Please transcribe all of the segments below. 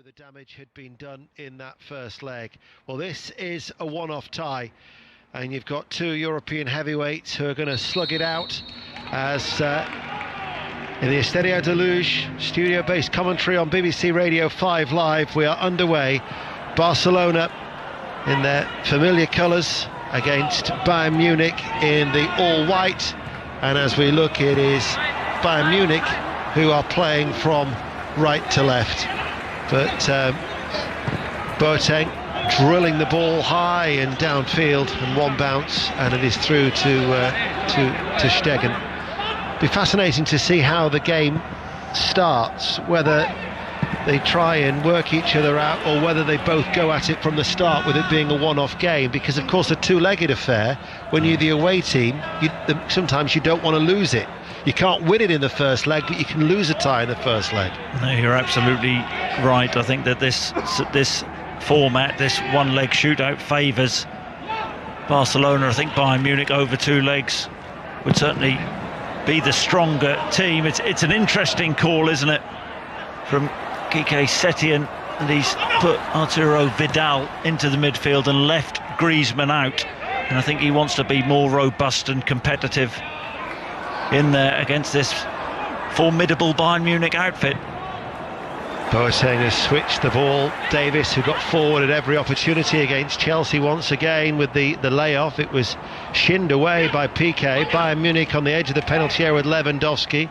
the damage had been done in that first leg. Well, this is a one-off tie, and you've got two European heavyweights who are going to slug it out as in the Estadio de Luge studio-based commentary on BBC Radio 5 Live. We are underway. Barcelona in their familiar colours against Bayern Munich in the all-white, and as we look, it is Bayern Munich who are playing from right to left. But Boateng drilling the ball high and downfield, and one bounce, and it is through to Stegen. Be fascinating to see how the game starts, whether they try and work each other out or whether they both go at it from the start with it being a one-off game, because of course a two-legged affair, when you're the away team, sometimes you don't want to lose it. You can't win it in the first leg, but you can lose a tie in the first leg. No, you're absolutely right. I think that this format, this one-leg shootout, favours Barcelona. I think Bayern Munich over two legs would certainly be the stronger team. It's an interesting call, isn't it, from Quique Setien, and he's put Arturo Vidal into the midfield and left Griezmann out, and I think he wants to be more robust and competitive in there against this formidable Bayern Munich outfit. Boateng has switched the ball. Davis, who got forward at every opportunity against Chelsea once again with the layoff, it was shinned away by Piqué. Bayern Munich on the edge of the penalty area with Lewandowski,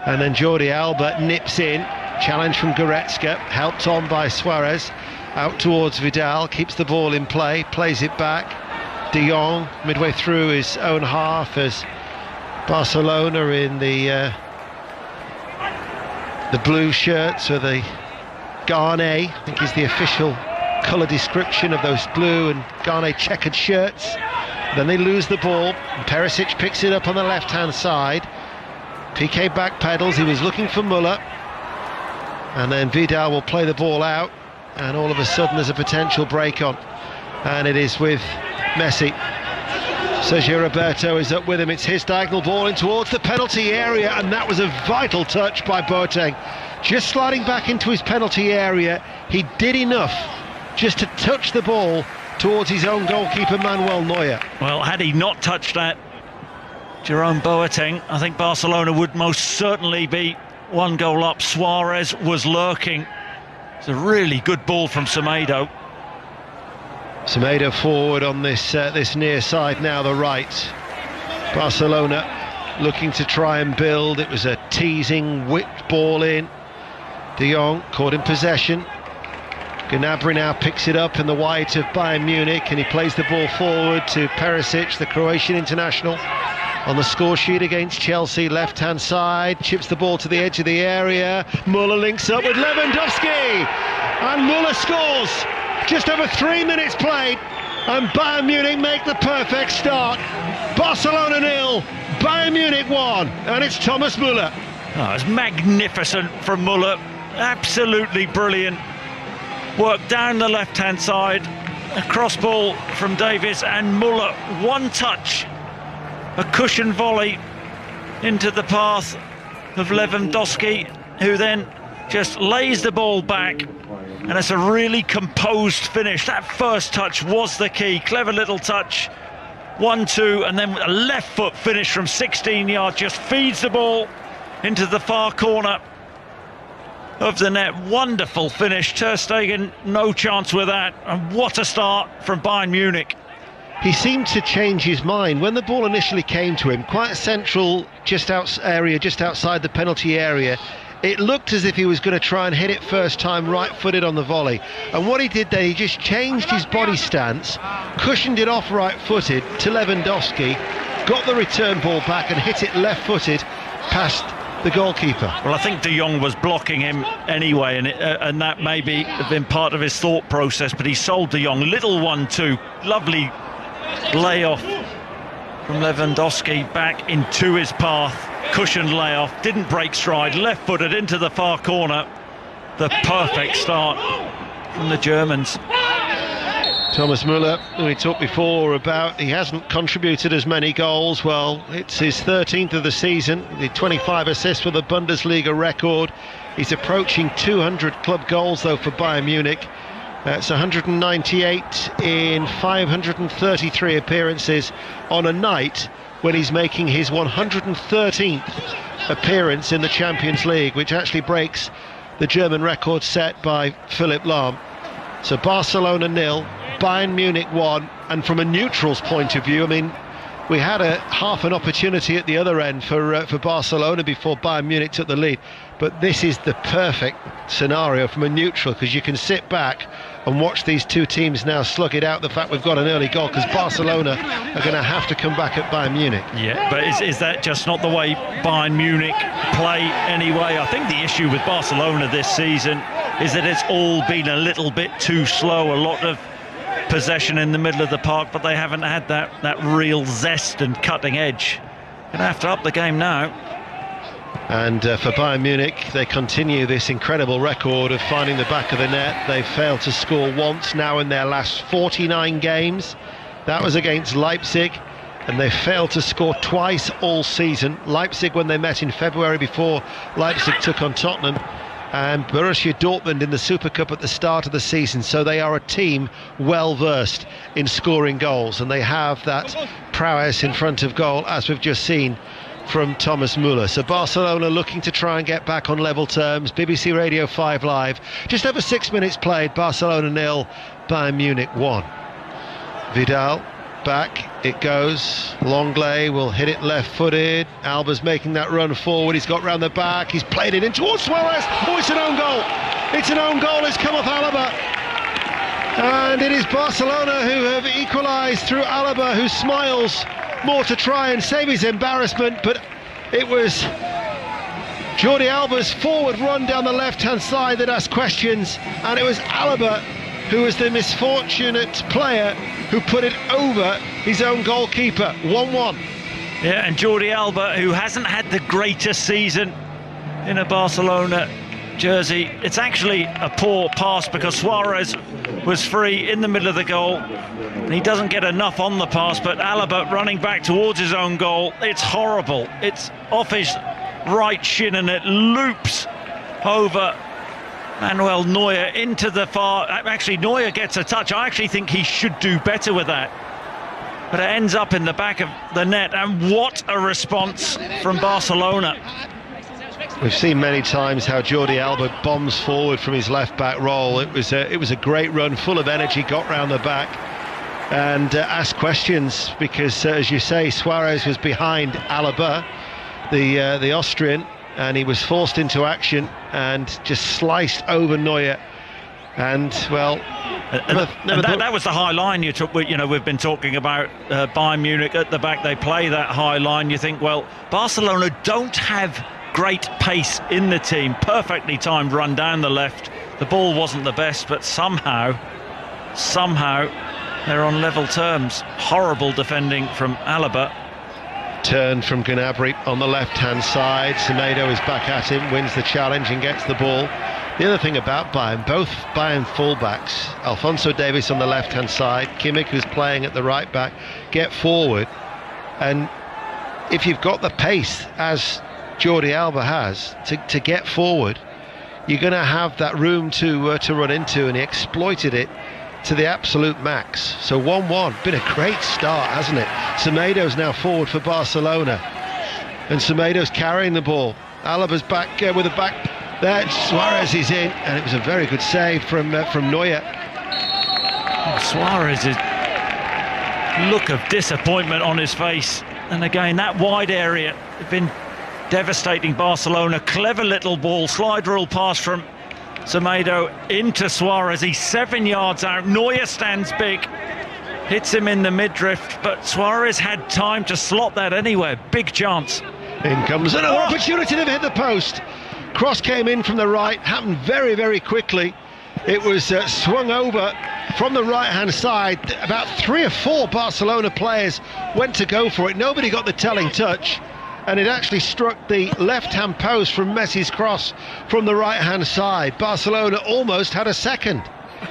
and then Jordi Alba nips in. Challenge from Goretzka, helped on by Suarez, out towards Vidal, keeps the ball in play, plays it back. De Jong midway through his own half as Barcelona in the blue shirts, or the Garnet, I think is the official colour description of those blue and Garnet checkered shirts. Then they lose the ball, and Perisic picks it up on the left-hand side. Piqué backpedals, he was looking for Muller, and then Vidal will play the ball out, and all of a sudden there's a potential break on, and it is with Messi. Sergio Roberto is up with him. It's his diagonal ball in towards the penalty area, and that was a vital touch by Boateng. Just sliding back into his penalty area, he did enough just to touch the ball towards his own goalkeeper Manuel Neuer. Well, had he not touched that, Jerome Boateng, I think Barcelona would most certainly be one goal up. Suarez was lurking. It's a really good ball from Semedo. Semedo forward on this near side now, the right. Barcelona looking to try and build. It was a teasing, whipped ball in. De Jong caught in possession. Gnabry now picks it up in the white of Bayern Munich, and he plays the ball forward to Perisic, the Croatian international, on the score sheet against Chelsea, left-hand side, chips the ball to the edge of the area. Muller links up with Lewandowski, and Muller scores. Just over 3 minutes played, and Bayern Munich make the perfect start. Barcelona 0, Bayern Munich 1, and it's Thomas Muller. Oh, it's magnificent from Muller, absolutely brilliant. Work down the left-hand side, a cross ball from Davis, and Muller, one touch, a cushion volley into the path of Lewandowski, who then just lays the ball back. And it's a really composed finish. That first touch was the key. Clever little touch. 1-2, and then a left foot finish from 16 yards. Just feeds the ball into the far corner of the net. Wonderful finish. Ter Stegen, no chance with that. And what a start from Bayern Munich. He seemed to change his mind when the ball initially came to him. Quite a central area just outside the penalty area. It looked as if he was going to try and hit it first time right-footed on the volley. And what he did there, he just changed his body stance, cushioned it off right-footed to Lewandowski, got the return ball back and hit it left-footed past the goalkeeper. Well, I think De Jong was blocking him anyway, and that maybe have been part of his thought process, but he sold De Jong. Little 1-2, lovely layoff from Lewandowski back into his path. Cushioned layoff, didn't break stride, left-footed into the far corner. The perfect start from the Germans. Thomas Muller, who we talked before about, he hasn't contributed as many goals. Well, it's his 13th of the season, the 25 assists for the Bundesliga record. He's approaching 200 club goals though for Bayern Munich. That's 198 in 533 appearances on a night when he's making his 113th appearance in the Champions League, which actually breaks the German record set by Philipp Lahm. So Barcelona 0, Bayern Munich 1, and from a neutral's point of view, I mean, we had half an opportunity at the other end for Barcelona before Bayern Munich took the lead, but this is the perfect scenario from a neutral, because you can sit back and watch these two teams now slug it out. The fact we've got an early goal, because Barcelona are going to have to come back at Bayern Munich. Yeah, but is that just not the way Bayern Munich play anyway? I think the issue with Barcelona this season is that it's all been a little bit too slow. A lot of possession in the middle of the park, but they haven't had that real zest and cutting edge. Gonna have to up the game now. And for Bayern Munich, they continue this incredible record of finding the back of the net. They've failed to score once now in their last 49 games. That was against Leipzig, and they failed to score twice all season. Leipzig when they met in February before Leipzig took on Tottenham, and Borussia Dortmund in the Super Cup at the start of the season. So they are a team well versed in scoring goals, and they have that prowess in front of goal, as we've just seen from Thomas Muller. So Barcelona looking to try and get back on level terms. BBC Radio 5 Live. Just over 6 minutes played. Barcelona 0, Bayern Munich 1. Vidal back, it goes. Longley will hit it left-footed. Alba's making that run forward. He's got round the back. He's played it in towards Suarez. Oh, it's an own goal. It's an own goal. It's come off Alaba. And it is Barcelona who have equalised through Alaba, who smiles more to try and save his embarrassment, but it was Jordi Alba's forward run down the left-hand side that asked questions, and it was Alaba who was the misfortunate player who put it over his own goalkeeper. 1-1. Yeah, and Jordi Alba, who hasn't had the greatest season in a Barcelona jersey. It's actually a poor pass because Suarez was free in the middle of the goal. He doesn't get enough on the pass, but Alaba running back towards his own goal, it's horrible. It's off his right shin and it loops over Manuel Neuer into the far... Actually, Neuer gets a touch. I actually think he should do better with that. But it ends up in the back of the net, and what a response from Barcelona. We've seen many times how Jordi Alba bombs forward from his left-back role. It was a great run, full of energy, got round the back and asked questions, because, as you say, Suarez was behind Alaba, the Austrian, and he was forced into action and just sliced over Neuer. And, well... that was the high line you took. You know, we've been talking about Bayern Munich at the back. They play that high line. You think, well, Barcelona don't have great pace in the team. Perfectly timed run down the left. The ball wasn't the best, but somehow they're on level terms. Horrible defending from Alaba. Turn from Gnabry on the left-hand side. Semedo is back at him, wins the challenge and gets the ball. The other thing about Bayern, both Bayern fullbacks, Alphonso Davies on the left-hand side, Kimmich, who's playing at the right back, get forward. And if you've got the pace, as Jordi Alba has, to get forward, you're going to have that room to run into, and he exploited it to the absolute max. So 1-1, been a great start, hasn't it? Semedo's now forward for Barcelona, and Semedo's carrying the ball. Alaba's back with the back there. Suarez is in, and it was a very good save from Neuer. Suarez's look of disappointment on his face, and again that wide area had been devastating Barcelona. Clever little ball, slide rule pass from Semedo into Suarez. He's 7 yards out. Neuer stands big, hits him in the midriff, but Suarez had time to slot that anywhere. Big chance. In comes another opportunity to hit the post. Cross came in from the right, happened very, very quickly. It was swung over from the right-hand side. About 3 or 4 Barcelona players went to go for it. Nobody got the telling touch, and it actually struck the left-hand post from Messi's cross from the right-hand side. Barcelona almost had a second.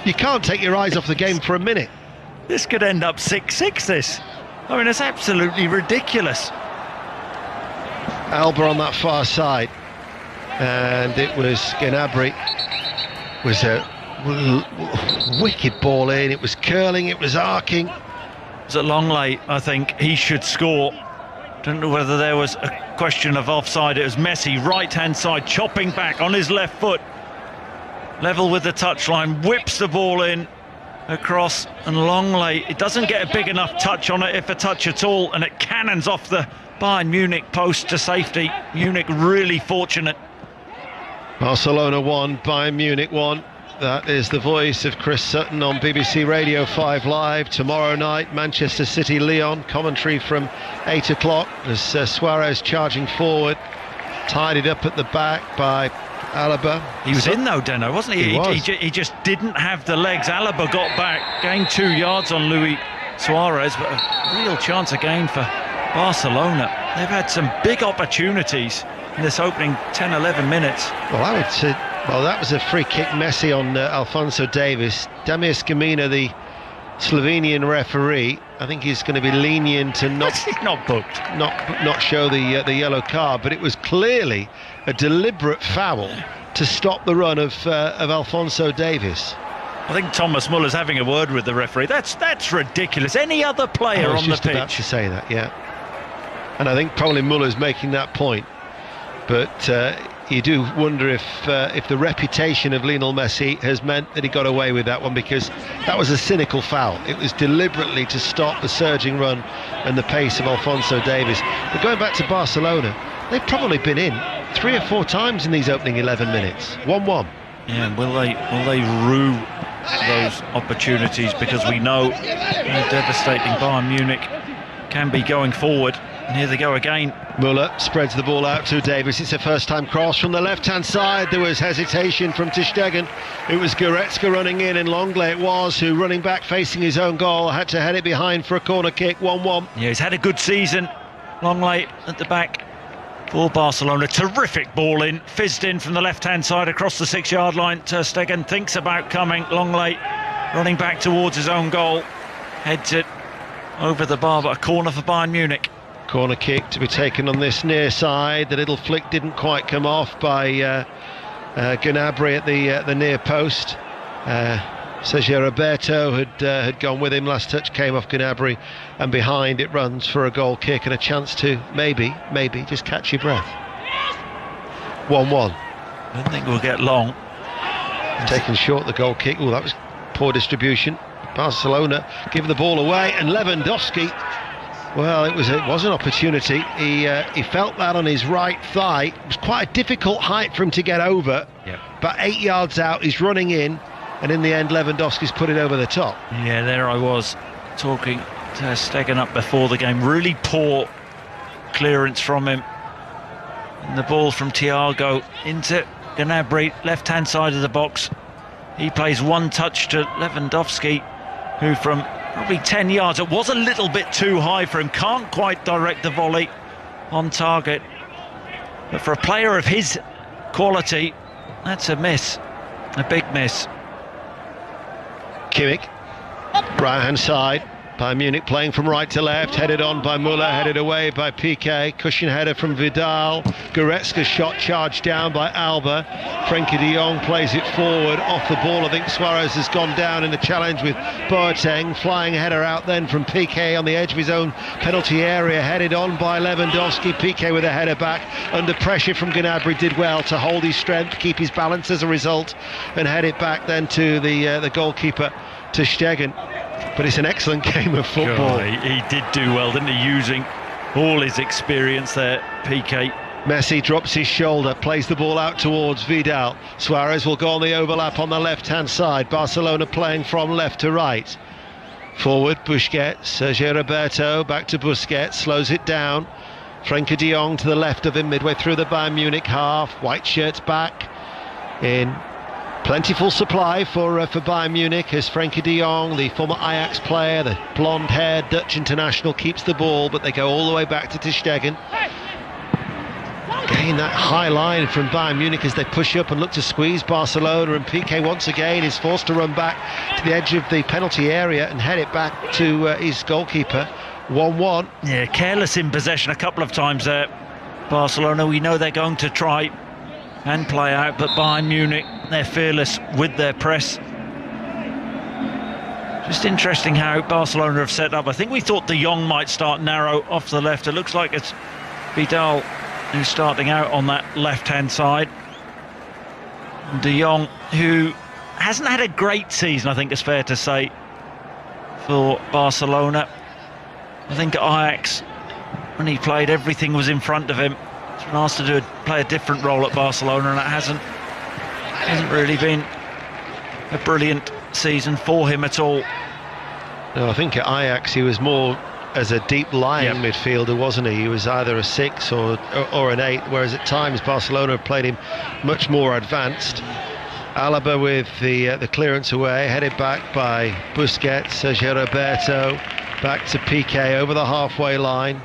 You can't take your eyes off the game for a minute. This could end up 6-6, this. I mean, it's absolutely ridiculous. Alba on that far side, and it was Gnabry. Was a wicked ball in. It was curling, it was arcing. It was a long late. I think he should score. Don't know whether there was a question of offside. It was Messi, right-hand side, chopping back on his left foot. Level with the touchline, whips the ball in, across, and long late. It doesn't get a big enough touch on it, if a touch at all, and it cannons off the Bayern Munich post to safety. Munich really fortunate. Barcelona 1, Bayern Munich 1. That is the voice of Chris Sutton on BBC Radio 5 Live. Tomorrow night, Manchester City, Lyon. Commentary from 8 o'clock as Suarez charging forward. Tied it up at the back by Alaba. He was in though, Deno, wasn't he? He just didn't have the legs. Alaba got back, gained 2 yards on Luis Suarez, but a real chance again for Barcelona. They've had some big opportunities in this opening 10-11 minutes. Well, I would say, that was a free kick. Messi on Alphonso Davies. Damir Scamina, the Slovenian referee, I think he's going to be lenient to not booked, not show the yellow card, but it was clearly a deliberate foul to stop the run of Alphonso Davies. I think Thomas Muller's having a word with the referee. That's ridiculous. Any other player on the pitch. I was just about to say that, yeah. And I think probably Muller's making that point. But you do wonder if the reputation of Lionel Messi has meant that he got away with that one, because that was a cynical foul. It was deliberately to stop the surging run and the pace of Alphonso Davies. But going back to Barcelona, they've probably been in 3 or 4 times in these opening 11 minutes. 1-1. Yeah, will they rue those opportunities? Because we know how devastating Bayern Munich can be going forward. And here they go again. Muller spreads the ball out to Davies. It's a first-time cross from the left-hand side. There was hesitation from ter Stegen. It was Goretzka running in, and Longley it was, who, running back facing his own goal, had to head it behind for a corner kick. 1-1. Yeah, he's had a good season. Longley at the back for Barcelona. Terrific ball in, fizzed in from the left-hand side across the 6-yard line. Ter Stegen thinks about coming. Longley running back towards his own goal. Heads it over the bar, but a corner for Bayern Munich. Corner kick to be taken on this near side. The little flick didn't quite come off by Gnabry at the near post. Sergio Roberto had gone with him. Last touch came off Gnabry, and behind it runs for a goal kick and a chance to maybe just catch your breath. 1-1. I don't think we'll get long. Taken short, the goal kick. Oh, that was poor distribution. Barcelona give the ball away, and Lewandowski, well, it was an opportunity. He felt that on his right thigh. It was quite a difficult height for him to get over. Yep. But 8 yards out, he's running in, and in the end, Lewandowski's put it over the top. Yeah, there I was talking to Stegen up before the game. Really poor clearance from him. And the ball from Thiago into Gnabry, left-hand side of the box. He plays one touch to Lewandowski, who from probably 10 yards, it was a little bit too high for him, can't quite direct the volley on target. But for a player of his quality, that's a miss, a big miss. Kimmich, right-hand side. Bayern Munich playing from right to left, headed on by Muller, headed away by Piqué, cushion header from Vidal, Goretzka's shot charged down by Alba, Frenkie de Jong plays it forward, off the ball. I think Suarez has gone down in the challenge with Boateng, flying header out then from Piqué on the edge of his own penalty area, headed on by Lewandowski. Piqué with a header back, under pressure from Gnabry, did well to hold his strength, keep his balance as a result, and head it back then to the goalkeeper, ter Stegen. But it's an excellent game of football. He did do well, didn't he, using all his experience there, Piqué. Messi drops his shoulder, plays the ball out towards Vidal. Suarez will go on the overlap on the left-hand side. Barcelona playing from left to right. Forward, Busquets, Sergio Roberto, back to Busquets, slows it down. Frenkie de Jong to the left of him, midway through the Bayern Munich half. White shirts back in plentiful supply for Bayern Munich, as Frenkie de Jong, the former Ajax player, the blonde-haired Dutch international, keeps the ball, but they go all the way back to ter Stegen. been that high line from Bayern Munich as they push up and look to squeeze Barcelona, and Piqué once again is forced to run back to the edge of the penalty area and head it back to his goalkeeper. 1-1. Yeah, careless in possession a couple of times there. Barcelona, we know they're going to try and play out, but Bayern Munich, they're fearless with their press. Just interesting how Barcelona have set up. I think we thought De Jong might start narrow off the left. It looks like it's Vidal who's starting out on that left-hand side. De Jong, who hasn't had a great season, I think it's fair to say, for Barcelona. I think at Ajax, when he played, everything was in front of him. He's been asked to play a different role at Barcelona, and it hasn't really been a brilliant season for him at all. No, I think at Ajax he was more as a deep lying midfielder, wasn't he? He was either a 6 or an 8, whereas at times Barcelona have played him much more advanced. Alaba with the clearance away, headed back by Busquets. Sergio Roberto back to Piqué over the halfway line.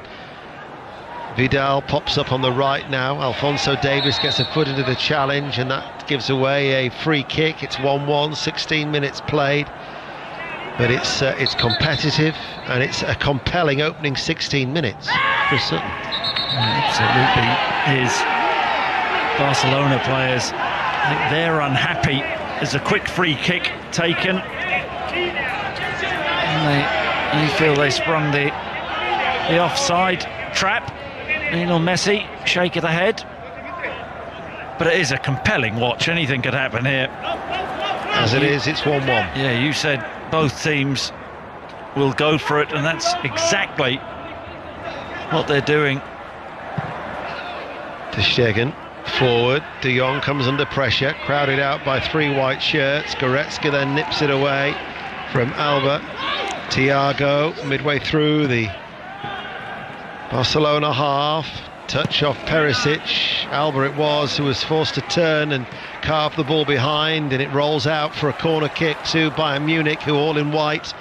Vidal pops up on the right now. Alphonso Davies gets a foot into the challenge, and that gives away a free kick. It's 1-1, 16 minutes played, but it's competitive, and it's a compelling opening 16 minutes for Sutton. Absolutely is. Barcelona players, I think they're unhappy. There's a quick free kick taken, and they feel they sprung the offside trap. Lionel Messi, shake of the head. But it is a compelling watch. Anything could happen here. As it is, it's 1-1. Yeah, you said both teams will go for it, and that's exactly what they're doing. Ter Stegen forward. De Jong comes under pressure, crowded out by 3 white shirts. Goretzka then nips it away from Alba. Thiago midway through the Barcelona half, touch off Perisic. Alba it was who was forced to turn and carve the ball behind, and it rolls out for a corner kick to Bayern Munich, who all in white,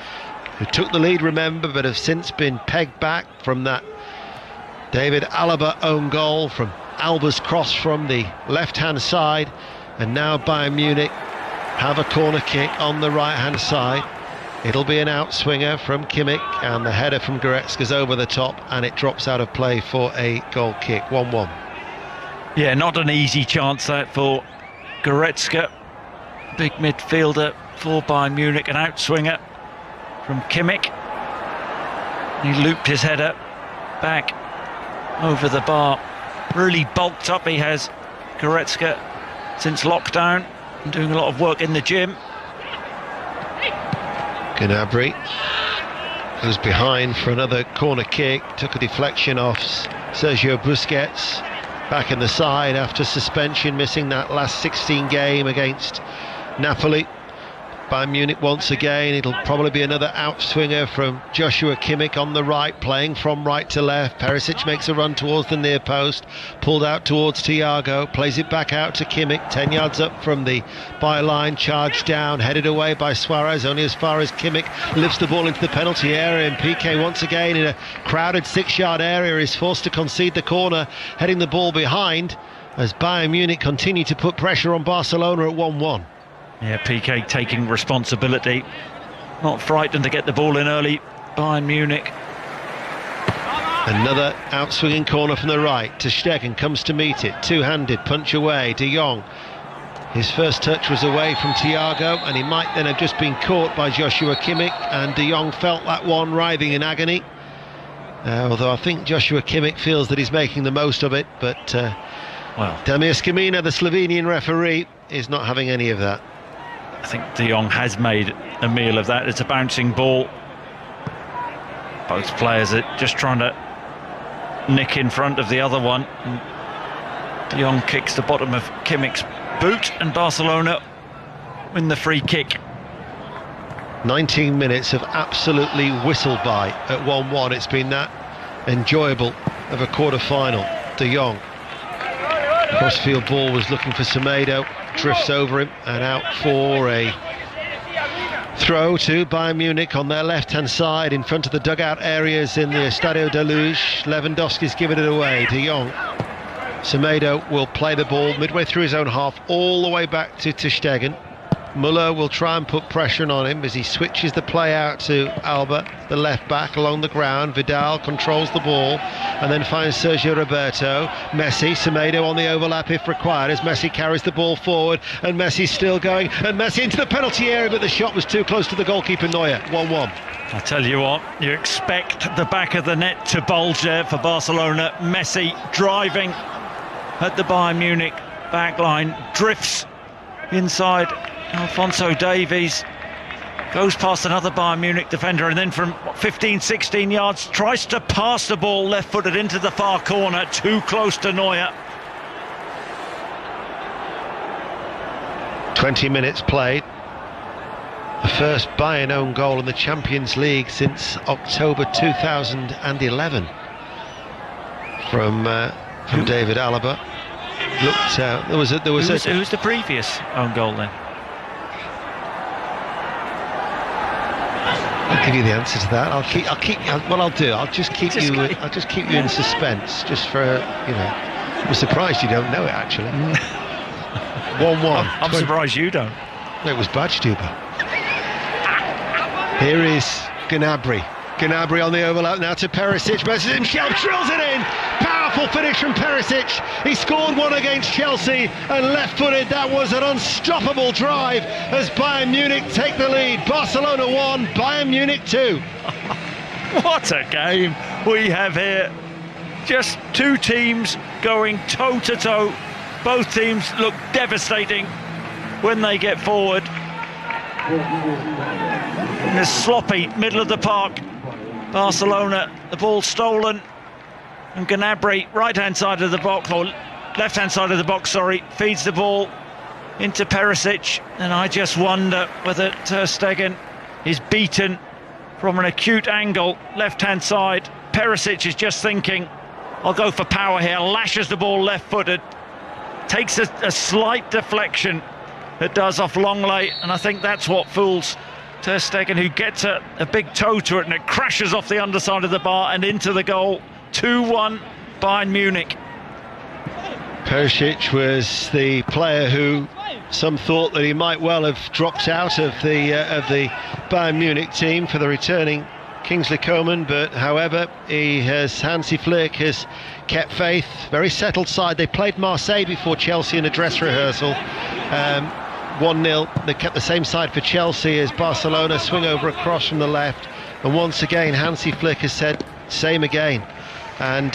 who took the lead, remember, but have since been pegged back from that David Alaba own goal from Alba's cross from the left-hand side. And now Bayern Munich have a corner kick on the right-hand side. It'll be an outswinger from Kimmich, and the header from Goretzka's over the top, and it drops out of play for a goal kick. 1-1. Yeah, not an easy chance that for Goretzka, big midfielder for Bayern Munich, an outswinger from Kimmich. He looped his header back over the bar. Really bulked up, he has, Goretzka, since lockdown, and doing a lot of work in the gym. Gnabry goes behind for another corner kick, took a deflection off Sergio Busquets, back in the side after suspension, missing that last 16 game against Napoli. Bayern Munich once again, it'll probably be another outswinger from Joshua Kimmich on the right, playing from right to left. Perisic makes a run towards the near post, pulled out towards Thiago, plays it back out to Kimmich, 10 yards up from the byline, charged down, headed away by Suarez, only as far as Kimmich lifts the ball into the penalty area, and Piqué once again in a crowded 6-yard area is forced to concede the corner, heading the ball behind as Bayern Munich continue to put pressure on Barcelona at 1-1. Yeah, Piqué taking responsibility, not frightened to get the ball in early. Bayern Munich. Another outswinging corner from the right. Ter Stegen comes to meet it, two-handed punch away. De Jong, his first touch was away from Thiago, and he might then have just been caught by Joshua Kimmich, and De Jong felt that one, writhing in agony. Although I think Joshua Kimmich feels that he's making the most of it, but Damir Skimina, the Slovenian referee, is not having any of that. I think De Jong has made a meal of that. It's a bouncing ball. Both players are just trying to nick in front of the other one. And De Jong kicks the bottom of Kimmich's boot, and Barcelona win the free kick. 19 minutes of absolutely whistle by at 1-1. It's been that enjoyable of a quarter-final. De Jong, crossfield ball, was looking for Semedo, drifts over him and out for a throw to Bayern Munich on their left-hand side in front of the dugout areas in the Estadio de Luz. Lewandowski's given it away. De Jong Semedo will play the ball midway through his own half, all the way back to ter Stegen. Muller will try and put pressure on him as he switches the play out to Alaba, the left back, along the ground. Vidal controls the ball and then finds Sergio Roberto. Messi, Semedo on the overlap if required as Messi carries the ball forward, and Messi's still going, and Messi into the penalty area, but the shot was too close to the goalkeeper Neuer. 1-1. I tell you what, you expect the back of the net to bulge there for Barcelona. Messi driving at the Bayern Munich backline, drifts inside Alphonso Davies, goes past another Bayern Munich defender, and then from 15-16 yards tries to pass the ball left-footed into the far corner, too close to Neuer. 20 minutes played. The first Bayern own goal in the Champions League since October 2011 from David Alaba. Who's the previous own goal then? I'll give you the answer to that. I'll just keep you in suspense, just for I'm surprised you don't know it actually. 1-1. I'm surprised you don't. It was Badstuber. Here is Gnabry. Gnabry on the overlap now to Perisic. Messes himself, drills it in. Powerful finish from Perisic. He scored one against Chelsea and left-footed. That was an unstoppable drive as Bayern Munich take the lead. Barcelona 1, Bayern Munich 2. What a game we have here. Just two teams going toe-to-toe. Both teams look devastating when they get forward. In this sloppy middle of the park, Barcelona, the ball stolen, and Gnabry, right-hand side of the box, or left-hand side of the box, sorry, feeds the ball into Perisic, and I just wonder whether ter Stegen is beaten from an acute angle, left-hand side. Perisic is just thinking, I'll go for power here, lashes the ball left-footed, takes a slight deflection that does off Longley, and I think that's what fools ter Stegen, who gets a big toe to it, and it crashes off the underside of the bar and into the goal. 2-1 Bayern Munich. Perisic was the player who some thought that he might well have dropped out of the Bayern Munich team for the returning Kingsley Coman, but however Hansi Flick has kept faith. Very settled side. They played Marseille before Chelsea in a dress rehearsal. 1-0. They kept the same side for Chelsea as Barcelona swing over across from the left, and once again Hansi Flick has said same again. And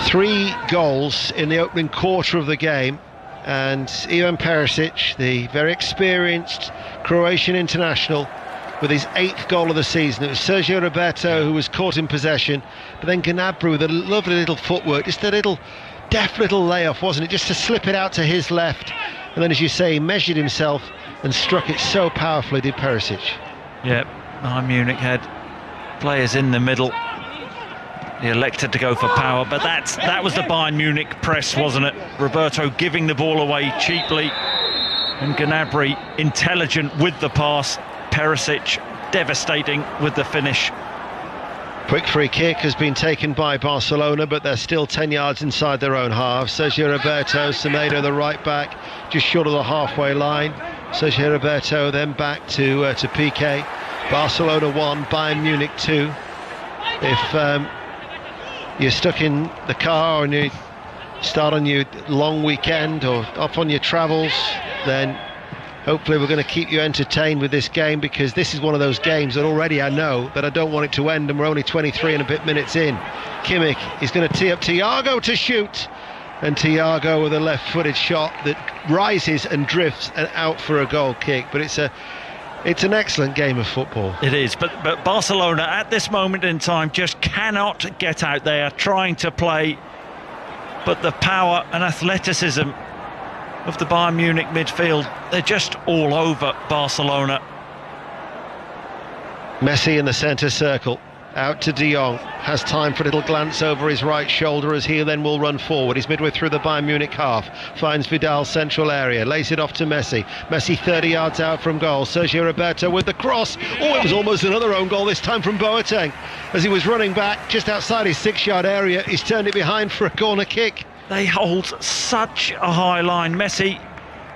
3 goals in the opening quarter of the game, and Ivan Perisic, the very experienced Croatian international, with his 8th goal of the season. It was Sergio Roberto who was caught in possession, but then Gnabry with a lovely little footwork, just a little deft little layoff, wasn't it, just to slip it out to his left, and then, as you say, he measured himself and struck it so powerfully, did Perisic. Yeah, Bayern Munich had players in the middle. He elected to go for power, but that was the Bayern Munich press, wasn't it? Roberto giving the ball away cheaply, and Gnabry intelligent with the pass. Perisic devastating with the finish. Quick free kick has been taken by Barcelona, but they're still 10 yards inside their own half. Sergio Roberto, Semedo, the right back, just short of the halfway line. Sergio Roberto then back to Piqué. Barcelona 1, Bayern Munich 2. If you're stuck in the car and you start on your long weekend or off on your travels, then hopefully we're going to keep you entertained with this game, because this is one of those games that already I know that I don't want it to end, and we're only 23 and a bit minutes in. Kimmich is going to tee up Thiago to shoot, and Thiago with a left-footed shot that rises and drifts and out for a goal kick. But it's an excellent game of football. It is, but Barcelona at this moment in time just cannot get out there trying to play, but the power and athleticism of the Bayern Munich midfield, they're just all over Barcelona. Messi in the centre circle, out to De Jong, has time for a little glance over his right shoulder as he then will run forward. He's midway through the Bayern Munich half, finds Vidal central area, lays it off to Messi. Messi 30 yards out from goal. Sergio Roberto with the cross. Oh, it was almost another own goal, this time from Boateng. As he was running back just outside his 6-yard area, he's turned it behind for a corner kick. They hold such a high line. Messi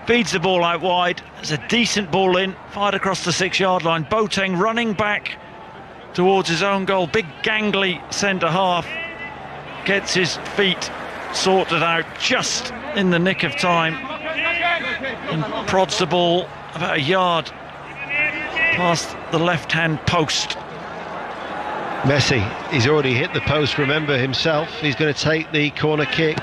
feeds the ball out wide. There's a decent ball in, fired across the 6-yard line. Boateng running back towards his own goal. Big gangly centre half gets his feet sorted out just in the nick of time and prods the ball about a yard past the left-hand post. Messi, he's already hit the post, remember, himself. He's going to take the corner kick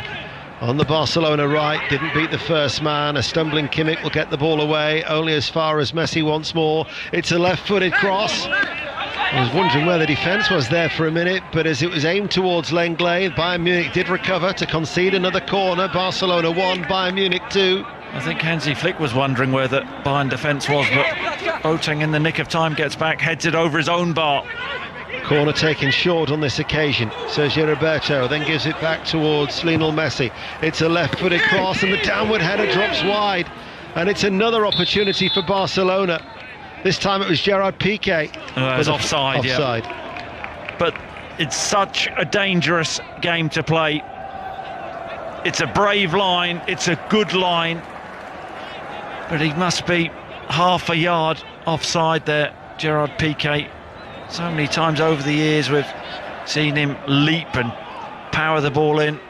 on the Barcelona right. Didn't beat the first man. A stumbling Kimmich will get the ball away, only as far as Messi once more. It's a left-footed cross. I was wondering where the defence was there for a minute, but as it was aimed towards Lenglet, Bayern Munich did recover to concede another corner. Barcelona 1, Bayern Munich 2. I think Hansi Flick was wondering where the Bayern defence was, but Boateng in the nick of time gets back, heads it over his own bar. Corner taken short on this occasion. Sergio Roberto then gives it back towards Lionel Messi. It's a left-footed cross and the downward header drops wide. And it's another opportunity for Barcelona. This time it was Gerard Piqué. It was offside, offside. Yeah. But it's such a dangerous game to play. It's a brave line, it's a good line. But he must be half a yard offside there, Gerard Piqué. So many times over the years we've seen him leap and power the ball in.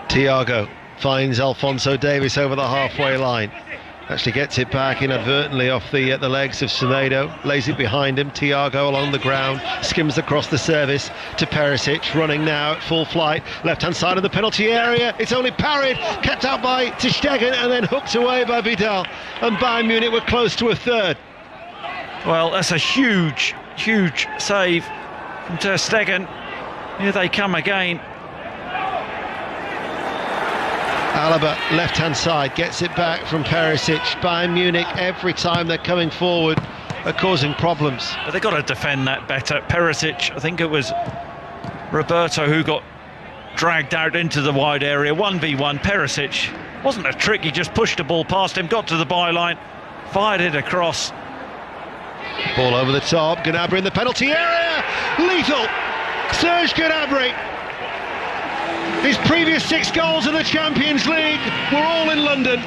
Thiago finds Alphonso Davies over the halfway line. Actually gets it back inadvertently off the legs of Semedo. Lays it behind him. Thiago along the ground, skims across the service to Perisic, running now at full flight. Left-hand side of the penalty area. It's only parried, kept out by ter Stegen and then hooked away by Vidal. And Bayern Munich were close to a third. Well, that's a huge, huge save from ter Stegen. Here they come again. Alaba, left-hand side, gets it back from Perisic. Bayern Munich, every time they're coming forward, are causing problems. But they've got to defend that better. Perisic, I think it was Roberto who got dragged out into the wide area. 1v1, Perisic. Wasn't a trick, he just pushed the ball past him, got to the byline, fired it across. Ball over the top, Gnabry in the penalty area, lethal, Serge Gnabry. His previous 6 goals in the Champions League were all in London,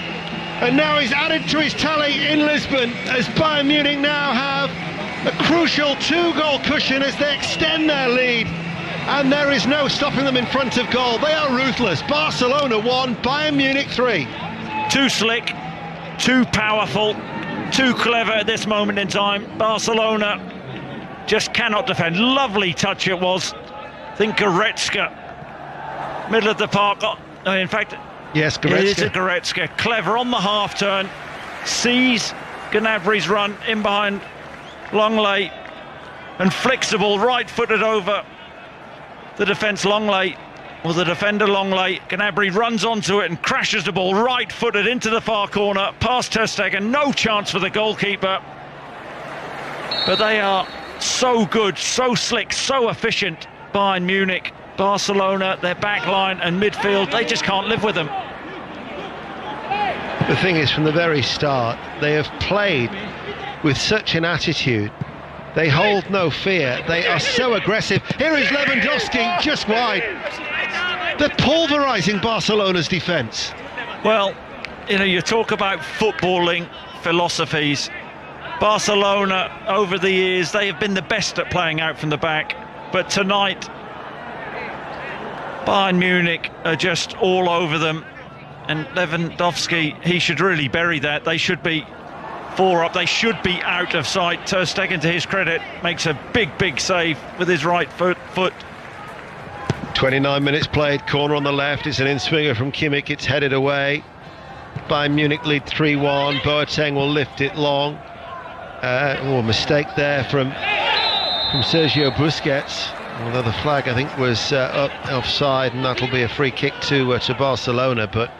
and now he's added to his tally in Lisbon, as Bayern Munich now have a crucial 2-goal cushion as they extend their lead, and there is no stopping them in front of goal. They are ruthless. Barcelona 1, Bayern Munich 3. Too slick, too powerful, too clever at this moment in time. Barcelona just cannot defend. Lovely touch it was. I think Goretzka, middle of the park. In fact, yes, Goretzka. It is a Goretzka. Clever on the half turn. Sees Gnabry's run in behind Longley and flicks the ball right-footed over the defence Longley, or the defender Longley. Gnabry runs onto it and crashes the ball right-footed into the far corner, past ter Stegen. No chance for the goalkeeper. But they are so good, so slick, so efficient, Bayern Munich. Barcelona, their back line and midfield, they just can't live with them. The thing is, from the very start, they have played with such an attitude. They hold no fear. They are so aggressive. Here is Lewandowski, just wide. They're pulverising Barcelona's defence. Well, you talk about footballing philosophies. Barcelona, over the years, they have been the best at playing out from the back. But tonight, Bayern Munich are just all over them. And Lewandowski, he should really bury that. They should be 4 up. They should be out of sight. Ter Stegen, to his credit, makes a big save with his right foot. 29 minutes played, corner on the left. It's an in-swinger from Kimmich. It's headed away. Bayern Munich lead 3-1. Boateng will lift it long. Mistake there from Sergio Busquets. Although the flag, I think, was up offside, and that'll be a free kick to Barcelona. But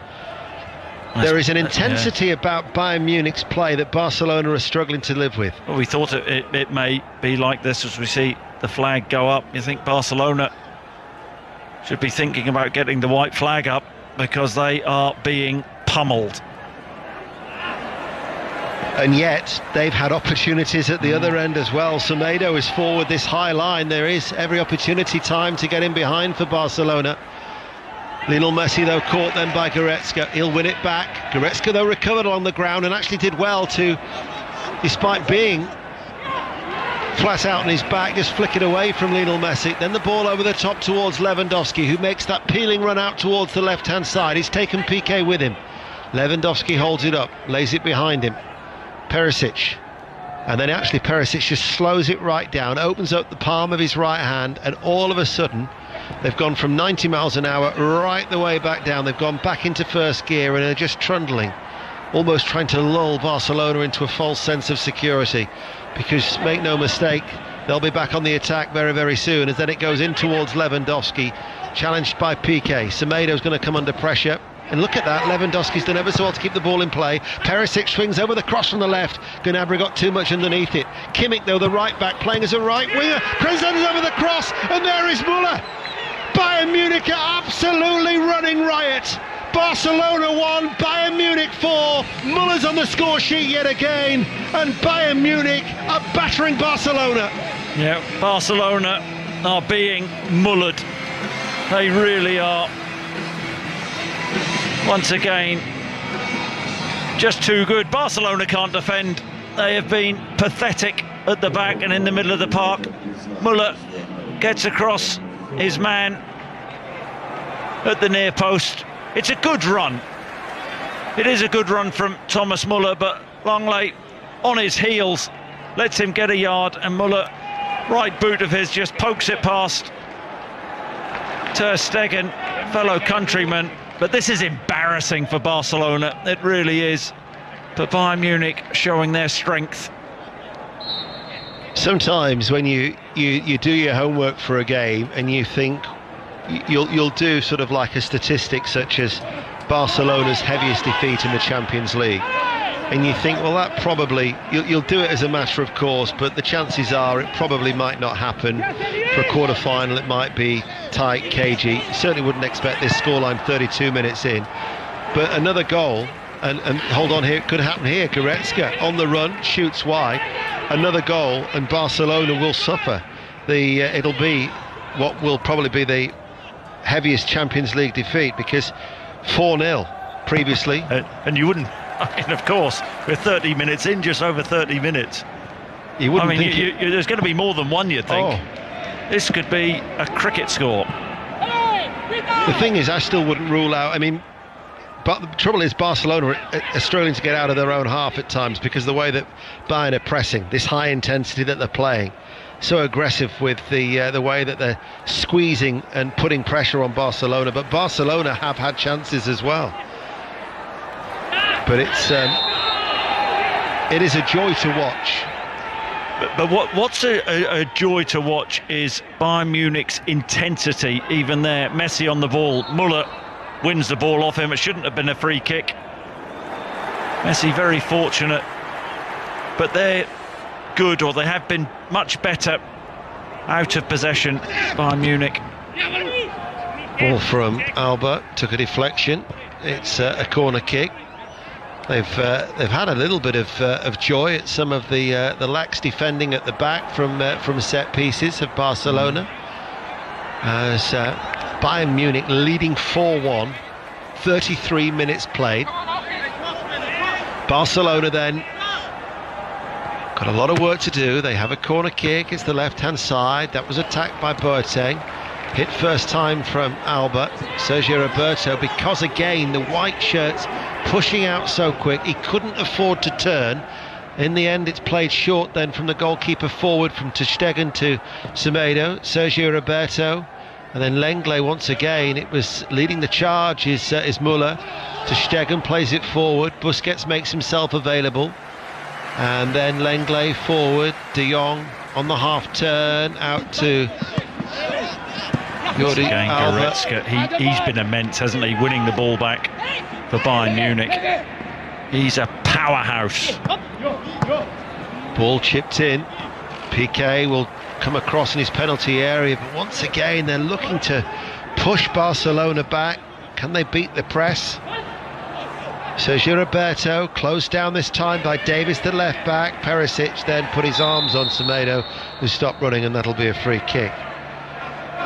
there is an intensity about Bayern Munich's play that Barcelona are struggling to live with. Well, we thought it may be like this as we see the flag go up. You think Barcelona should be thinking about getting the white flag up, because they are being pummeled. And yet they've had opportunities at the other end as well. Semedo is forward this high line. There is every opportunity time to get in behind for Barcelona. Lionel Messi, though, caught then by Goretzka. He'll win it back. Goretzka, though, recovered along the ground and actually did well to, despite being flat out on his back, just flick it away from Lionel Messi. Then the ball over the top towards Lewandowski, who makes that peeling run out towards the left-hand side. He's taken Piqué with him. Lewandowski holds it up, lays it behind him. Perisic. And then actually Perisic just slows it right down, opens up the palm of his right hand, and all of a sudden they've gone from 90 miles an hour right the way back down. They've gone back into first gear and are just trundling, almost trying to lull Barcelona into a false sense of security, because make no mistake, they'll be back on the attack very, very soon, as then it goes in towards Lewandowski, challenged by Piqué. Semedo's going to come under pressure. And look at that, Lewandowski's done ever so well to keep the ball in play. Perisic swings over the cross from the left. Gnabry got too much underneath it. Kimmich, though, the right back, playing as a right winger, presents over the cross, and there is Muller. Bayern Munich are absolutely running riot. Barcelona 1, Bayern Munich 4. Muller's on the score sheet yet again, and Bayern Munich are battering Barcelona. Yeah, Barcelona are being mullered. They really are. Once again, just too good. Barcelona can't defend. They have been pathetic at the back and in the middle of the park. Muller gets across his man at the near post. It's a good run. It is a good run from Thomas Muller, but Longley on his heels lets him get a yard, and Muller, right boot of his, just pokes it past Ter Stegen, fellow countryman. But this is embarrassing for Barcelona, it really is. But Bayern Munich showing their strength. Sometimes when you do your homework for a game and you think you'll do sort of like a statistic such as Barcelona's heaviest defeat in the Champions League, and you think, well, that probably you'll do it as a matter of course, but the chances are it probably might not happen. For a quarter-final it might be tight, cagey. Certainly wouldn't expect this scoreline 32 minutes in, but another goal, and hold on here, it could happen here. Goretzka on the run, shoots wide, another goal, and Barcelona will suffer. It'll be what will probably be the heaviest Champions League defeat, because 4-0 previously. And you wouldn't, I mean, of course, we're 30 minutes in, just over 30 minutes. You wouldn't think there's going to be more than one, you'd think. Oh. This could be a cricket score. The thing is, I still wouldn't rule out, I mean, but the trouble is Barcelona are struggling to get out of their own half at times, because the way that Bayern are pressing, this high intensity that they're playing, so aggressive with the way that they're squeezing and putting pressure on Barcelona. But Barcelona have had chances as well. But it is a joy to watch. But what's a joy to watch is Bayern Munich's intensity, even there. Messi on the ball, Muller wins the ball off him. It shouldn't have been a free kick. Messi very fortunate, but they're good, or they have been much better out of possession, Bayern Munich. Ball from Alaba, took a deflection. It's a corner kick. They've had a little bit of joy at some of the lax defending at the back from set pieces of Barcelona. As Bayern Munich leading 4-1, 33 minutes played. Barcelona then got a lot of work to do. They have a corner kick. It's the left-hand side. That was attacked by Boateng. Hit first time from Alba, Sergio Roberto, because again the white shirts pushing out so quick, he couldn't afford to turn. In the end, it's played short then from the goalkeeper forward, from Ter Stegen to Semedo. Sergio Roberto, and then Lenglet once again. It was leading the charge is Muller. Ter Stegen plays it forward. Busquets makes himself available, and then Lenglet forward. De Jong on the half turn out to Goretzka. He's been immense, hasn't he, winning the ball back for Bayern Munich. He's a powerhouse. Ball chipped in. Piqué will come across in his penalty area, but once again they're looking to push Barcelona back. Can they beat the press? Sergio Roberto closed down this time by Davis, the left back. Perisic then put his arms on Semedo, who stopped running, and that'll be a free kick.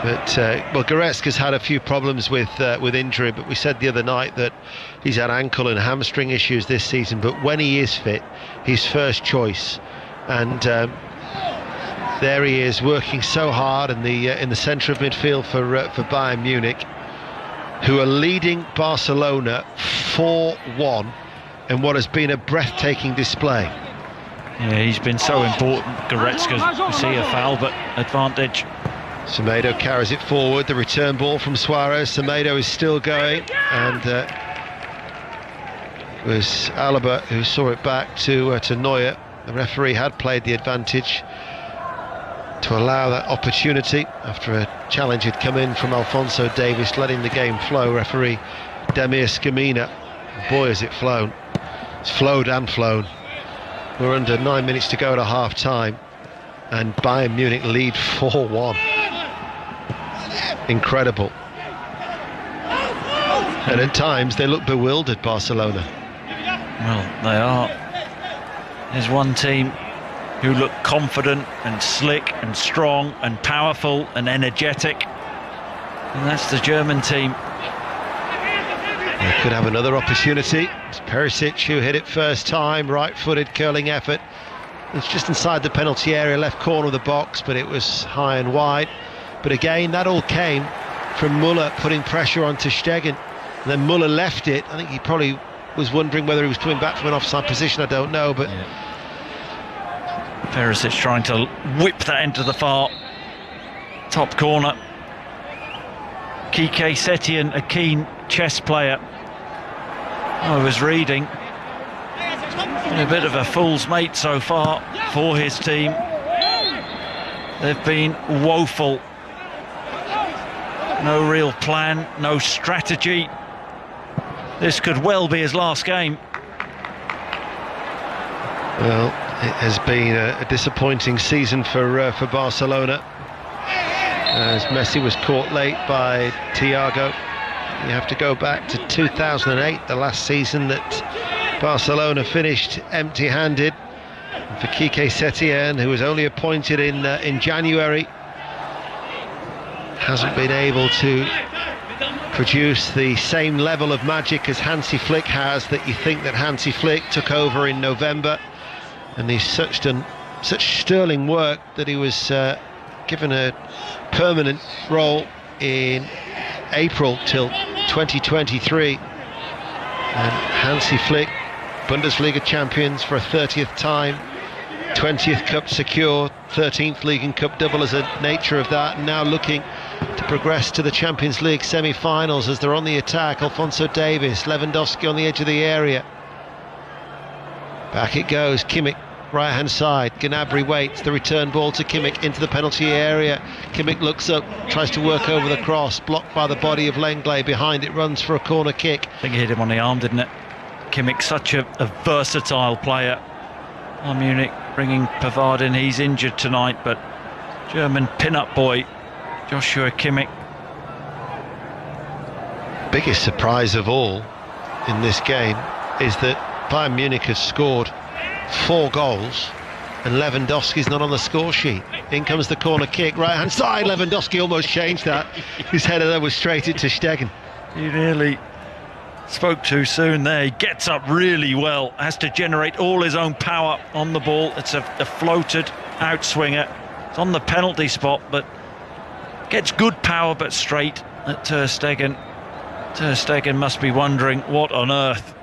But well, Goretzka's had a few problems with injury, but we said the other night that he's had ankle and hamstring issues this season. But when he is fit, he's first choice, and there he is working so hard in the centre of midfield for Bayern Munich, who are leading Barcelona 4-1 in what has been a breathtaking display. Yeah, he's been so important, Goretzka. We see a foul, but advantage. Semedo carries it forward, the return ball from Suarez. Semedo is still going, and it was Alaba who saw it back to Neuer. The referee had played the advantage to allow that opportunity after a challenge had come in from Alphonso Davies, letting the game flow. Referee Demir Scamina. Boy, has it flown. It's flowed and flown. We're under 9 minutes to go to half time, and Bayern Munich lead 4-1. Incredible. And at times they look bewildered, Barcelona. Well, they are. There's one team who look confident and slick and strong and powerful and energetic, and that's the German team. They could have another opportunity. It's Perisic who hit it first time, right-footed curling effort. It's just inside the penalty area, left corner of the box, but it was high and wide. But again, that all came from Muller putting pressure on ter Stegen. And then Muller left it. I think he probably was wondering whether he was coming back from an offside position, I don't know, but... Yeah. Perisic trying to whip that into the far top corner. Kike Setien, a keen chess player, I was reading, been a bit of a fool's mate so far for his team. They've been woeful. No real plan, no strategy. This could well be his last game. Well, it has been a disappointing season for Barcelona, as Messi was caught late by Thiago. You have to go back to 2008, the last season that Barcelona finished empty-handed. And for Kike Setien, who was only appointed in January, hasn't been able to produce the same level of magic as Hansi Flick has, that you think that Hansi Flick took over in November, and he's done such sterling work that he was given a permanent role in April till 2023. And Hansi Flick, Bundesliga champions for a 30th time, 20th cup secure, 13th league and cup double as a nature of that, and now looking to progress to the Champions League semi-finals as they're on the attack. Alphonso Davies, Lewandowski on the edge of the area. Back it goes, Kimmich, right hand side, Gnabry waits, the return ball to Kimmich into the penalty area. Kimmich looks up, tries to work over the cross, blocked by the body of Lenglet. Behind it, runs for a corner kick. I think it hit him on the arm, didn't it? Kimmich, such a versatile player. Bayern Munich bringing Pavard in, he's injured tonight, but German pin-up boy Joshua Kimmich. Biggest surprise of all in this game is that Bayern Munich has scored 4 goals and Lewandowski's not on the score sheet. In comes the corner kick, right hand side. Lewandowski almost changed that. His header there was straight at ter Stegen. He nearly spoke too soon there. He gets up really well, has to generate all his own power on the ball. It's a floated outswinger. It's on the penalty spot, but gets good power but straight at ter Stegen. Ter Stegen must be wondering what on earth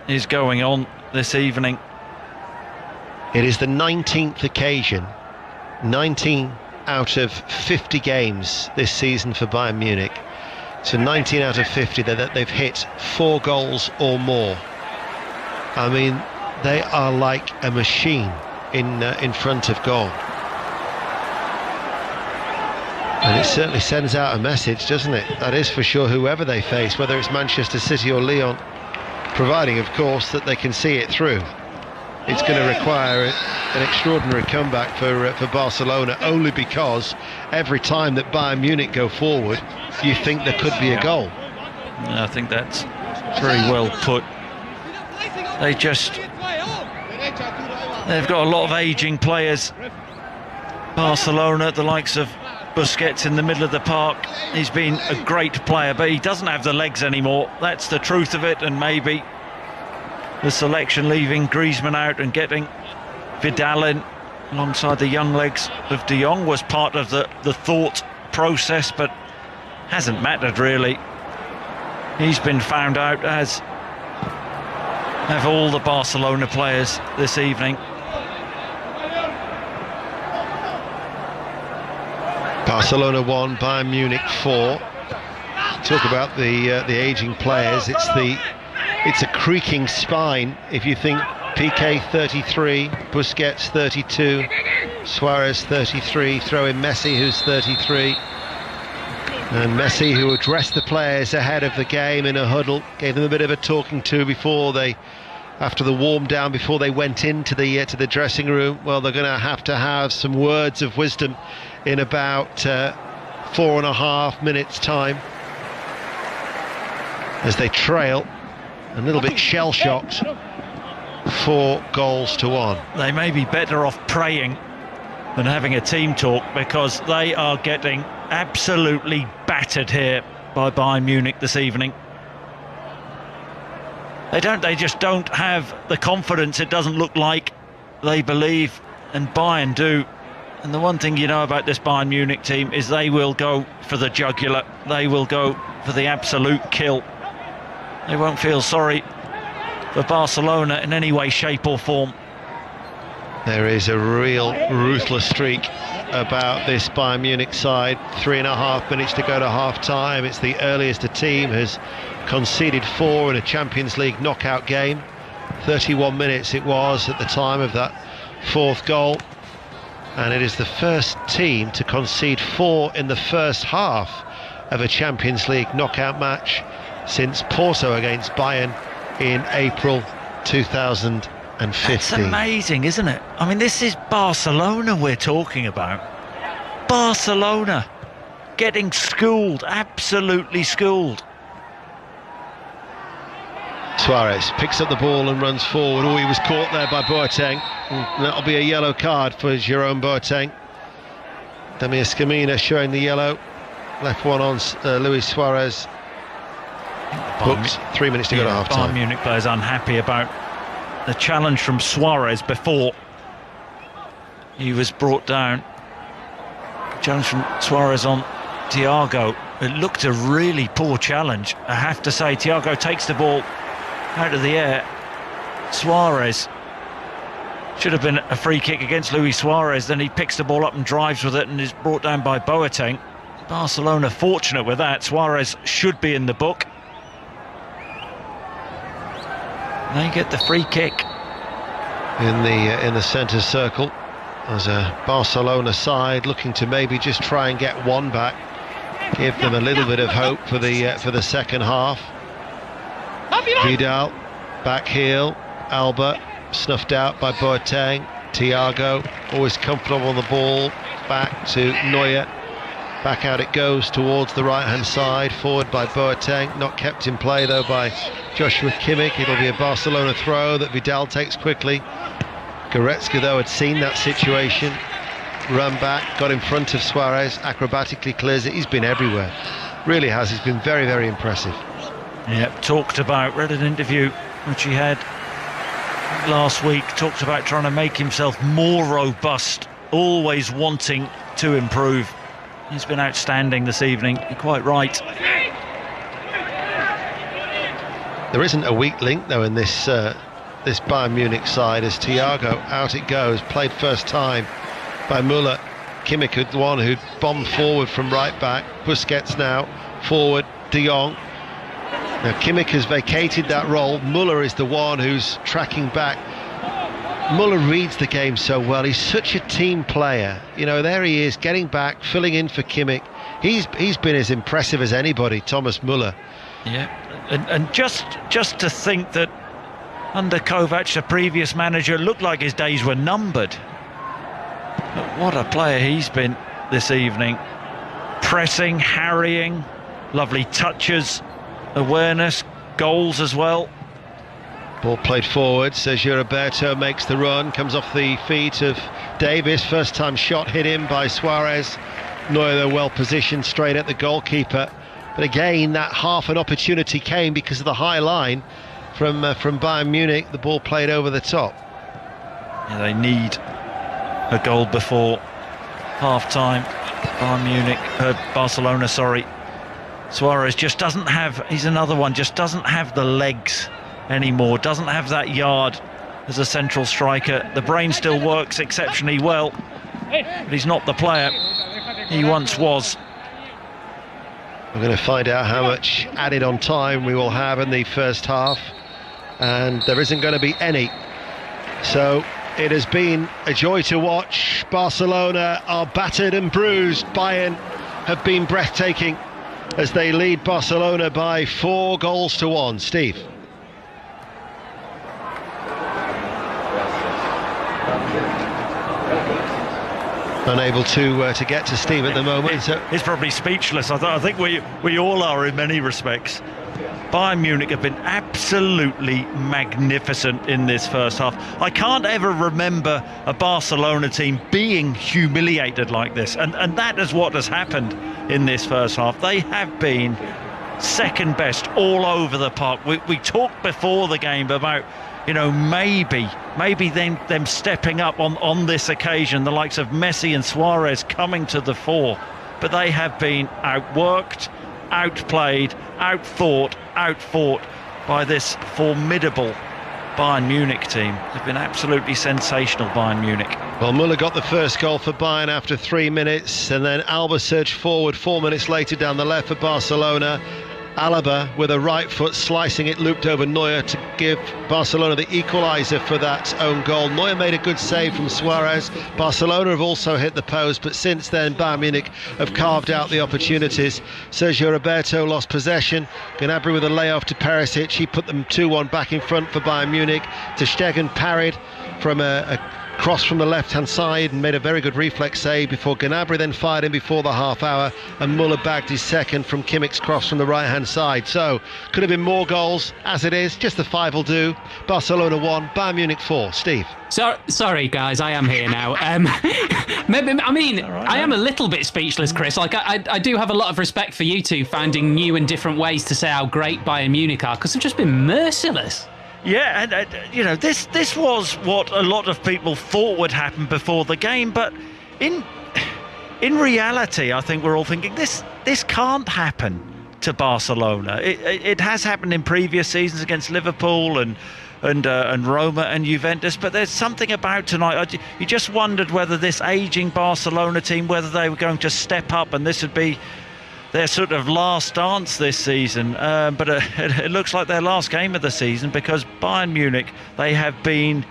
is going on this evening. It is the 19th occasion, 19 out of 50 games this season for Bayern Munich. So 19 out of 50 that they've hit 4 goals or more. I mean, they are like a machine in front of goal. And it certainly sends out a message, doesn't it? That is for sure, whoever they face, whether it's Manchester City or Lyon, providing, of course, that they can see it through. It's going to require an extraordinary comeback for Barcelona, only because every time that Bayern Munich go forward, you think there could be a goal. I think that's very well put. They've got a lot of ageing players. Barcelona, the likes of Busquets in the middle of the park. He's been a great player, but he doesn't have the legs anymore. That's the truth of it, and maybe the selection leaving Griezmann out and getting Vidal in alongside the young legs of De Jong was part of the thought process, but hasn't mattered really. He's been found out, as have all the Barcelona players this evening. Barcelona 1, Bayern Munich 4. Talk about the ageing players. It's a creaking spine. If you think Piqué 33, Busquets 32, Suarez 33, throw in Messi who's 33. And Messi, who addressed the players ahead of the game in a huddle, gave them a bit of a talking to after the warm down, before they went into the dressing room. Well, they're going to have some words of wisdom in about 4.5 minutes time, as they trail, a little bit shell-shocked, 4-1. They may be better off praying than having a team talk, because they are getting absolutely battered here by Bayern Munich this evening. They just don't have the confidence. It doesn't look like they believe, and Bayern do. And the one thing you know about this Bayern Munich team is they will go for the jugular. They will go for the absolute kill. They won't feel sorry for Barcelona in any way, shape or form. There is a real ruthless streak about this Bayern Munich side. 3.5 minutes to go to half-time. It's the earliest a team has conceded 4 in a Champions League knockout game. 31 minutes it was at the time of that 4th goal. And it is the first team to concede 4 in the first half of a Champions League knockout match since Porto against Bayern in April 2015. That's amazing, isn't it? I mean, this is Barcelona we're talking about. Barcelona getting schooled, absolutely schooled. Suarez picks up the ball and runs forward. Oh, he was caught there by Boateng. That'll be a yellow card for Jerome Boateng. Damir Scamina showing the yellow. Left one on Luis Suarez. Booked. 3 minutes to go to half-time. Bayern Munich players unhappy about the challenge from Suarez before he was brought down. Challenge from Suarez on Thiago. It looked a really poor challenge, I have to say. Thiago takes the ball out of the air. Suarez, should have been a free kick against Luis Suarez. Then he picks the ball up and drives with it and is brought down by Boateng. Barcelona fortunate with that. Suarez should be in the book. They get the free kick in the centre circle. There's a Barcelona side looking to maybe just try and get one back, give them a little bit of hope for the second half. Vidal, back heel, Alaba snuffed out by Boateng. Thiago, always comfortable on the ball, back to Neuer. Back out it goes towards the right-hand side, forward by Boateng, not kept in play though by Joshua Kimmich. It'll be a Barcelona throw that Vidal takes quickly. Goretzka though had seen that situation, run back, got in front of Suarez, acrobatically clears it. He's been everywhere, really has. He's been very, very impressive. Yep, read an interview which he had last week, talked about trying to make himself more robust, always wanting to improve. He's been outstanding this evening, you're quite right. There isn't a weak link though in this Bayern Munich side, as Thiago, out it goes, played first time by Muller. Kimmich, the one who'd bombed forward from right back. Busquets now forward, De Jong. Now Kimmich has vacated that role. Muller is the one who's tracking back. Muller reads the game so well. He's such a team player. You know, there he is, getting back, filling in for Kimmich. He's been as impressive as anybody, Thomas Muller. Yeah, and just to think that under Kovac, the previous manager, looked like his days were numbered. But what a player he's been this evening. Pressing, harrying, lovely touches, awareness, goals as well. Ball played forward, Sergio Roberto makes the run, comes off the feet of Davis. First time shot hit him by Suarez. Neuer well positioned straight at the goalkeeper. But again, that half an opportunity came because of the high line from Bayern Munich. The ball played over the top. Yeah, they need a goal before half-time. Barcelona, sorry. Suarez just doesn't have, he's another one, just doesn't have the legs anymore, doesn't have that yard as a central striker. The brain still works exceptionally well, but he's not the player he once was. We're going to find out how much added on time we will have in the first half, and there isn't going to be any. So it has been a joy to watch. Barcelona are battered and bruised. Bayern have been breathtaking as they lead Barcelona by 4-1. Steve. Unable to get to Steve at the moment. He's probably speechless. I think we all are in many respects. Bayern Munich have been absolutely magnificent in this first half. I can't ever remember a Barcelona team being humiliated like this, and that is what has happened in this first half. They have been second best all over the park. We talked before the game about, you know, maybe them stepping up on this occasion, the likes of Messi and Suarez coming to the fore, but they have been outworked, outplayed, outthought, outfought by this formidable Bayern Munich team. They've been absolutely sensational, Bayern Munich. Well, Muller got the first goal for Bayern after 3 minutes, and then Alaba surged forward 4 minutes later down the left for Barcelona. Alaba with a right foot slicing it, looped over Neuer to give Barcelona the equaliser for that own goal. Neuer made a good save from Suarez. Barcelona have also hit the post, but since then Bayern Munich have carved out the opportunities. Sergio Roberto lost possession. Gnabry with a layoff to Perisic. He put them 2-1 back in front for Bayern Munich. Ter Stegen parried from a cross from the left-hand side and made a very good reflex save before Gnabry then fired in before the half hour, and Muller bagged his second from Kimmich's cross from the right-hand side. So could have been more goals. As it is, just the 5 will do. Barcelona 1, Bayern Munich 4. Steve. Sorry guys, I am here now. I am a little bit speechless, Chris. Like I do have a lot of respect for you two finding new and different ways to say how great Bayern Munich are, because they've just been merciless. Yeah, and you know, this was what a lot of people thought would happen before the game, but in reality, I think we're all thinking this can't happen to Barcelona. It has happened in previous seasons against Liverpool and Roma and Juventus, but there's something about tonight. You just wondered whether this aging Barcelona team, whether they were going to step up and this would be their sort of last dance this season, but it looks like their last game of the season, because Bayern Munich, they have been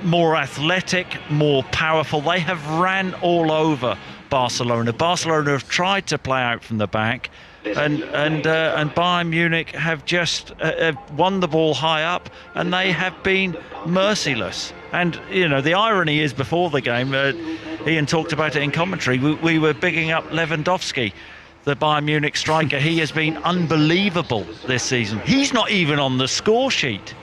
more athletic, more powerful. They have ran all over Barcelona. Barcelona have tried to play out from the back, and Bayern Munich have just won the ball high up, and they have been merciless. And you know, the irony is, before the game, Ian talked about it in commentary, we were bigging up Lewandowski, the Bayern Munich striker. He has been unbelievable this season. He's not even on the score sheet.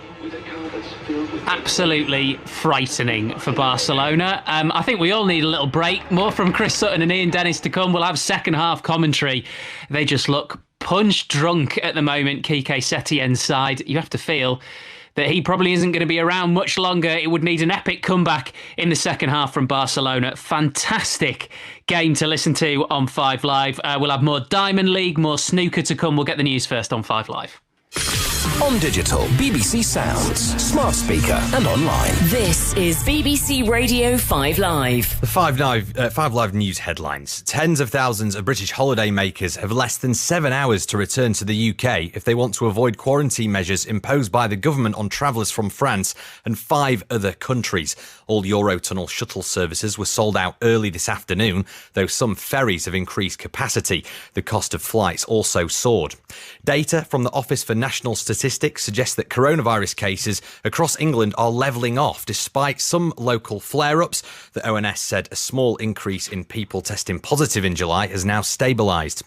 Absolutely frightening for Barcelona. I think we all need a little break. More from Chris Sutton and Ian Dennis to come. We'll have second half commentary. They just look punch drunk at the moment, Quique Setien's side. You have to feel that he probably isn't going to be around much longer. It would need an epic comeback in the second half from Barcelona. Fantastic game to listen to on 5 Live. We'll have more Diamond League, more snooker to come. We'll get the news first on 5 Live. On digital, BBC Sounds, smart speaker and online. This is BBC Radio 5 Live. The 5 Live news headlines. Tens of thousands of British holiday makers have less than 7 hours to return to the UK if they want to avoid quarantine measures imposed by the government on travellers from France and 5 other countries. All Eurotunnel shuttle services were sold out early this afternoon, though some ferries have increased capacity. The cost of flights also soared. Data from the Office for National Statistics statistics suggest that coronavirus cases across England are levelling off, despite some local flare-ups. The ONS said a small increase in people testing positive in July has now stabilised.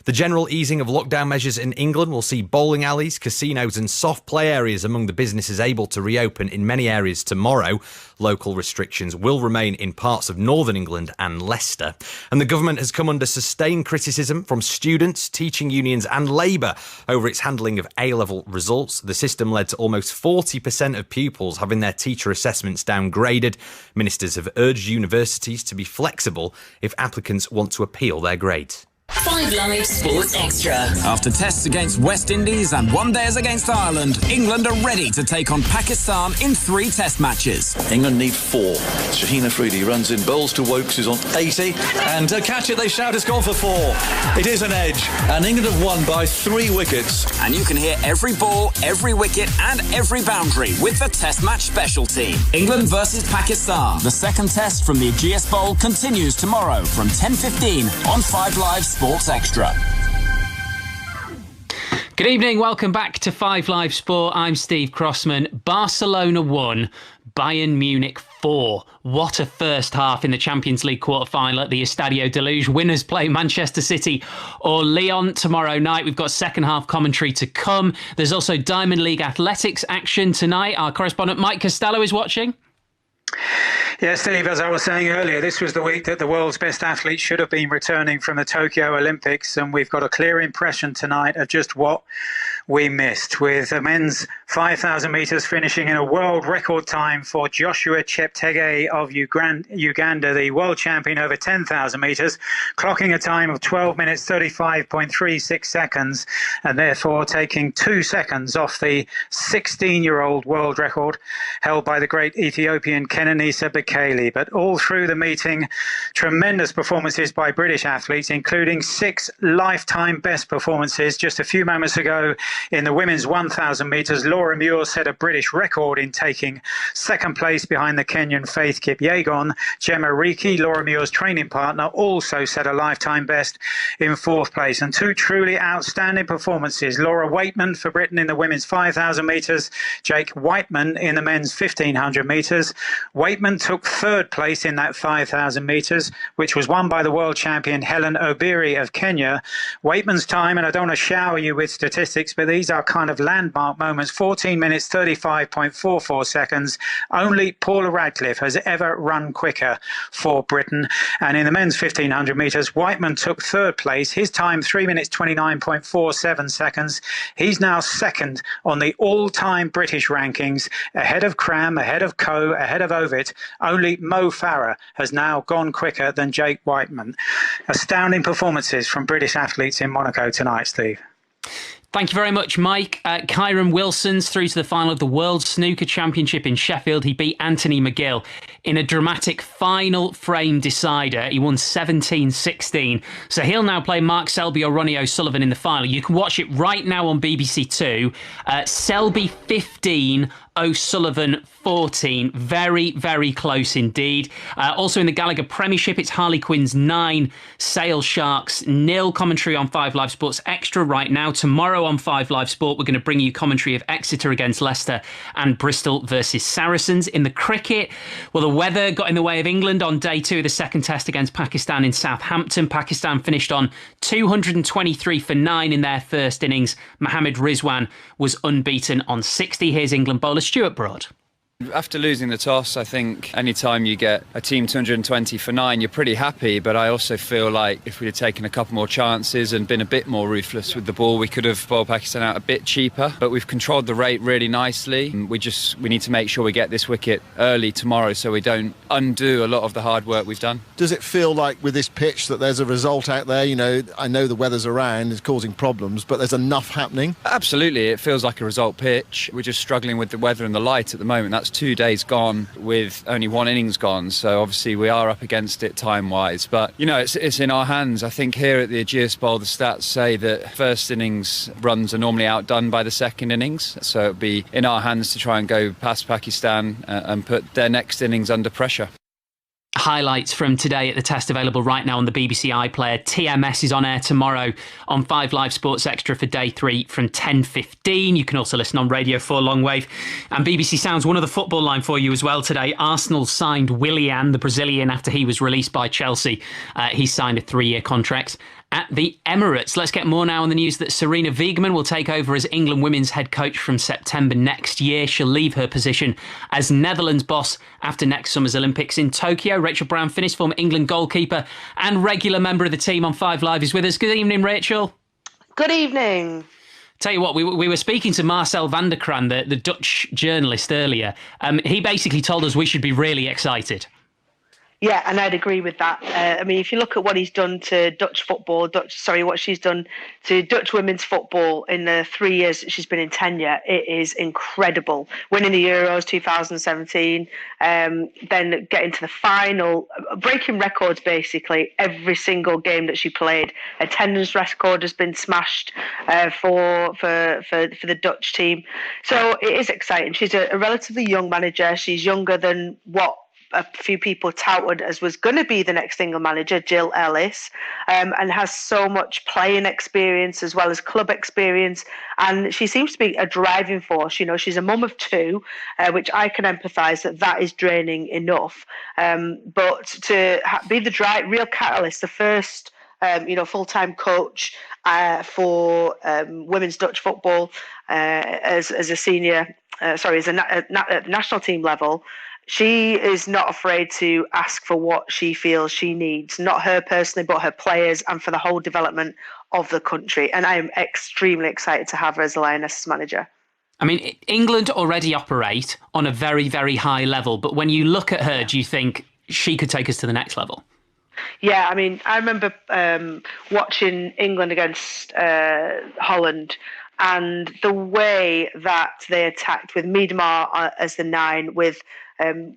The general easing of lockdown measures in England will see bowling alleys, casinos and soft play areas among the businesses able to reopen in many areas tomorrow. Local restrictions will remain in parts of northern England and Leicester. And the government has come under sustained criticism from students, teaching unions and Labour over its handling of A-level results. The system led to almost 40% of pupils having their teacher assessments downgraded. Ministers have urged universities to be flexible if applicants want to appeal their grades. 5 Live Sports Extra. After tests against West Indies and one-dayers against Ireland, England are ready to take on Pakistan in 3 test matches. England need 4. Shaheen Afridi runs in, bowls to Wokes, who's on 80. And catch it, they shout, it's gone for 4. It is an edge. And England have won by 3 wickets. And you can hear every ball, every wicket and every boundary with the test match special team. England versus Pakistan. The second test from the Ageas Bowl continues tomorrow from 10:15 on 5 Live Sports Extra. Good evening, welcome back to 5 Live Sport. I'm Steve Crossman. Barcelona 1, Bayern Munich 4. What a first half in the Champions League quarter-final at the Estadio de Luz. Winners play Manchester City or Lyon tomorrow night. We've got second half commentary to come. There's also Diamond League athletics action tonight. Our correspondent Mike Costello is watching. Yeah, Steve, as I was saying earlier, this was the week that the world's best athletes should have been returning from the Tokyo Olympics, and we've got a clear impression tonight of just what we missed, with the men's 5,000 metres finishing in a world record time for Joshua Cheptegei of Uganda, the world champion over 10,000 metres, clocking a time of 12 minutes 35.36 seconds, and therefore taking 2 seconds off the 16-year-old world record held by the great Ethiopian Kenenisa Bekele. But all through the meeting, tremendous performances by British athletes, including 6 lifetime best performances. Just a few moments ago in the women's 1,000 metres, Laura Muir set a British record in taking second place behind the Kenyan Faith Kipyegon. Gemma Riki, Laura Muir's training partner, also set a lifetime best in 4th place. And 2 truly outstanding performances. Laura Waitman for Britain in the women's 5,000 metres, Jake Whiteman in the men's 1,500 metres. Waitman took 3rd place in that 5,000 metres, which was won by the world champion Helen Obiri of Kenya. Waitman's time, and I don't want to shower you with statistics, but these are kind of landmark moments, 14 minutes 35.44 seconds. Only Paula Radcliffe has ever run quicker for Britain. And in the men's 1,500 metres, Whiteman took 3rd place. His time, 3 minutes 29.47 seconds. He's now 2nd on the all-time British rankings, ahead of Cram, ahead of Coe, ahead of Ovid. Only Mo Farah has now gone quicker than Jake Whiteman. Astounding performances from British athletes in Monaco tonight, Steve. Thank you very much, Mike. Kyron Wilson's through to the final of the World Snooker Championship in Sheffield. He beat Anthony McGill in a dramatic final frame decider. He won 17-16. So he'll now play Mark Selby or Ronnie O'Sullivan in the final. You can watch it right now on BBC Two. Selby 15, O'Sullivan 14. Very, very close indeed. Also in the Gallagher Premiership, it's Harlequins 9, Sale Sharks 0. Commentary on 5 Live Sports Extra right now. Tomorrow on 5 Live Sport, we're going to bring you commentary of Exeter against Leicester and Bristol versus Saracens. In the cricket, well, the weather got in the way of England on day 2 of the second test against Pakistan in Southampton. Pakistan finished on 223 for 9 in their first innings. Mohammad Rizwan was unbeaten on 60. Here's England bowler Stuart Broad. After losing the toss, I think any time you get a team 220 for 9, you're pretty happy. But I also feel like if we'd have taken a couple more chances and been a bit more ruthless with the ball, we could have bowled Pakistan out a bit cheaper. But we've controlled the rate really nicely. We need to make sure we get this wicket early tomorrow so we don't undo a lot of the hard work we've done. Does it feel like with this pitch that there's a result out there? You know, I know the weather's around, it's causing problems, but there's enough happening? Absolutely, it feels like a result pitch. We're just struggling with the weather and the light at the moment. That's 2 days gone with only 1 innings gone, so obviously we are up against it time-wise. But, you know, it's in our hands. I think here at the Ageas Bowl, the stats say that first innings runs are normally outdone by the second innings, so it'll be in our hands to try and go past Pakistan and put their next innings under pressure. highlights from today at the Test available right now on the BBC iPlayer. TMS is on air tomorrow on 5 Live Sports Extra for day 3 from 10:15. You can also listen on Radio 4 Longwave. And BBC Sound's one of the football line for you as well today. Arsenal signed Willian, the Brazilian, after he was released by Chelsea. He signed a 3-year contract at the Emirates. Let's get more now on the news that Sarina Wiegman will take over as England women's head coach from September next year. She'll leave her position as Netherlands boss after next summer's Olympics in Tokyo. Rachel Brown-Finnis, former England goalkeeper and regular member of the team on 5 Live, is with us. Good evening, Rachel. Good evening. Tell you what, we were speaking to Marcel van der Kraan, the Dutch journalist, earlier. He basically told us we should be really excited. Yeah, and I'd agree with that. I mean, if you look at what he's done to Dutch football, what she's done to Dutch women's football in the 3 years that she's been in tenure, it is incredible. Winning the Euros 2017, then getting to the final, breaking records basically every single game that she played. Attendance record has been smashed for the Dutch team. So it is exciting. She's a relatively young manager. She's younger than what a few people touted as was going to be the next England manager, Jill Ellis, and has so much playing experience as well as club experience. And she seems to be a driving force. You know, she's a mum of 2, which I can empathise that is draining enough. But to be the real catalyst, the first full-time coach for women's Dutch football as a senior, as a national team level. She is not afraid to ask for what she feels she needs, not her personally, but her players and for the whole development of the country. And I am extremely excited to have her as the Lionesses manager. I mean, England already operate on a very, very high level. But when you look at her, do you think she could take us to the next level? Yeah, I mean, I remember watching England against Holland, and the way that they attacked with Miedema as the 9, with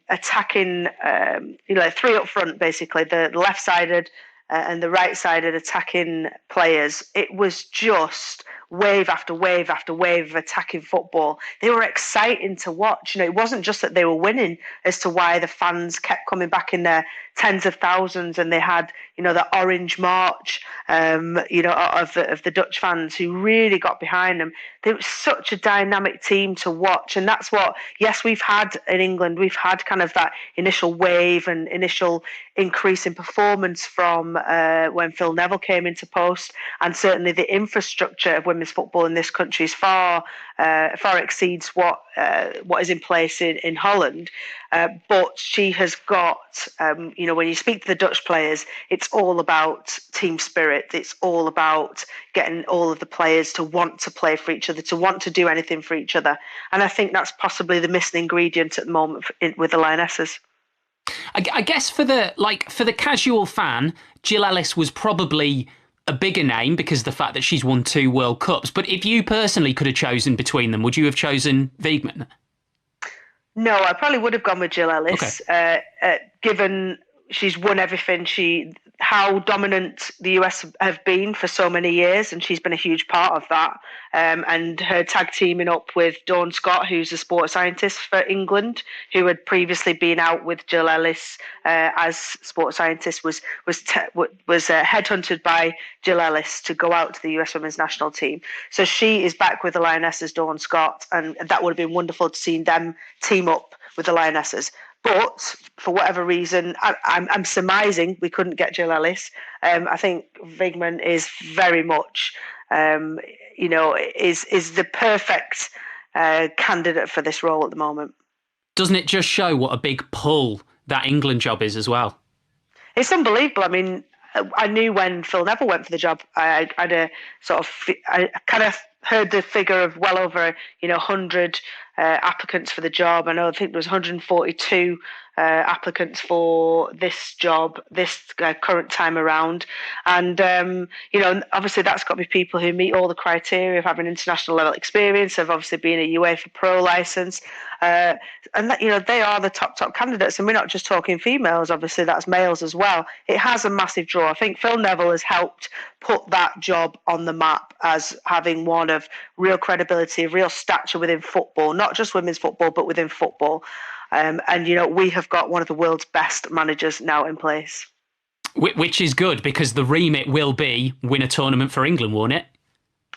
attacking, 3 up front, basically, the left-sided and the right-sided attacking players. It was just wave after wave after wave of attacking football. They were exciting to watch. You know, it wasn't just that they were winning as to why the fans kept coming back in their tens of thousands, and they had, the orange march, of the Dutch fans who really got behind them. They were such a dynamic team to watch, and that's what, yes, we've had in England. We've had kind of that initial wave and initial increase in performance from when Phil Neville came into post, and certainly the infrastructure of women's football in this country is far exceeds what is in place in Holland. But she has got, when you speak to the Dutch players, it's all about team spirit. It's all about getting all of the players to want to play for each other, to want to do anything for each other. And I think that's possibly the missing ingredient at the moment with the Lionesses. I guess for the casual fan, Jill Ellis was probably a bigger name because of the fact that she's won 2 World Cups. But if you personally could have chosen between them, would you have chosen Wiegman? No, I probably would have gone with Jill Ellis, given she's won everything. How dominant the US have been for so many years, and she's been a huge part of that. And her tag teaming up with Dawn Scott, who's a sports scientist for England, who had previously been out with Jill Ellis as sports scientist, was headhunted by Jill Ellis to go out to the US Women's National Team. So she is back with the Lionesses, Dawn Scott, and that would have been wonderful to see them team up with the Lionesses. But for whatever reason, I'm surmising we couldn't get Jill Ellis. I think Wiegman is very much, is the perfect candidate for this role at the moment. Doesn't it just show what a big pull that England job is as well? It's unbelievable. I mean, I knew when Phil Neville went for the job, I kind of heard the figure of well over 100 applicants for the job. I think there was 142 applicants for this job this current time around, and obviously that's got to be people who meet all the criteria of having international level experience, of obviously being a UEFA Pro license, and that they are the top candidates. And we're not just talking females, obviously that's males as well. It has a massive draw. I think Phil Neville has helped put that job on the map as having one of real credibility, of real stature within football, not just women's football, but within football. And, we have got one of the world's best managers now in place. Which is good, because the remit will be win a tournament for England, won't it?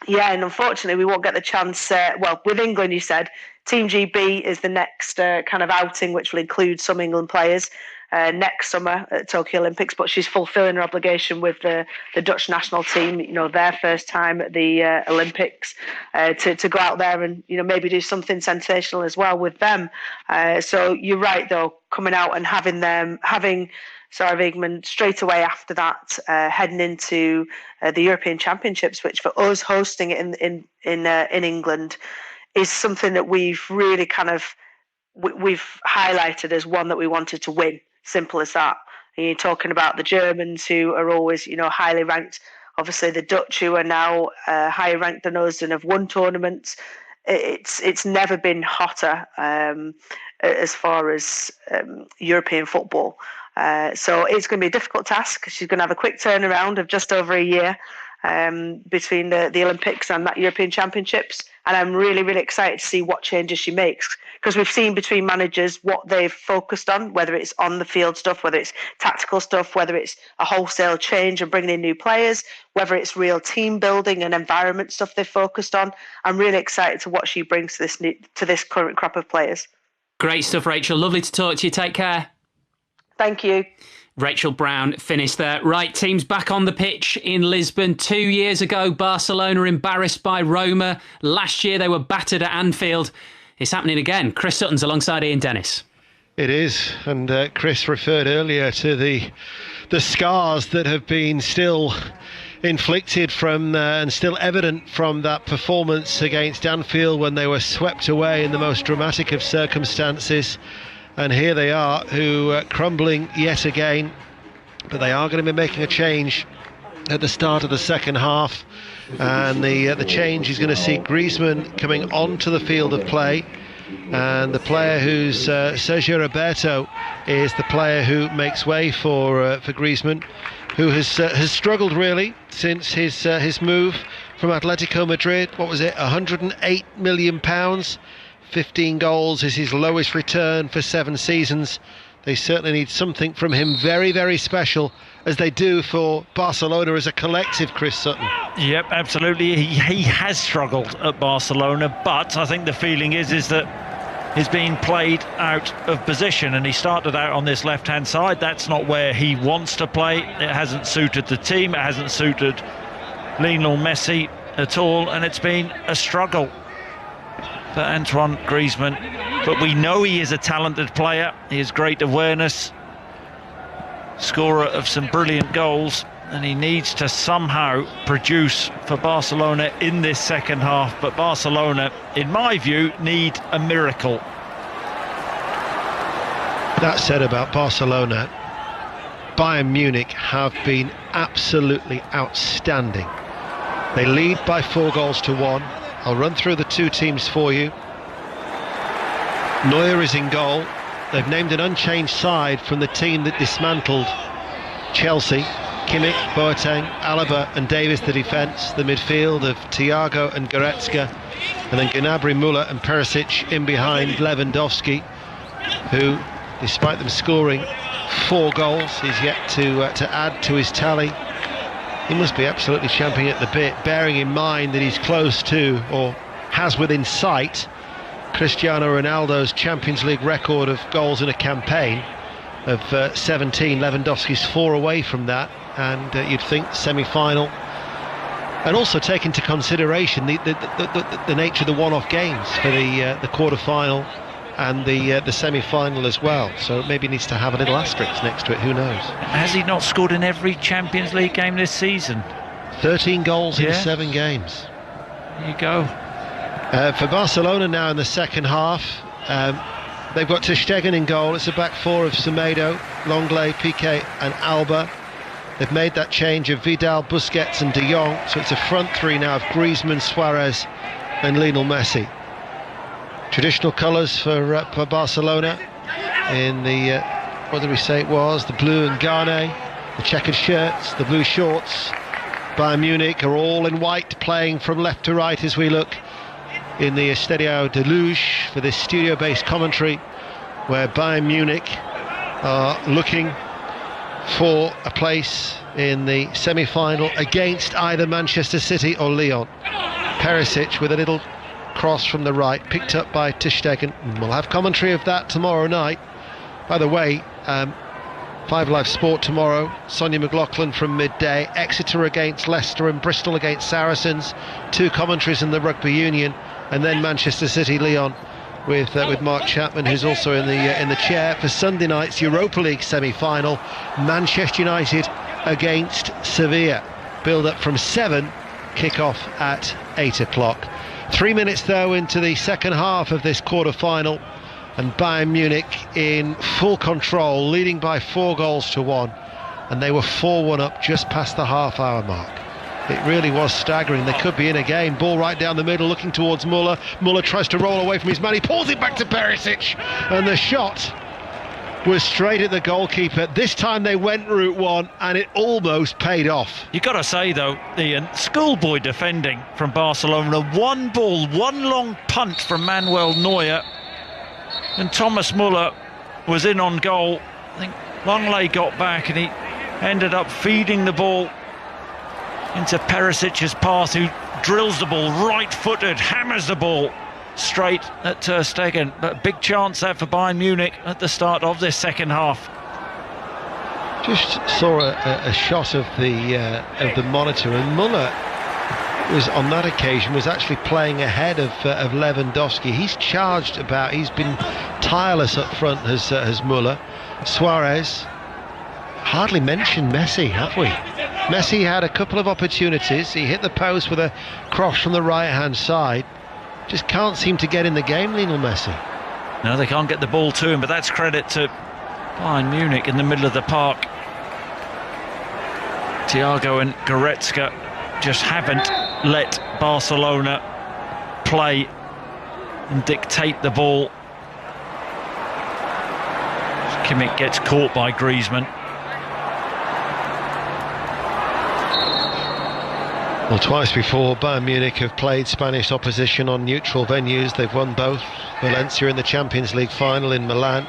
Yeah, and unfortunately we won't get the chance. With England, you said, Team GB is the next kind of outing, which will include some England players next summer at Tokyo Olympics, but she's fulfilling her obligation with the Dutch national team, their first time at the Olympics, to go out there and, maybe do something sensational as well with them. So you're right, though, coming out and having Sarah Wiegman straight away after that, heading into the European Championships, which for us hosting it in England is something that we've really we've highlighted as one that we wanted to win. Simple as that. And you're talking about the Germans, who are always, highly ranked. Obviously, the Dutch, who are now higher ranked than us and have won tournaments. It's never been hotter as far as European football. So it's going to be a difficult task. She's going to have a quick turnaround of just over a year between the Olympics and that European Championships. And I'm really, really excited to see what changes she makes, because we've seen between managers what they've focused on, whether it's on the field stuff, whether it's tactical stuff, whether it's a wholesale change and bringing in new players, whether it's real team building and environment stuff they've focused on. I'm really excited to what she brings to this current crop of players. Great stuff, Rachel. Lovely to talk to you. Take care. Thank you. Rachel Brown finished there. Right, teams back on the pitch in Lisbon. 2 years ago, Barcelona embarrassed by Roma. Last year, they were battered at Anfield. It's happening again. Chris Sutton's alongside Ian Dennis. It is, and Chris referred earlier to the scars that have been still inflicted from and still evident from that performance against Anfield when they were swept away in the most dramatic of circumstances. And here they are, who crumbling yet again, but they are going to be making a change at the start of the second half, and the change is going to see Griezmann coming onto the field of play, and the player who's Sergio Roberto is the player who makes way for Griezmann, who has struggled really since his move from Atletico Madrid. What was it, £108 million? 15 goals is his lowest return for 7 seasons. They certainly need something from him very, very special, as they do for Barcelona as a collective, Chris Sutton. Yep, absolutely. He has struggled at Barcelona, but I think the feeling is that he's being played out of position, and he started out on this left-hand side. That's not where he wants to play. It hasn't suited the team. It hasn't suited Lionel Messi at all, and it's been a struggle for Antoine Griezmann, but we know he is a talented player. He has great awareness, scorer of some brilliant goals, and he needs to somehow produce for Barcelona in this second half. But Barcelona, in my view, need a miracle. That said about Barcelona, Bayern Munich have been absolutely outstanding. They lead by 4-1. I'll run through the two teams for you. Neuer is in goal. They've named an unchanged side from the team that dismantled Chelsea. Kimmich, Boateng, Alaba and Davis the defence. The midfield of Thiago and Goretzka. And then Gnabry, Muller and Perisic in behind Lewandowski, who, despite them scoring 4 goals, is yet to add to his tally. He must be absolutely champing at the bit, bearing in mind that he's close to, or has within sight, Cristiano Ronaldo's Champions League record of goals in a campaign of 17. Lewandowski's 4 away from that, and you'd think semi-final. And also take into consideration the nature of the one-off games for the quarter-final and the semi-final as well, so maybe needs to have a little asterisk next to it, who knows. Has he not scored in every Champions League game this season? 13 goals in 7 games. There you go. For Barcelona now in the second half, they've got ter Stegen in goal. It's a back 4 of Semedo, Longley, Piqué and Alba. They've made that change of Vidal, Busquets and De Jong, so it's a front 3 now of Griezmann, Suarez and Lionel Messi. Traditional colours for Barcelona in the, what did we say it was? The blue and Garnet, the checkered shirts, the blue shorts. Bayern Munich are all in white, playing from left to right as we look in the Estadio de Luz for this studio-based commentary where Bayern Munich are looking for a place in the semi-final against either Manchester City or Lyon. Perisic with a little cross from the right, picked up by ter Stegen. We'll have commentary of that tomorrow night. By the way, 5 Live Sport tomorrow, Sonia McLaughlin from midday, Exeter against Leicester and Bristol against Saracens, 2 commentaries in the Rugby Union, and then Manchester City Lyon with Mark Chapman, who's also in the chair for Sunday night's Europa League semi-final, Manchester United against Sevilla. Build up from 7, kick-off at 8 o'clock. 3 minutes though into the second half of this quarter-final, and Bayern Munich in full control, leading by 4-1, and they were 4-1 up just past the half-hour mark. It really was staggering. They could be in a game. Ball right down the middle, looking towards Muller. Muller tries to roll away from his man. He pulls it back to Perisic, and the shot was straight at the goalkeeper. This time they went route one, and it almost paid off. You've got to say, though, Ian, schoolboy defending from Barcelona. One ball, one long punt from Manuel Neuer, and Thomas Muller was in on goal. I think Longley got back, and he ended up feeding the ball into Perisic's path, who drills the ball right-footed, hammers the ball straight at ter Stegen. But a big chance there for Bayern Munich at the start of this second half. Just saw a shot of the monitor, and Muller was on that occasion was actually playing ahead of Lewandowski. He's charged about. He's been tireless up front, has Muller. Suarez. Hardly mentioned Messi, have we? Messi had a couple of opportunities. He hit the post with a cross from the right-hand side. Just can't seem to get in the game, Lionel Messi. No, they can't get the ball to him, but that's credit to Bayern Munich in the middle of the park. Thiago and Goretzka just haven't let Barcelona play and dictate the ball. Kimmich gets caught by Griezmann. Well, twice before, Bayern Munich have played Spanish opposition on neutral venues. They've won both. Valencia in the Champions League final in Milan,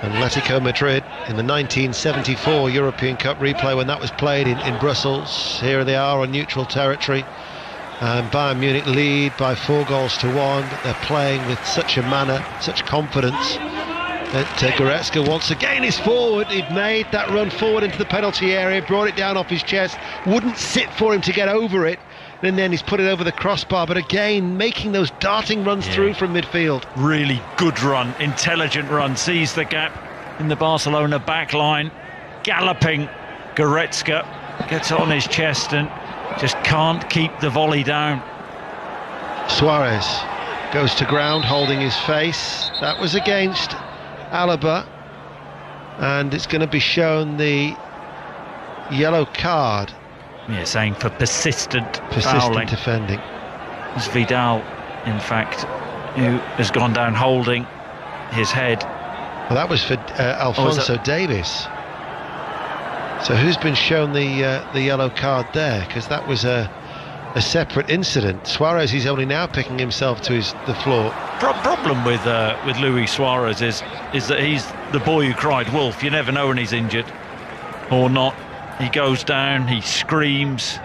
and Atletico Madrid in the 1974 European Cup replay when that was played in Brussels. Here they are on neutral territory, and Bayern Munich lead by 4-1, but they're playing with such a manner, such confidence, that Goretzka once again is forward. He'd made that run forward into the penalty area, brought it down off his chest, wouldn't sit for him to get over it, and then he's put it over the crossbar, but again making those darting runs through from midfield. Really good run, intelligent run, sees the gap in the Barcelona back line, galloping Goretzka, gets it on his chest and just can't keep the volley down. Suarez goes to ground holding his face. That was against Alaba, and it's going to be shown the yellow card. Yeah, saying for persistent fouling. Defending. It's Vidal, in fact, who has gone down holding his head. Well, that was for Alphonso Davies. So who's been shown the yellow card there? Because that was a separate incident. Suarez is only now picking himself to the floor. Problem with Luis Suarez is that he's the boy who cried wolf. You never know when he's injured or not. He goes down, he screams,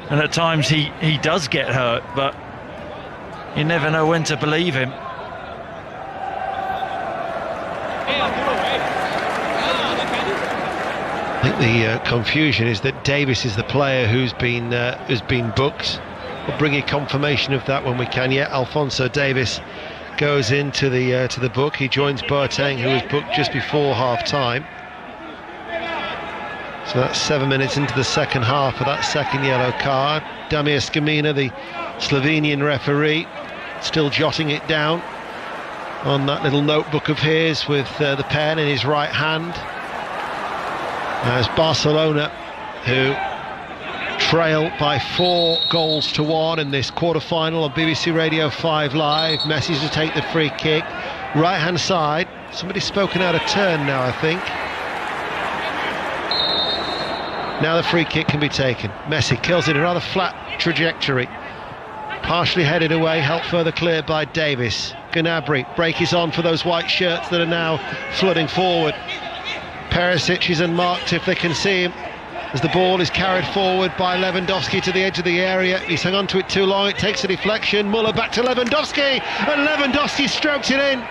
and at times he does get hurt, but you never know when to believe him. I think the confusion is that Davis is the player who's been booked. We'll bring you confirmation of that when we can. Yeah, Alphonso Davies goes into the book. He joins Boateng, who was booked just before half-time. So that's 7 minutes into the second half of that second yellow card. Damir Skamina, the Slovenian referee, still jotting it down on that little notebook of his with the pen in his right hand. As Barcelona, who trail by 4-1 in this quarter-final on BBC Radio 5 Live. Messi to take the free kick. Right-hand side. Somebody's spoken out of turn now, I think. Now the free kick can be taken. Messi kills it in a rather flat trajectory. Partially headed away, helped further cleared by Davis. Gnabry, break is on for those white shirts that are now flooding forward. Perisic is unmarked if they can see him, as the ball is carried forward by Lewandowski to the edge of the area. He's hung on to it too long, it takes a deflection. Muller back to Lewandowski, and Lewandowski strokes it in.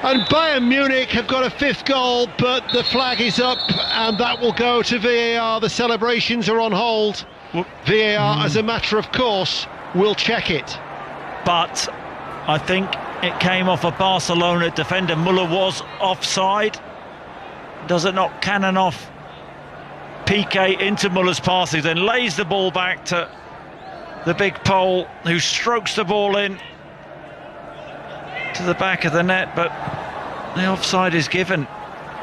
And Bayern Munich have got a 5th goal, but the flag is up, and that will go to VAR. The celebrations are on hold. VAR, as a matter of course, will check it. But I think it came off a Barcelona defender. Muller was offside. Does it not cannon off Piqué into Muller's path, who then lays the ball back to the big Pole, who strokes the ball in to the back of the net, but the offside is given.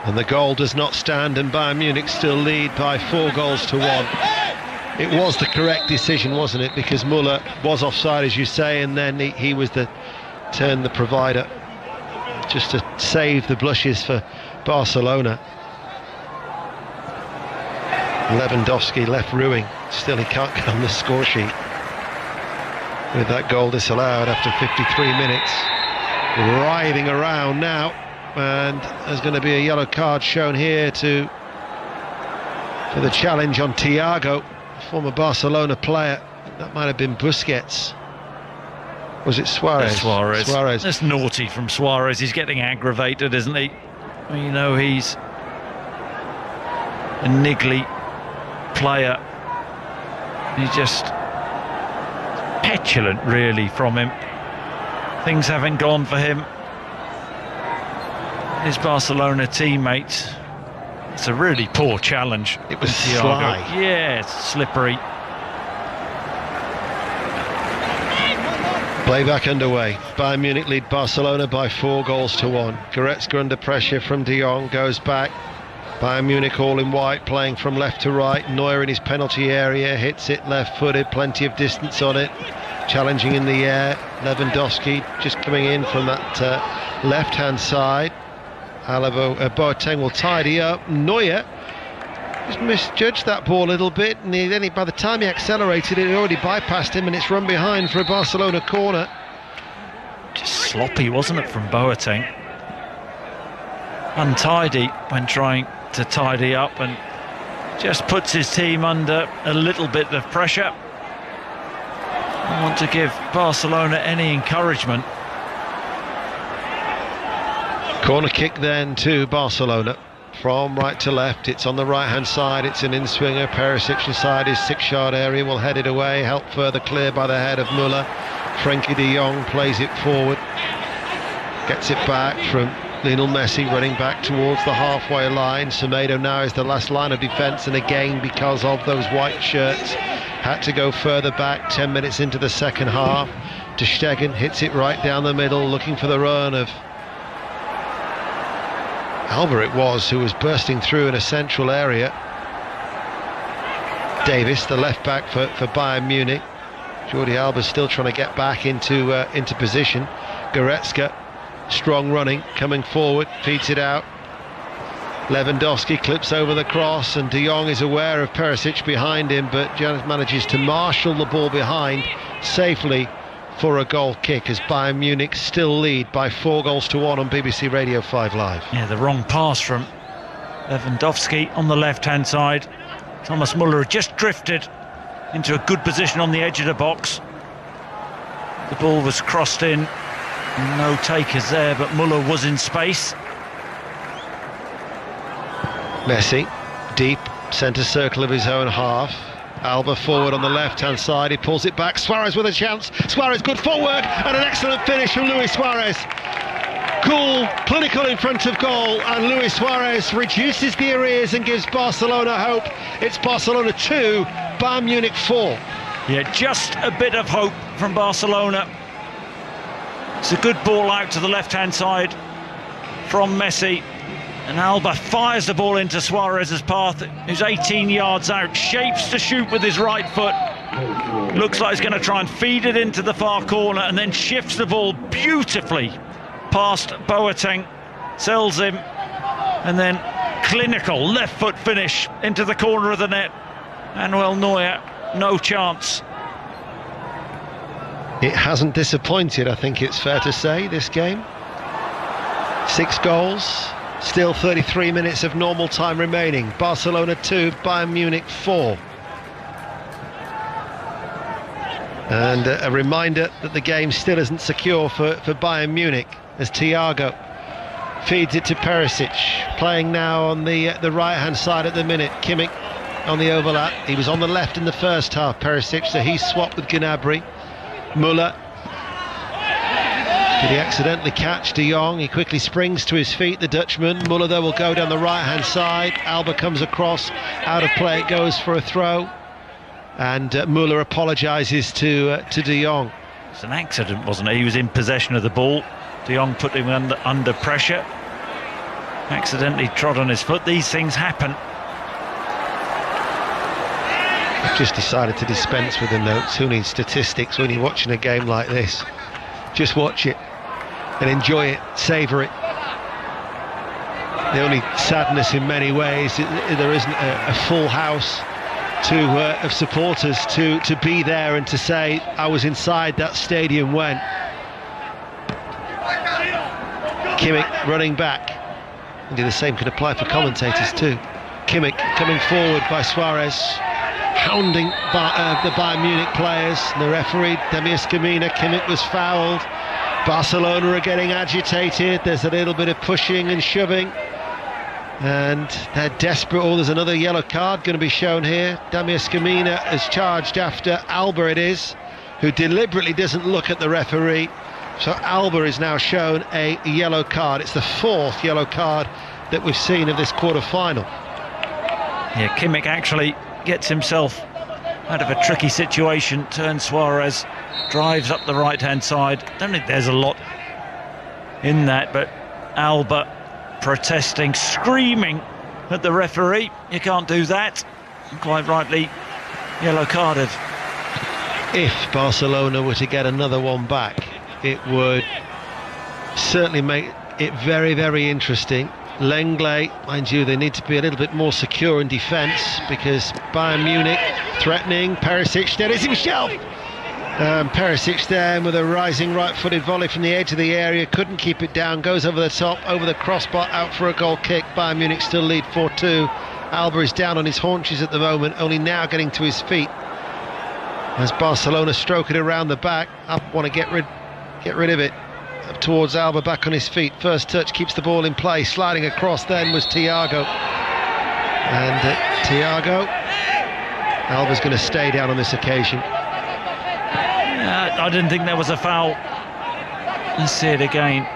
And the goal does not stand, and Bayern Munich still lead by 4 goals to 1. It was the correct decision, wasn't it? Because Muller was offside, as you say, and then he was the provider, just to save the blushes for Barcelona. Lewandowski left ruining. Still, he can't get on the score sheet with that goal disallowed after 53 minutes. Writhing around now, and there's going to be a yellow card shown here for the challenge on Thiago, former Barcelona player. That might have been Busquets. Was it Suarez? Suarez. That's naughty from Suarez. He's getting aggravated, isn't he? You know, he's a niggly player. He's just petulant, really, from him. Things haven't gone for him. His Barcelona teammates. It's a really poor challenge. It was sly. Yeah, it's slippery. Playback underway. Bayern Munich lead Barcelona by 4 goals to 1. Goretzka under pressure from De Jong, goes back. Bayern Munich all in white, playing from left to right. Neuer in his penalty area, hits it left-footed, plenty of distance on it. Challenging in the air. Lewandowski just coming in from that left-hand side. Alaba, Boateng will tidy up. Neuer just misjudged that ball a little bit, and by the time he accelerated it, it already bypassed him, and it's run behind for a Barcelona corner. Just sloppy, wasn't it, from Boateng? Untidy when trying to tidy up, and just puts his team under a little bit of pressure. I want to give Barcelona any encouragement. Corner kick then to Barcelona from right to left. It's on the right hand side, it's an in-swinger. Perisic inside his 6-yard area, will head it away, helped further clear by the head of Muller. Frenkie de Jong plays it forward, gets it back from Lionel Messi, running back towards the halfway line. Semedo now is the last line of defence, and again, because of those white shirts, had to go further back. 10 minutes into the second half. Ter Stegen hits it right down the middle, looking for the run of Alaba, it was, who was bursting through in a central area. Davis, the left back for Bayern Munich. Jordi Alba's still trying to get back into position. Goretzka, strong running, coming forward, feeds it out. Lewandowski clips over the cross, and De Jong is aware of Perisic behind him, but Janis manages to marshal the ball behind safely for a goal kick, as Bayern Munich still lead by 4 goals to 1 on BBC Radio 5 Live. Yeah, the wrong pass from Lewandowski on the left-hand side. Thomas Muller had just drifted into a good position on the edge of the box. The ball was crossed in, no takers there, but Muller was in space. Messi, deep, centre circle of his own half. Alba forward on the left-hand side, he pulls it back. Suarez with a chance. Suarez, good footwork, and an excellent finish from Luis Suarez. Cool, clinical in front of goal, and Luis Suarez reduces the arrears and gives Barcelona hope. It's Barcelona 2, Bayern Munich 4. Yeah, just a bit of hope from Barcelona. It's a good ball out to the left-hand side from Messi. And Alba fires the ball into Suarez's path, who's 18 yards out, shapes to shoot with his right foot. Looks like he's going to try and feed it into the far corner, and then shifts the ball beautifully past Boateng, sells him, and then clinical left foot finish into the corner of the net. Manuel Neuer, no chance. It hasn't disappointed, I think it's fair to say, this game. 6 goals, still 33 minutes of normal time remaining. Barcelona 2, Bayern Munich 4. And a reminder that the game still isn't secure for Bayern Munich, as Thiago feeds it to Perisic, playing now on the right-hand side at the minute. Kimmich on the overlap. He was on the left in the first half, Perisic, so he's swapped with Gnabry. Muller. Did he accidentally catch De Jong? He quickly springs to his feet, the Dutchman. Muller, though, will go down the right-hand side. Alaba comes across, out of play, it goes for a throw. And Muller apologises to De Jong. It's an accident, wasn't it? He was in possession of the ball. De Jong put him under pressure. Accidentally trod on his foot. These things happen. I've just decided to dispense with the notes. Who needs statistics when you're watching a game like this? Just watch it and enjoy it, savour it. The only sadness in many ways, there isn't a full house of supporters to be there and to say, I was inside that stadium when. Kimmich running back. Indeed, the same could apply for commentators too. Kimmich coming forward by Suarez, hounding the Bayern Munich players. The referee, Gnabry, Kimmich was fouled. Barcelona are getting agitated. There's a little bit of pushing and shoving, and they're desperate. Oh, there's another yellow card going to be shown here. Gnabry has charged after Alaba, it is, who deliberately doesn't look at the referee. So Alaba is now shown a yellow card. It's the 4th yellow card that we've seen of this quarter-final. Yeah, Kimmich actually gets himself out of a tricky situation, turns Suarez, drives up the right-hand side. Don't think there's a lot in that, but Alba protesting, screaming at the referee. You can't do that. Quite rightly, yellow carded. If Barcelona were to get another one back, it would certainly make it very, very interesting. Lenglet, mind you, they need to be a little bit more secure in defence, because Bayern Munich threatening. Perisic, there is himself. Perisic there with a rising right-footed volley from the edge of the area, couldn't keep it down, goes over the top, over the crossbar, out for a goal kick. Bayern Munich still lead 4-2. Alba is down on his haunches at the moment, only now getting to his feet as Barcelona stroke it around the back. I want to get rid of it. Up towards Alba, back on his feet. First touch, keeps the ball in play. Sliding across then was Thiago. And Thiago. Alba's going to stay down on this occasion. I didn't think there was a foul. Let's see it again.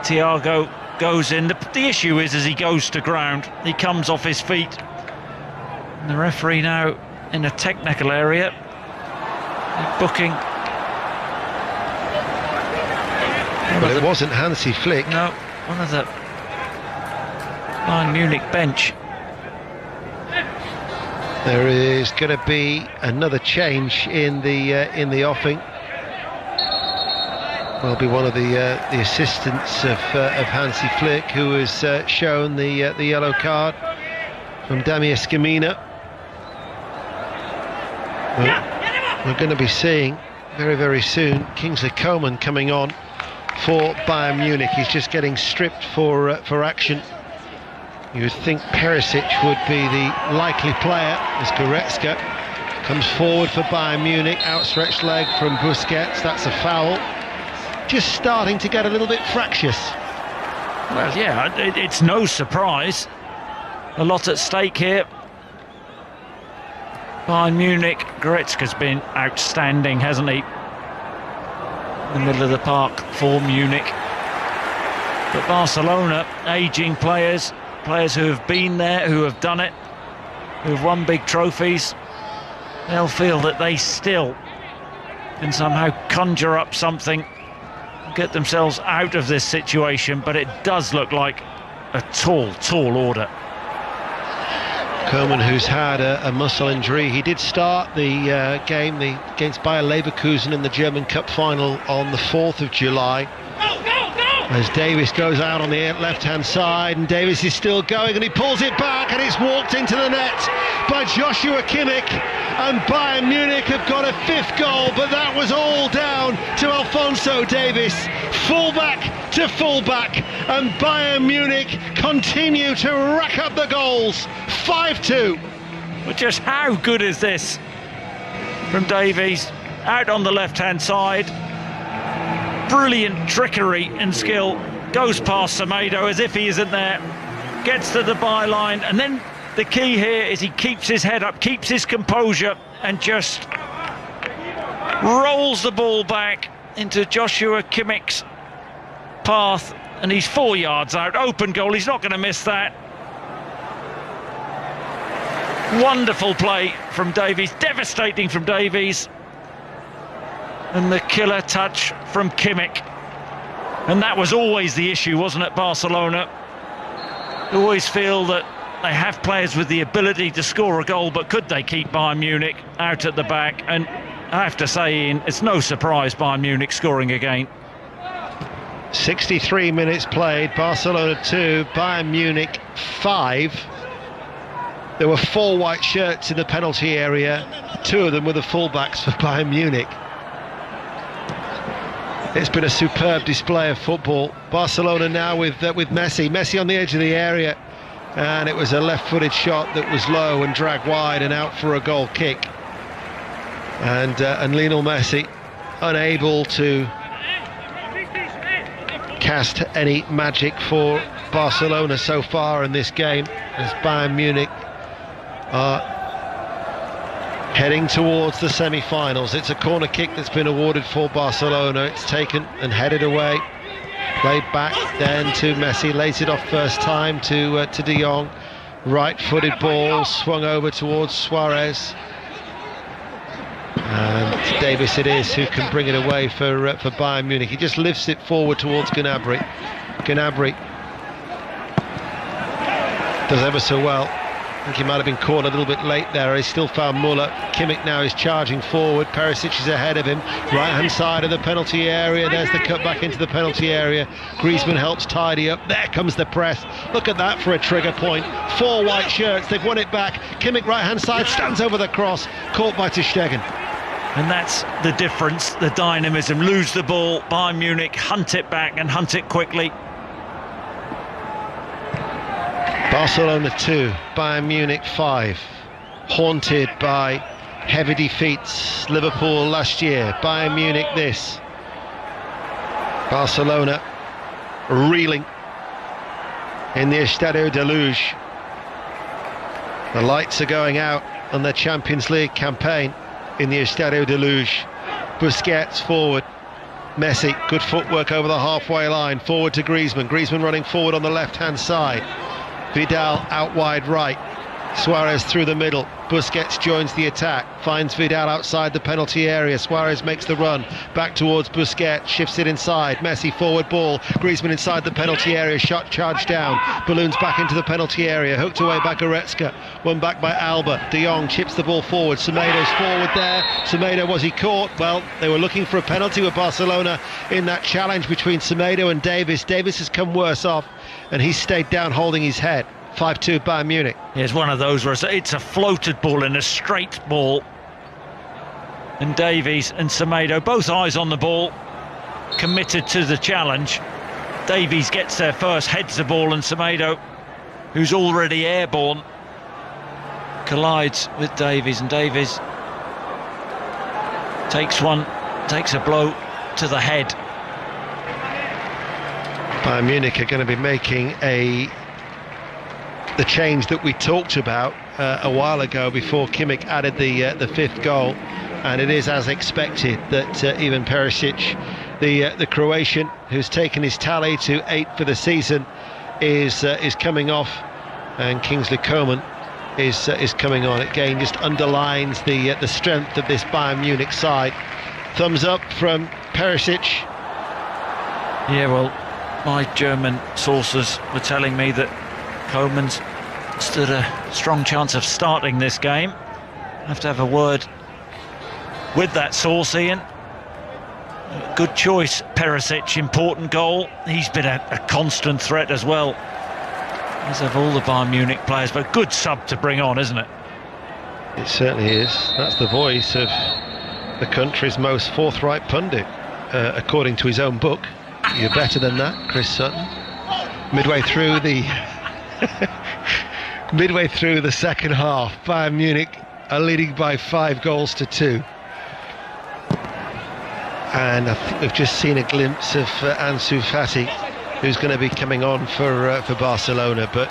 Thiago goes in. The issue is, as he goes to ground, he comes off his feet. And the referee now in a technical area, booking. Well, it wasn't Hansi Flick. No, one of the Bayern Munich bench. There is going to be another change in the offing. Will be one of the assistants of Hansi Flick, who has shown the yellow card from Gnabry. We're going to be seeing very, very soon Kingsley Coman coming on for Bayern Munich. He's just getting stripped for action. You would think Perisic would be the likely player, as Goretzka comes forward for Bayern Munich. Outstretched leg from Busquets, that's a foul. Just starting to get a little bit fractious. Well, yeah, it's no surprise. A lot at stake here. Bayern Munich, Goretzka's been outstanding, hasn't he? In the middle of the park for Munich. But Barcelona, ageing players who have been there, who have done it, who have won big trophies, they'll feel that they still can somehow conjure up something, get themselves out of this situation, but it does look like a tall order. Coman, who's had a muscle injury, he did start the game against Bayer Leverkusen in the German Cup final on the 4th of July. as Davies goes out on the left-hand side, and Davies is still going, and he pulls it back, and it's walked into the net by Joshua Kimmich, and Bayern Munich have got a 5th goal, but that was all down to Alphonso Davies, fullback to fullback, and Bayern Munich continue to rack up the goals. 5-2. But just how good is this from Davies, out on the left-hand side? Brilliant trickery and skill, goes past Semedo as if he isn't there, gets to the byline, and then the key here is he keeps his head up, keeps his composure, and just rolls the ball back into Joshua Kimmich's path, and he's 4 yards out. Open goal, he's not going to miss that. Wonderful play from Davies, devastating from Davies, and the killer touch from Kimmich. And that was always the issue, wasn't it, Barcelona? Always feel that they have players with the ability to score a goal, but could they keep Bayern Munich out at the back? And I have to say, Ian, it's no surprise Bayern Munich scoring again. 63 minutes played, Barcelona 2, Bayern Munich 5. There were 4 white shirts in the penalty area, 2 of them were the fullbacks for Bayern Munich. It's been a superb display of football. Barcelona now with Messi on the edge of the area, and it was a left-footed shot that was low and dragged wide and out for a goal kick. And Lionel Messi unable to cast any magic for Barcelona so far in this game, as Bayern Munich are heading towards the semi-finals. It's a corner kick that's been awarded for Barcelona. It's taken and headed away, played back then to Messi, lays it off first time to De Jong. Right-footed ball swung over towards Suarez, and Davies it is who can bring it away for Bayern Munich. He just lifts it forward towards Gnabry. Gnabry does ever so well. I think he might have been caught a little bit late there. He's still found Muller. Kimmich now is charging forward. Perisic is ahead of him. Right-hand side of the penalty area. There's the cut back into the penalty area. Griezmann helps tidy up. There comes the press. Look at that for a trigger point. 4 white shirts. They've won it back. Kimmich right-hand side stands over the cross. Caught by ter Stegen. And that's the difference, the dynamism. Lose the ball, Bayern Munich hunt it back and hunt it quickly. Barcelona 2, Bayern Munich 5. Haunted by heavy defeats. Liverpool last year, Bayern Munich this. Barcelona reeling in the Estadio de Luz. The lights are going out on their Champions League campaign in the Estadio de Luz. Busquets forward. Messi, good footwork over the halfway line. Forward to Griezmann. Griezmann running forward on the left-hand side. Vidal out wide right. Suarez through the middle. Busquets joins the attack, finds Vidal outside the penalty area. Suarez makes the run back towards Busquets, shifts it inside. Messi forward ball. Griezmann inside the penalty area. Shot charged down. Balloons back into the penalty area. Hooked away by Goretzka. Won back by Alaba. De Jong chips the ball forward. Semedo's forward there. Semedo, was he caught? Well, they were looking for a penalty with Barcelona in that challenge between Semedo and Davies. Davies has come worse off, and he's stayed down holding his head. 5-2 Bayern Munich. Here's one of those where it's a floated ball and a straight ball. And Davies and Semedo, both eyes on the ball, committed to the challenge. Davies gets there first, heads the ball, and Semedo, who's already airborne, collides with Davies, and Davies takes a blow to the head. Bayern Munich are going to be making the change that we talked about a while ago before Kimmich added the 5th goal, and it is as expected that even Perisic, the Croatian who's taken his tally to 8 for the season, is coming off, and Kingsley Coman is coming on. Again, just underlines the strength of this Bayern Munich side. Thumbs up from Perisic. Yeah, well, my German sources were telling me that Coman's stood a strong chance of starting this game. I have to have a word with that source, Ian. Good choice, Perisic, important goal. He's been a constant threat as well, as have all the Bayern Munich players, but good sub to bring on, isn't it? It certainly is. That's the voice of the country's most forthright pundit, according to his own book. You're better than that, Chris Sutton. Midway through the second half, Bayern Munich are leading by 5-2. And I think we've just seen a glimpse of Ansu Fati, who's going to be coming on for Barcelona. But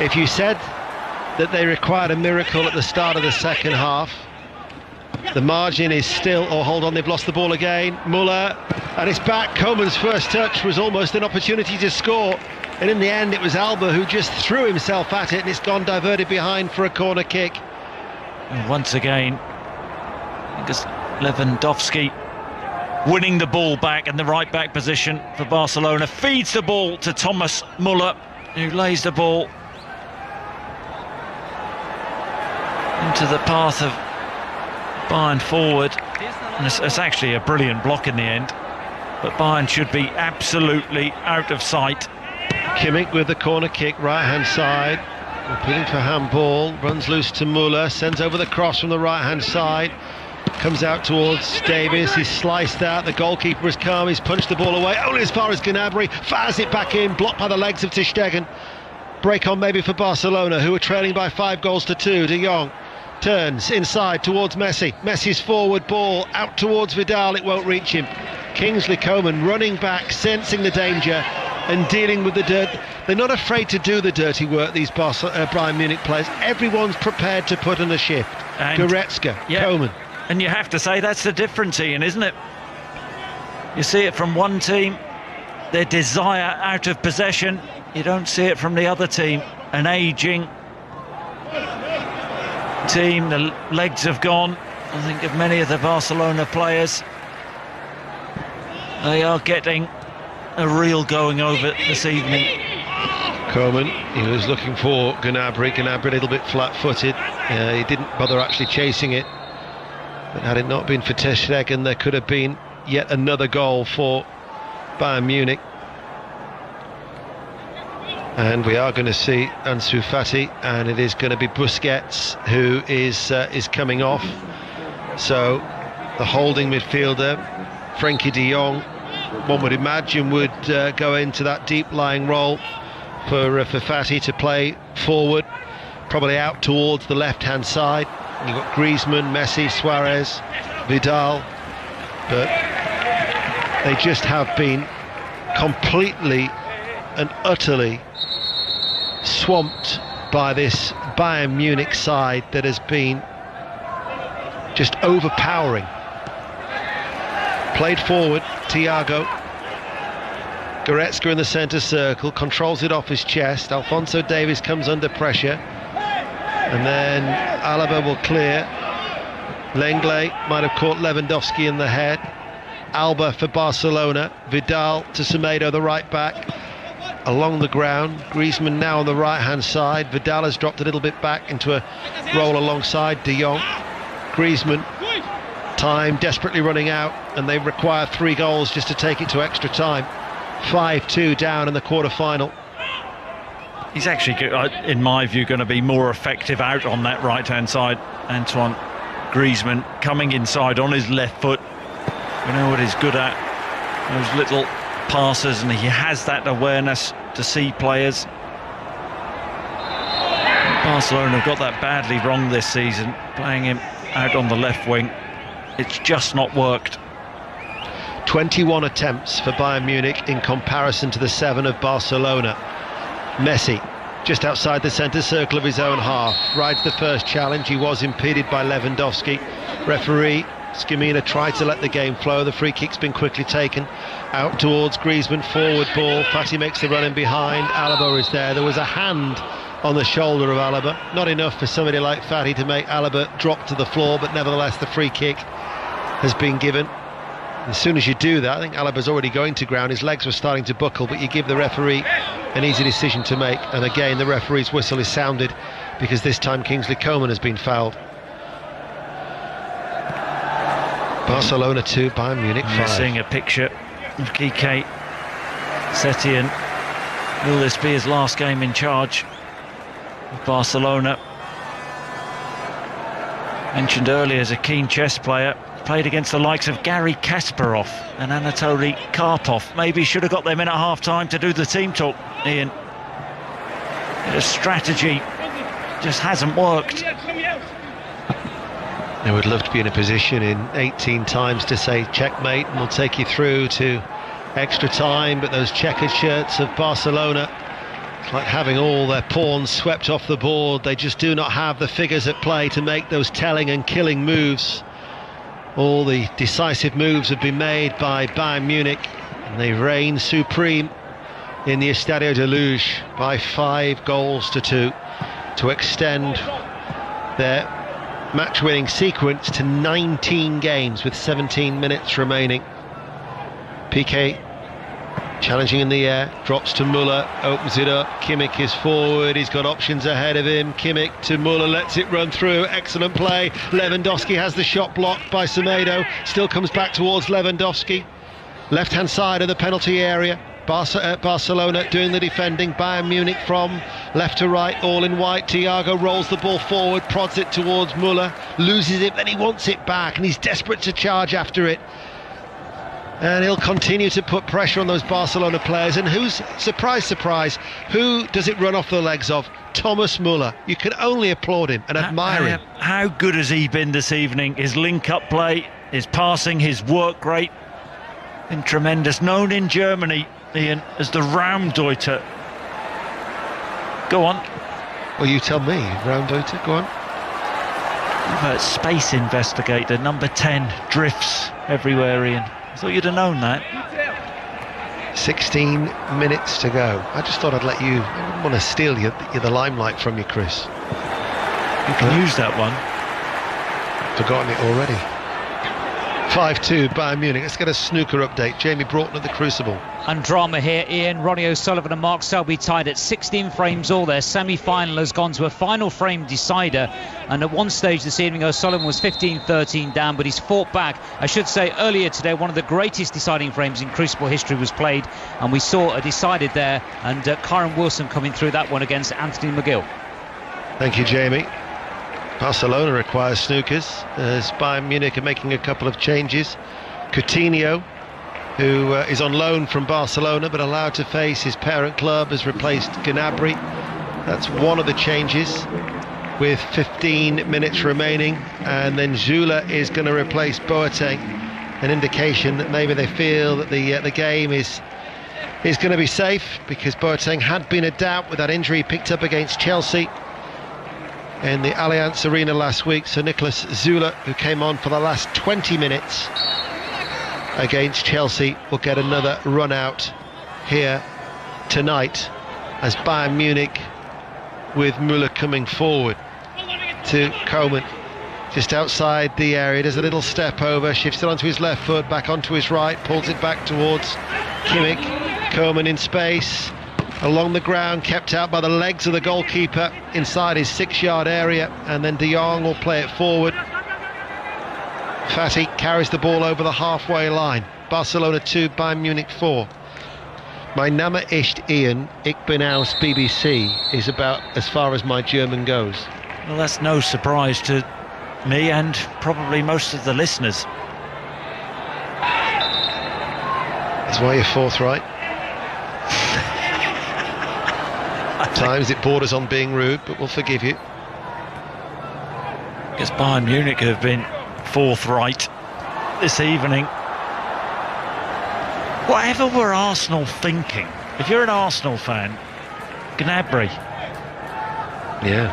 if you said that they required a miracle at the start of the second half, the margin is still... Oh, hold on, they've lost the ball again. Muller, and it's back. Coman's first touch was almost an opportunity to score, and in the end it was Alaba who just threw himself at it, and it's gone diverted behind for a corner kick. And once again, I think it's Lewandowski winning the ball back in the right back position for Barcelona, feeds the ball to Thomas Muller, who lays the ball into the path of Bayern forward, and it's actually a brilliant block in the end, but Bayern should be absolutely out of sight. Kimmich with the corner kick, right hand side, appealing for handball, runs loose to Muller, sends over the cross from the right hand side, comes out towards Davis, he's sliced out, the goalkeeper is calm, he's punched the ball away, only as far as Gnabry, fires it back in, blocked by the legs of ter Stegen. Break on maybe for Barcelona, who are trailing by 5-2. De Jong turns inside towards Messi. Messi's forward ball out towards Vidal, it won't reach him. Kingsley Coman running back, sensing the danger and dealing with the dirt. They're not afraid to do the dirty work, these Bayern Munich players. Everyone's prepared to put in a shift. And Goretzka, Coman. And you have to say that's the difference, Ian, isn't it? You see it from one team, their desire out of possession. You don't see it from the other team, an ageing team, the legs have gone. I think of many of the Barcelona players. They are getting a real going over this evening. Coman, he was looking for Gnabry a little bit flat-footed. He didn't bother actually chasing it. But had it not been for ter Stegen, there could have been yet another goal for Bayern Munich. And we are going to see Ansu Fati, and it is going to be Busquets who is coming off. So the holding midfielder, Frenkie de Jong, one would imagine would go into that deep-lying role for Fati to play forward, probably out towards the left-hand side. You've got Griezmann, Messi, Suarez, Vidal, but they just have been completely and utterly swamped by this Bayern Munich side that has been just overpowering. Played forward, Thiago. Goretzka in the centre circle, controls it off his chest. Alphonso Davies comes under pressure. And then Alaba will clear. Lenglet might have caught Lewandowski in the head. Alba for Barcelona. Vidal to Semedo, the right back. Along the ground, Griezmann now on the right-hand side. Vidal has dropped a little bit back into a roll alongside De Jong. Griezmann, time desperately running out, and they require 3 goals just to take it to extra time. 5-2 down in the quarter-final. He's actually, in my view, going to be more effective out on that right-hand side. Antoine Griezmann coming inside on his left foot. We know what he's good at, those little passes, and he has that awareness to see players. Barcelona have got that badly wrong this season, playing him out on the left wing. It's just not worked. 21 attempts for Bayern Munich in comparison to the 7 of Barcelona. Messi, just outside the centre circle of his own half, rides the first challenge. He was impeded by Lewandowski. Referee Skimina tried to let the game flow. The free kick's been quickly taken. Out towards Griezmann, forward ball. Fati makes the run in behind. Alaba is there. There was a hand on the shoulder of Alaba. Not enough for somebody like Fati to make Alaba drop to the floor, but nevertheless the free kick has been given. As soon as you do that, I think Alaba's already going to ground. His legs were starting to buckle, but you give the referee an easy decision to make. And again, the referee's whistle is sounded, because this time Kingsley Coman has been fouled. Barcelona 2, Bayern Munich 5. We're seeing a picture of Kike Setien. Will this be his last game in charge of Barcelona? Mentioned earlier as a keen chess player, played against the likes of Garry Kasparov and Anatoly Karpov. Maybe should have got them in at half-time to do the team talk, Ian. The strategy just hasn't worked. They would love to be in a position in 18 times to say checkmate and we'll take you through to extra time, but those checkered shirts of Barcelona, it's like having all their pawns swept off the board. They just do not have the figures at play to make those telling and killing moves. All the decisive moves have been made by Bayern Munich and they reign supreme in the Estadio de Luz by 5 goals to 2 to extend their match-winning sequence to 19 games with 17 minutes remaining. Piqué challenging in the air, drops to Muller, opens it up. Kimmich is forward, he's got options ahead of him. Kimmich to Muller, lets it run through, excellent play. Lewandowski has the shot blocked by Semedo, still comes back towards Lewandowski. Left-hand side of the penalty area. Barcelona doing the defending. Bayern Munich from left to right, all in white. Thiago rolls the ball forward, prods it towards Muller, loses it, then he wants it back and he's desperate to charge after it. And he'll continue to put pressure on those Barcelona players. And who's, surprise, surprise, who does it run off the legs of? Thomas Muller. You can only applaud him and admire him. How good has he been this evening? His link-up play, his passing, his work rate, been tremendous. Known in Germany, Ian, as the Raumdeuter. Go on. Well, you tell me, Raumdeuter, go on. Space investigator, number 10, drifts everywhere, Ian. I thought you'd have known that. 16 minutes to go. I just thought I'd let you, I didn't want to steal the limelight from you, Chris. You can use that one. Forgotten it already. 5-2 Bayern Munich. Let's get a snooker update. Jamie Broughton at the Crucible. And drama here, Ian. Ronnie O'Sullivan and Mark Selby tied at 16 frames all. Their semi-final has gone to a final frame decider, and at one stage this evening O'Sullivan was 15-13 down, but he's fought back. I should say earlier today one of the greatest deciding frames in Crucible history was played, and we saw a decided there, and Kyron Wilson coming through that one against Anthony McGill. Thank you, Jamie. Barcelona requires snookers as Bayern Munich are making a couple of changes. Coutinho, who is on loan from Barcelona but allowed to face his parent club, has replaced Gnabry. That's one of the changes with 15 minutes remaining, and then Zula is going to replace Boateng, an indication that maybe they feel that the game is going to be safe, because Boateng had been a doubt with that injury he picked up against Chelsea in the Allianz Arena last week. So Nicolas Zula, who came on for the last 20 minutes against Chelsea, will get another run out here tonight as Bayern Munich, with Muller coming forward to Coman just outside the area, does a little step over, shifts it onto his left foot, back onto his right, pulls it back towards Kimmich. Coman in space along the ground, kept out by the legs of the goalkeeper inside his 6-yard area, and then De Jong will play it forward. Fati carries the ball over the halfway line. Barcelona 2, Bayern Munich 4. My Name ist Ian, ich bin aus BBC is about as far as my German goes. Well, that's no surprise to me and probably most of the listeners. That's why you're forthright. At times it borders on being rude, but we'll forgive you. I guess Bayern Munich have been forthright this evening. Whatever were Arsenal thinking? If you're an Arsenal fan, Gnabry. Yeah.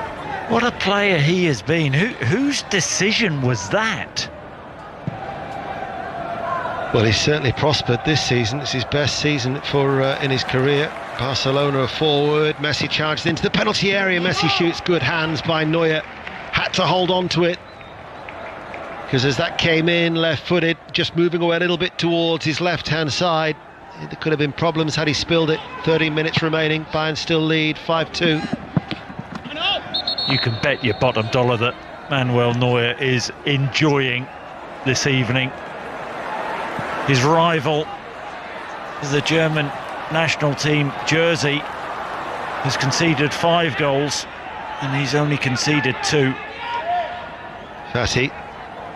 What a player he has been. Whose decision was that? Well, he's certainly prospered this season. It's his best season for in his career. Barcelona are forward. Messi charged into the penalty area. Messi shoots, good hands by Neuer. Had to hold on to it, because as that came in, left-footed, just moving away a little bit towards his left-hand side. There could have been problems had he spilled it. 13 minutes remaining. Bayern still lead 5-2. You can bet your bottom dollar that Manuel Neuer is enjoying this evening. his rival, the German national team jersey, has conceded 5 goals and he's only conceded 2. Fati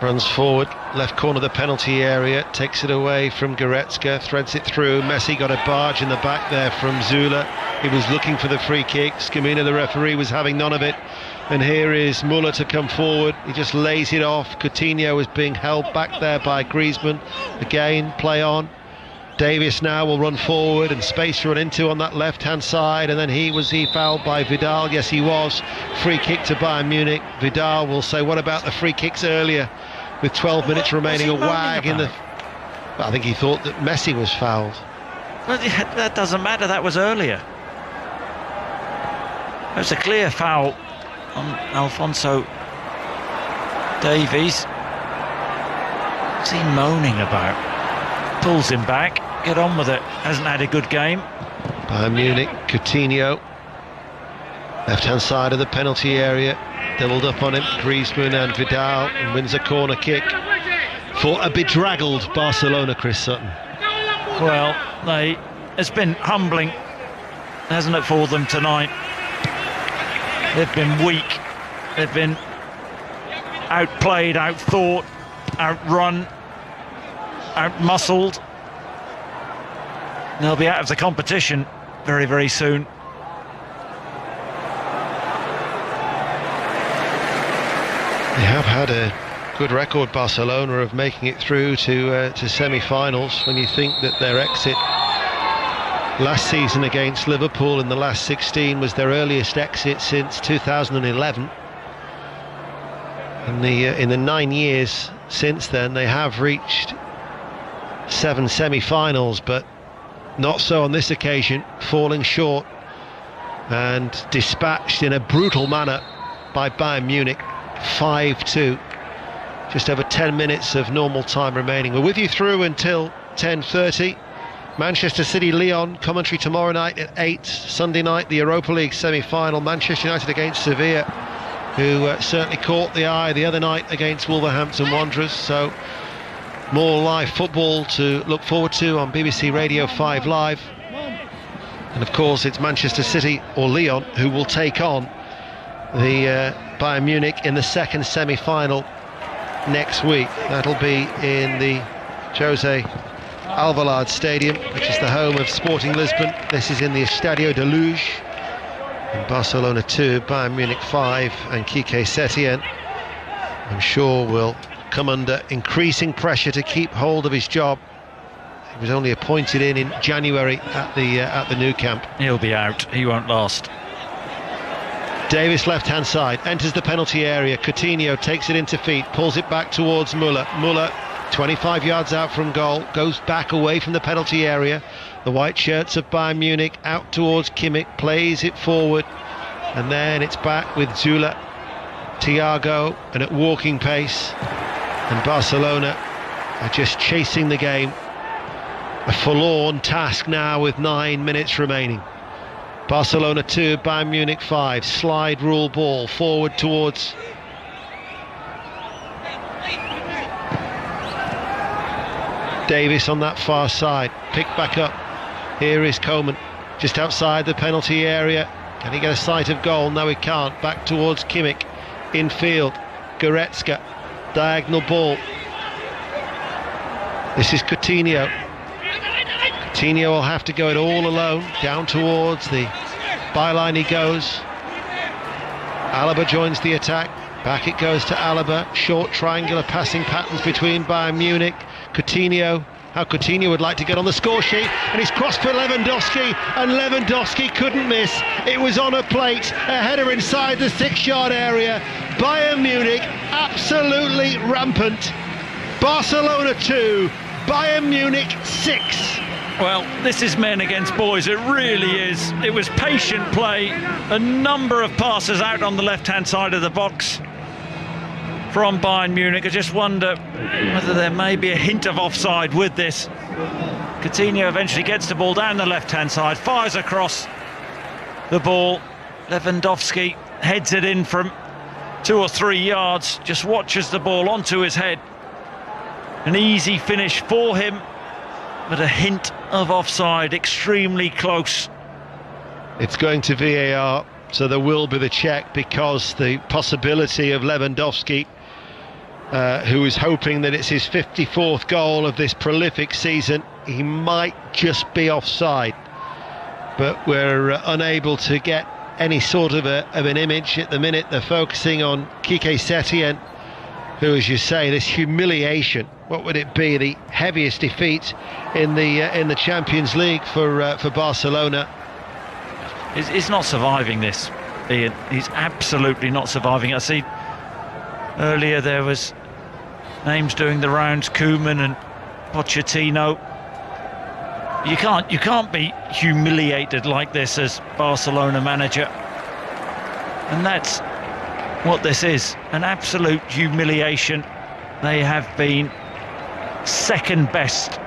runs forward, left corner of the penalty area, takes it away from Goretzka, threads it through. Messi got a barge in the back there from Zula. He was looking for the free kick. Scamina, the referee, was having none of it. And here is Muller to come forward. He just lays it off. Coutinho is being held back there by Griezmann. Again, play on. Davies now will run forward and space to run into on that left-hand side. And then was he fouled by Vidal? Yes, he was. Free kick to Bayern Munich. Vidal will say, what about the free kicks earlier? With 12 minutes remaining, a wag in the... I think he thought that Messi was fouled. Well, that doesn't matter, that was earlier. It was a clear foul on Alphonso Davies. What's he moaning about? Pulls him back, get on with it. Hasn't had a good game. Bayern Munich, Coutinho, left-hand side of the penalty area, doubled up on him, Griezmann and Vidal, and wins a corner kick for a bedraggled Barcelona, Chris Sutton. Well, it's been humbling, hasn't it, for them tonight? They've been weak, they've been outplayed, outthought, outrun, outmuscled. They'll be out of the competition very, very soon. They have had a good record, Barcelona, of making it through to semi-finals. When you think that their exit last season against Liverpool in the last 16 was their earliest exit since 2011. In the 9 years since then, they have reached 7 semi-finals, but not so on this occasion, falling short and dispatched in a brutal manner by Bayern Munich. 5-2, just over 10 minutes of normal time remaining. We're with you through until 10:30. Manchester City Lyon commentary tomorrow night at 8. Sunday night, the Europa League semi-final, Manchester United against Sevilla, who certainly caught the eye the other night against Wolverhampton Wanderers. So more live football to look forward to on BBC Radio 5 Live. And of course it's Manchester City or Lyon who will take on the Bayern Munich in the second semi-final next week. That'll be in the Jose Alvalade Stadium, which is the home of Sporting Lisbon. This is in the Estadio de Luz. In Barcelona 2, Bayern Munich 5, and Quique Setien, I'm sure, will come under increasing pressure to keep hold of his job. He was only appointed in January at the Nou Camp. He'll be out, he won't last. Davis left-hand side, enters the penalty area. Coutinho takes it into feet, pulls it back towards Muller. Muller, 25 yards out from goal, goes back away from the penalty area. The white shirts of Bayern Munich out towards Kimmich, plays it forward, and then it's back with Zula, Thiago, and at walking pace. And Barcelona are just chasing the game. A forlorn task now with 9 minutes remaining. Barcelona 2, Bayern Munich 5. Slide rule ball forward towards Davis on that far side. Picked back up. Here is Coman, just outside the penalty area. Can he get a sight of goal? No, he can't. Back towards Kimmich. Infield. Goretzka. Diagonal ball. This is Coutinho. Coutinho will have to go it all alone, down towards the byline he goes. Alaba joins the attack, back it goes to Alaba, short triangular passing patterns between Bayern Munich. Coutinho, how Coutinho would like to get on the score sheet, and he's crossed for Lewandowski, and Lewandowski couldn't miss. It was on a plate, a header inside the 6-yard area. Bayern Munich absolutely rampant. Barcelona 2, Bayern Munich 6. Well, this is men against boys, it really is. It was patient play, a number of passes out on the left-hand side of the box from Bayern Munich. I just wonder whether there may be a hint of offside with this. Coutinho eventually gets the ball down the left-hand side, fires across the ball. Lewandowski heads it in from 2 or 3 yards, just watches the ball onto his head. An easy finish for him. but a hint of offside, extremely close. It's going to VAR, so there will be the check, because the possibility of Lewandowski, who is hoping that it's his 54th goal of this prolific season, he might just be offside. But we're unable to get any sort of an image at the minute. They're focusing on Quique Setien, who, as you say, this humiliation. What would it be? The heaviest defeat in the Champions League for Barcelona. He's not surviving this, Ian. He's absolutely not surviving. I see earlier there was names doing the rounds, Koeman and Pochettino. You can't be humiliated like this as Barcelona manager. And that's what this is, an absolute humiliation. They have been second best.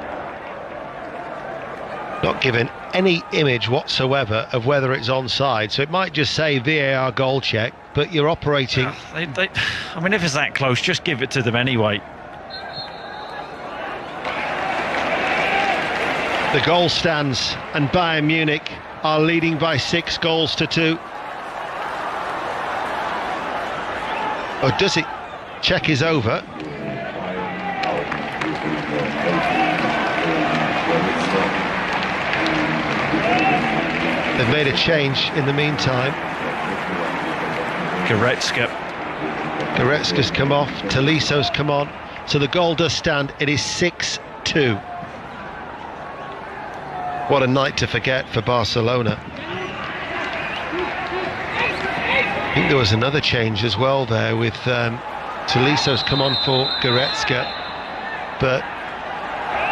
Not given any image whatsoever of whether it's onside, so it might just say VAR goal check, but you're operating... I mean, if it's that close, just give it to them anyway. The goal stands, and Bayern Munich are leading by 6 goals to 2. Or does it? Check is over. They've made a change in the meantime. Goretzka's come off, Toliso's come on, so the goal does stand. It is 6-2. What a night to forget for Barcelona. I think there was another change as well there, with Toliso's come on for Goretzka, but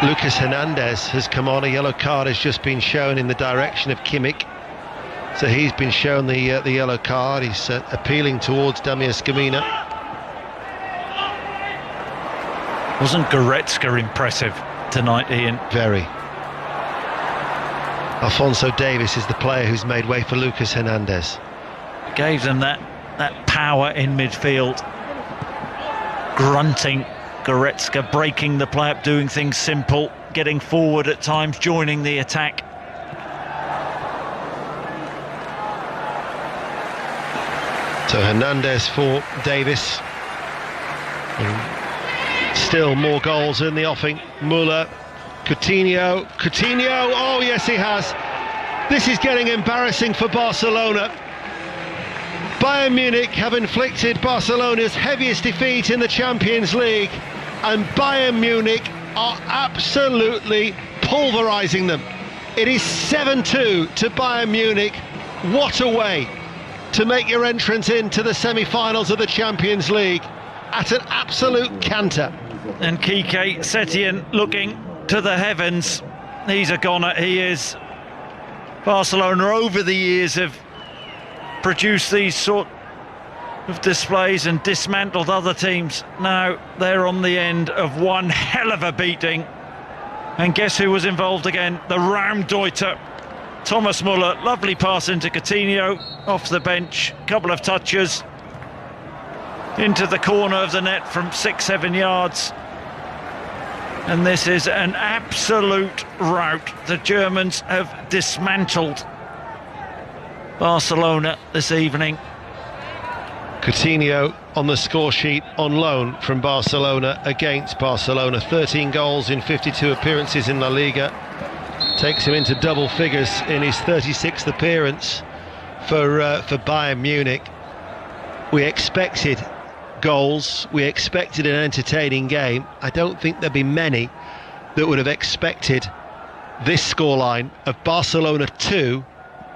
Lucas Hernandez has come on. A yellow card has just been shown in the direction of Kimmich, so he's been shown the yellow card. He's appealing towards Damir Scamina. Wasn't Goretzka impressive tonight, Ian? Very. Alphonso Davies is the player who's made way for Lucas Hernandez. Gave them that power in midfield. Grunting, Goretzka breaking the play up, doing things simple, getting forward at times, joining the attack. So Hernandez for Davies. And still more goals in the offing. Muller, Coutinho, oh yes he has. This is getting embarrassing for Barcelona. Bayern Munich have inflicted Barcelona's heaviest defeat in the Champions League, and Bayern Munich are absolutely pulverising them. It is 7-2 to Bayern Munich. What a way to make your entrance into the semi-finals of the Champions League at an absolute canter. And Quique Setien looking to the heavens. He's a goner, he is. Barcelona over the years have produced these sort of displays and dismantled other teams. Now they're on the end of one hell of a beating. And guess who was involved again? The Raumdeuter, Thomas Muller. Lovely pass into Coutinho, off the bench, couple of touches into the corner of the net from 6-7 yards. And this is an absolute rout. The Germans have dismantled Barcelona this evening. Coutinho on the score sheet on loan from Barcelona against Barcelona. 13 goals in 52 appearances in La Liga. Takes him into double figures in his 36th appearance for Bayern Munich. We expected goals, we expected an entertaining game. I don't think there'd be many that would have expected this scoreline of Barcelona 2,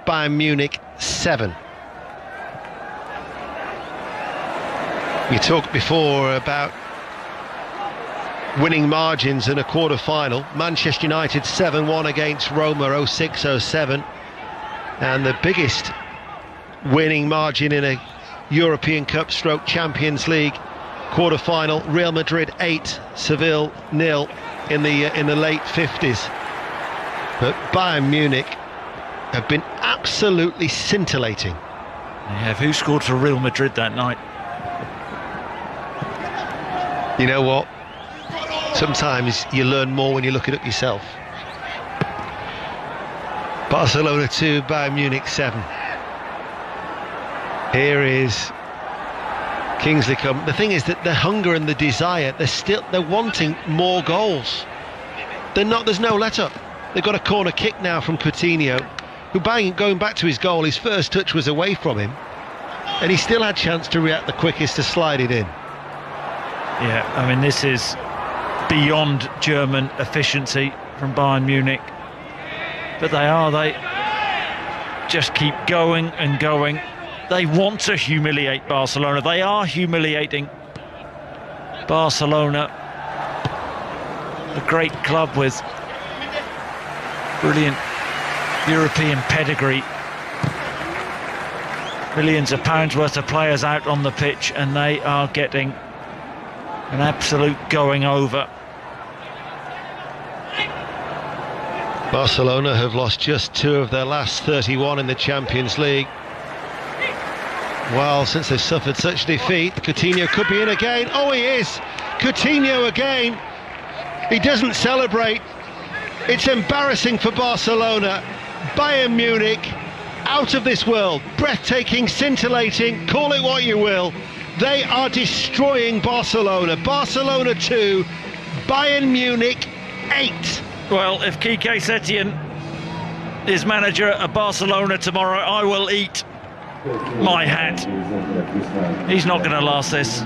Bayern Munich 7. We talked before about winning margins in a quarter-final. Manchester United 7-1 against Roma 06-07, and the biggest winning margin in a European Cup / Champions League quarter-final, Real Madrid 8, Seville 0 in the late 50s. But Bayern Munich have been absolutely scintillating. Yeah, who scored for Real Madrid that night? You know what? Sometimes you learn more when you look it up yourself. Barcelona 2, Bayern Munich 7. Here is Kingsley come. The thing is that the hunger and the desire, they're wanting more goals. There's no let up. They've got a corner kick now from Coutinho, who going back to his goal, his first touch was away from him, and he still had chance to react the quickest to slide it in. Yeah, I mean, this is beyond German efficiency from Bayern Munich. But they just keep going and going. They want to humiliate Barcelona. They are humiliating Barcelona, a great club with brilliant European pedigree. Millions of pounds worth of players out on the pitch, and they are getting an absolute going over. Barcelona have lost just 2 of their last 31 in the Champions League. Well, since they've suffered such defeat, Coutinho could be in again. Oh, he is! Coutinho again. He doesn't celebrate. It's embarrassing for Barcelona. Bayern Munich, out of this world. Breathtaking, scintillating, call it what you will. They are destroying Barcelona. Barcelona 2, Bayern Munich 8. Well, if Quique Setien is manager at Barcelona tomorrow, I will eat my hat. He's not going to last this.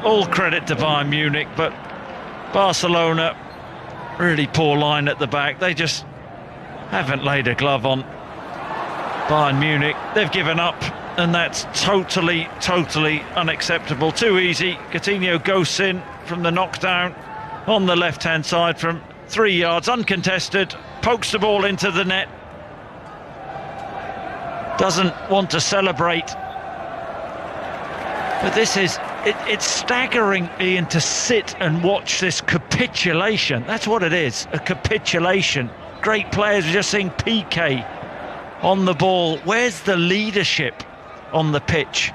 All credit to Bayern Munich, but Barcelona, really poor line at the back. They just haven't laid a glove on Bayern Munich. They've given up, and that's totally unacceptable. Too easy. Coutinho ghosts in from the knockdown on the left-hand side from 3 yards, uncontested, pokes the ball into the net. Doesn't want to celebrate. But this is, it's staggering, Ian, to sit and watch this capitulation. That's what it is, a capitulation. Great players, we're just seeing PK on the ball. Where's the leadership on the pitch?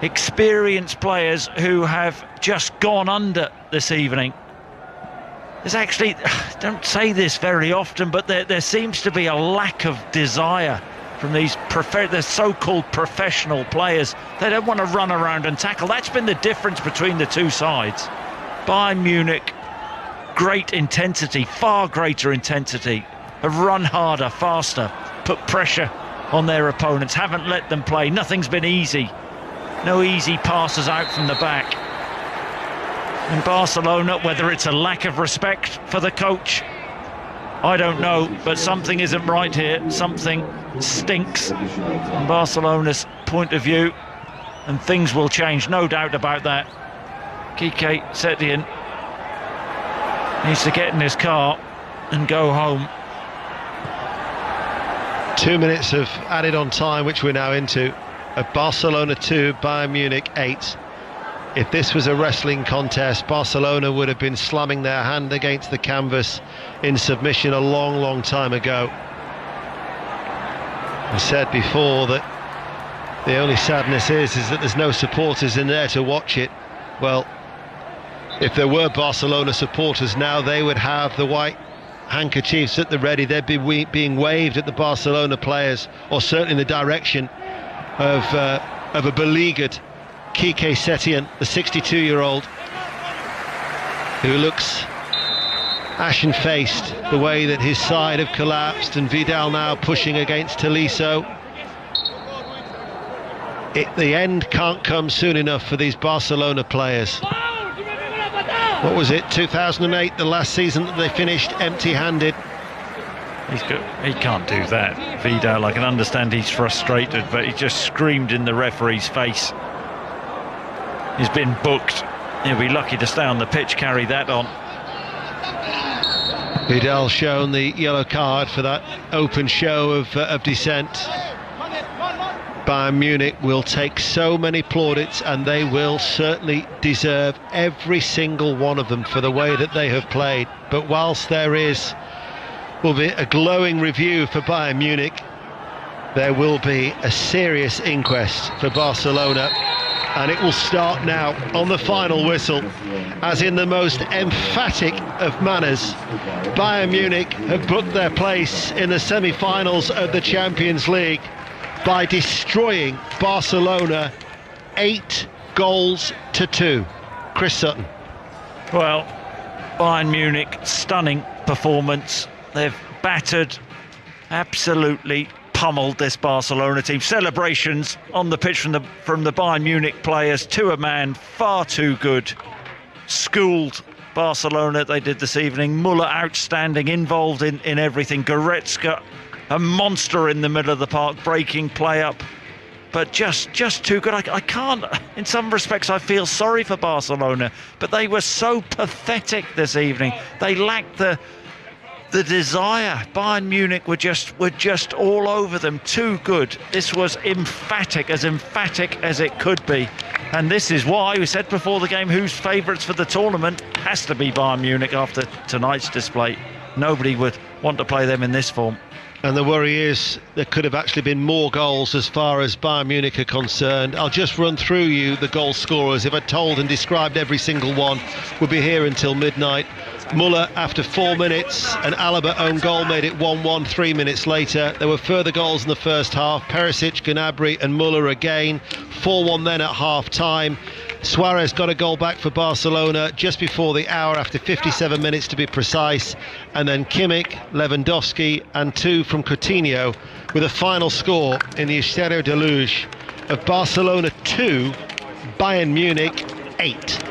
Experienced players who have just gone under this evening. There's actually, don't say this very often, but there seems to be a lack of desire from these the so-called professional players. They don't want to run around and tackle. That's been the difference between the two sides. Bayern Munich, great intensity, far greater intensity, have run harder, faster, put pressure on their opponents, haven't let them play. Nothing's been easy. No easy passes out from the back. In Barcelona, whether it's a lack of respect for the coach, I don't know, but something isn't right here. Something stinks from Barcelona's point of view, and things will change, no doubt about that. Quique Setien needs to get in his car and go home. 2 minutes of added on time, which we're now into. At Barcelona 2, Bayern Munich 8. If this was a wrestling contest, Barcelona would have been slamming their hand against the canvas in submission a long time ago. I said before that the only sadness is that there's no supporters in there to watch it. Well, if there were Barcelona supporters now, they would have the white handkerchiefs at the ready. They'd be being waved at the Barcelona players, or certainly in the direction of a beleaguered Quique Setien, the 62-year-old, who looks ashen-faced, the way that his side have collapsed, and Vidal now pushing against Tolisso. The end can't come soon enough for these Barcelona players. What was it, 2008, the last season that they finished empty-handed? He can't do that, Vidal. I can understand he's frustrated, but he just screamed in the referee's face. He's been booked. He'll be lucky to stay on the pitch, carry that on. Vidal shown the yellow card for that open show of dissent. Bayern Munich will take so many plaudits, and they will certainly deserve every single one of them for the way that they have played. But whilst there will be a glowing review for Bayern Munich, there will be a serious inquest for Barcelona. And it will start now on the final whistle, as in the most emphatic of manners, Bayern Munich have booked their place in the semi-finals of the Champions League by destroying Barcelona 8-2. Chris Sutton. Well, Bayern Munich, stunning performance. They've battered, absolutely pummeled this Barcelona team. Celebrations on the pitch from the Bayern Munich players to a man, far too good. Schooled Barcelona they did this evening. Muller outstanding, involved in everything. Goretzka, a monster in the middle of the park, breaking play up, but just too good. I can't, in some respects I feel sorry for Barcelona, but they were so pathetic this evening. They lacked the desire. Bayern Munich were just all over them. Too good. This was emphatic as it could be, and this is why we said before the game who's favourites for the tournament has to be Bayern Munich after tonight's display. Nobody would want to play them in this form. And the worry is there could have actually been more goals as far as Bayern Munich are concerned. I'll just run through you the goal scorers. If I told and described every single one, we'd be here until midnight. Muller after 4 minutes, an Alaba own goal made it 1-1 3 minutes later. There were further goals in the first half. Perisic, Gnabry and Muller again. 4-1 then at half-time. Suarez got a goal back for Barcelona just before the hour, after 57 minutes to be precise. And then Kimmich, Lewandowski and 2 from Coutinho, with a final score in the Estadio de Luz of Barcelona 2, Bayern Munich 8.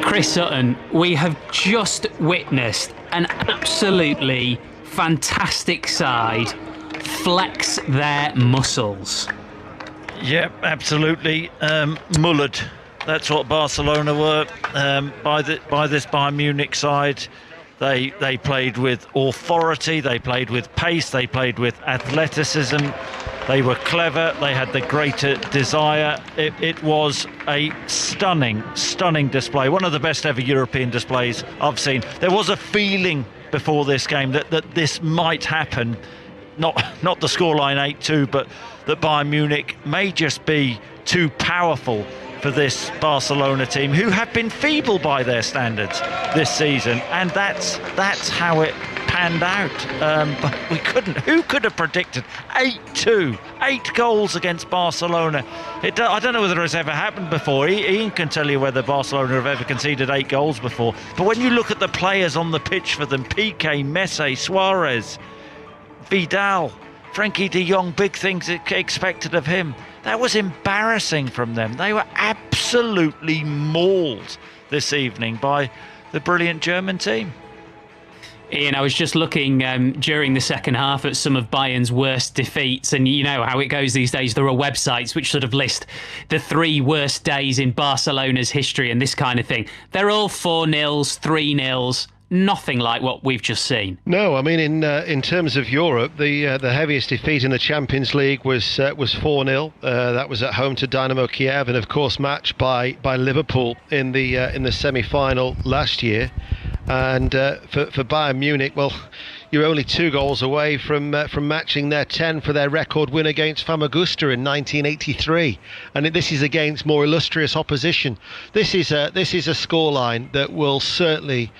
Chris Sutton, we have just witnessed an absolutely fantastic side flex their muscles. Yep, absolutely. Mullered. That's what Barcelona were by this Bayern Munich side. They played with authority, they played with pace, they played with athleticism. They were clever, they had the greater desire. It was a stunning display. One of the best ever European displays I've seen. There was a feeling before this game that this might happen. Not the scoreline 8-2, but that Bayern Munich may just be too powerful for this Barcelona team, who have been feeble by their standards this season, and that's how it panned out. But we couldn't. Who could have predicted 8-2, 8 goals against Barcelona? I don't know whether it's ever happened before. Ian can tell you whether Barcelona have ever conceded 8 goals before. But when you look at the players on the pitch for them, Piqué, Messi, Suarez, Vidal, Frankie de Jong, big things expected of him. That was embarrassing from them. They were absolutely mauled this evening by the brilliant German team. Ian, I was just looking during the second half at some of Bayern's worst defeats, and you know how it goes these days. There are websites which sort of list the 3 worst days in Barcelona's history and this kind of thing. They're all 4-0s, 3-0s. Nothing like what we've just seen. No, I mean in terms of Europe, the heaviest defeat in the Champions League was 4-0. That was at home to Dynamo Kiev, and of course matched by Liverpool in the semi-final last year. And for Bayern Munich, well, you're only 2 goals away from matching their 10 for their record win against Famagusta in 1983, and this is against more illustrious opposition. This is a scoreline that will certainly.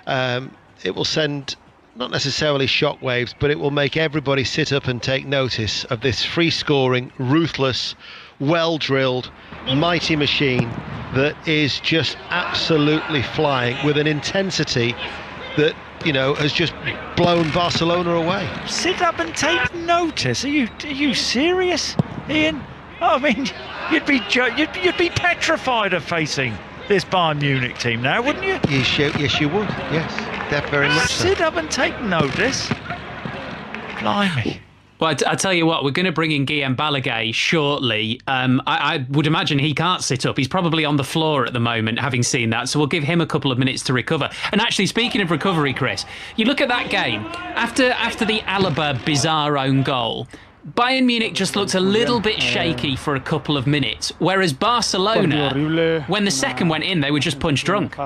It will send not necessarily shockwaves, but it will make everybody sit up and take notice of this free-scoring, ruthless, well-drilled, mighty machine that is just absolutely flying with an intensity that, you know, has just blown Barcelona away. Sit up and take notice? Are you serious, Ian? I mean, you'd be petrified of facing this Bayern Munich team now, wouldn't you? Yes, you would. Yes, that very much so. Sit up and take notice. Blimey. Well, I tell you what, we're going to bring in Guillaume Balaguer shortly. I would imagine he can't sit up. He's probably on the floor at the moment, having seen that. So we'll give him a couple of minutes to recover. And actually, speaking of recovery, Chris, you look at that game after the Alaba bizarre own goal. Bayern Munich just looked a little bit shaky for a couple of minutes, whereas Barcelona, when the second went in, they were just punch drunk.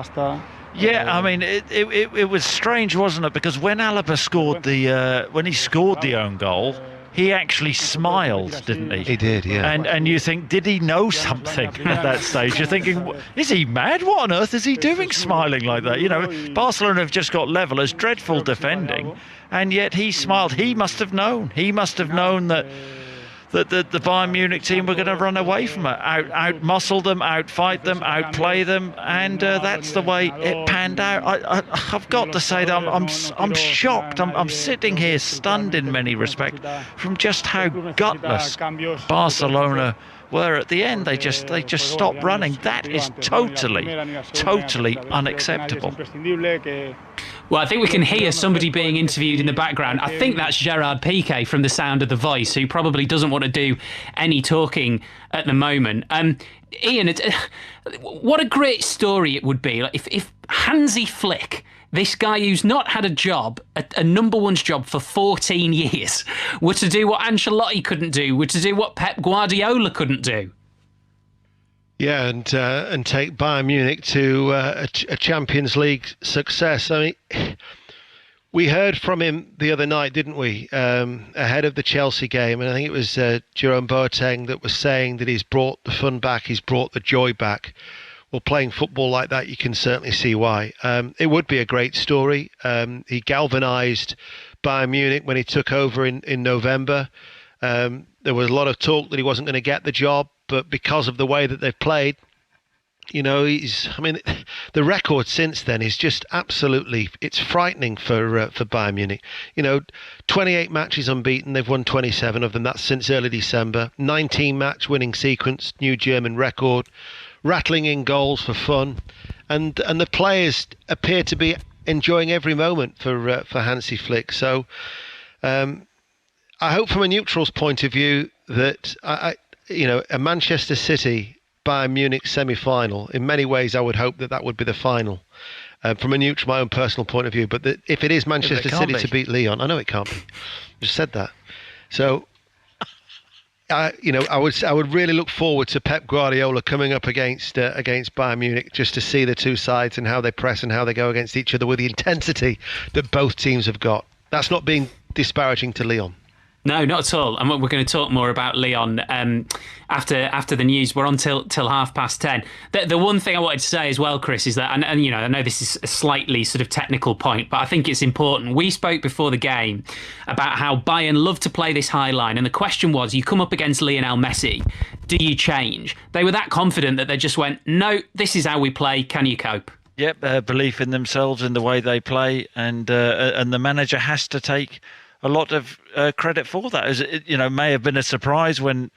Yeah, I mean, it was strange, wasn't it? Because when Alaba scored the own goal, he actually smiled, didn't he? He did, yeah. And you think, did he know something at that stage? You're thinking, is he mad? What on earth is he doing smiling like that? You know, Barcelona have just got level as dreadful defending, and yet he smiled. He must have known. He must have known that the Bayern Munich team were going to run away from it, out-muscle them, out-fight them, outplay them, and that's the way it panned out. I've got to say that I'm shocked. I'm sitting here stunned in many respects from just how gutless Barcelona were at the end. They just stopped running. That is totally unacceptable. Well, I think we can hear somebody being interviewed in the background. I think that's Gerard Piqué from the sound of the voice, who probably doesn't want to do any talking at the moment. Ian, what a great story it would be if Hansi Flick, this guy who's not had a job, a number one's job for 14 years, were to do what Ancelotti couldn't do, were to do what Pep Guardiola couldn't do. Yeah, and take Bayern Munich to a Champions League success. I mean, we heard from him the other night, didn't we, ahead of the Chelsea game, and I think it was Jerome Boateng that was saying that he's brought the fun back, he's brought the joy back. Well, playing football like that, you can certainly see why. It would be a great story. He galvanised Bayern Munich when he took over in November. There was a lot of talk that he wasn't going to get the job, but because of the way that they've played, you know, the record since then is just absolutely, it's frightening for Bayern Munich. You know, 28 matches unbeaten, they've won 27 of them, that's since early December. 19 match winning sequence, new German record, rattling in goals for fun, and the players appear to be enjoying every moment for Hansi Flick. So I hope from a neutral's point of view that a Manchester City Bayern Munich semi-final, in many ways I would hope that would be the final, from a neutral, my own personal point of view. But if it is Manchester City to beat Lyon, I know it can't be. I just said that. So I would really look forward to Pep Guardiola coming up against Bayern Munich, just to see the two sides and how they press and how they go against each other with the intensity that both teams have got. That's not being disparaging to Lyon. No, not at all. And we're going to talk more about Lyon after the news. We're on till 10:30. The one thing I wanted to say as well, Chris, is that, and I know this is a slightly sort of technical point, but I think it's important. We spoke before the game about how Bayern love to play this high line, and the question was, you come up against Lionel Messi, do you change? They were that confident that they just went, no, this is how we play. Can you cope? Yep, belief in themselves and the way they play, and the manager has to take a lot of credit for that. As it, may have been a surprise when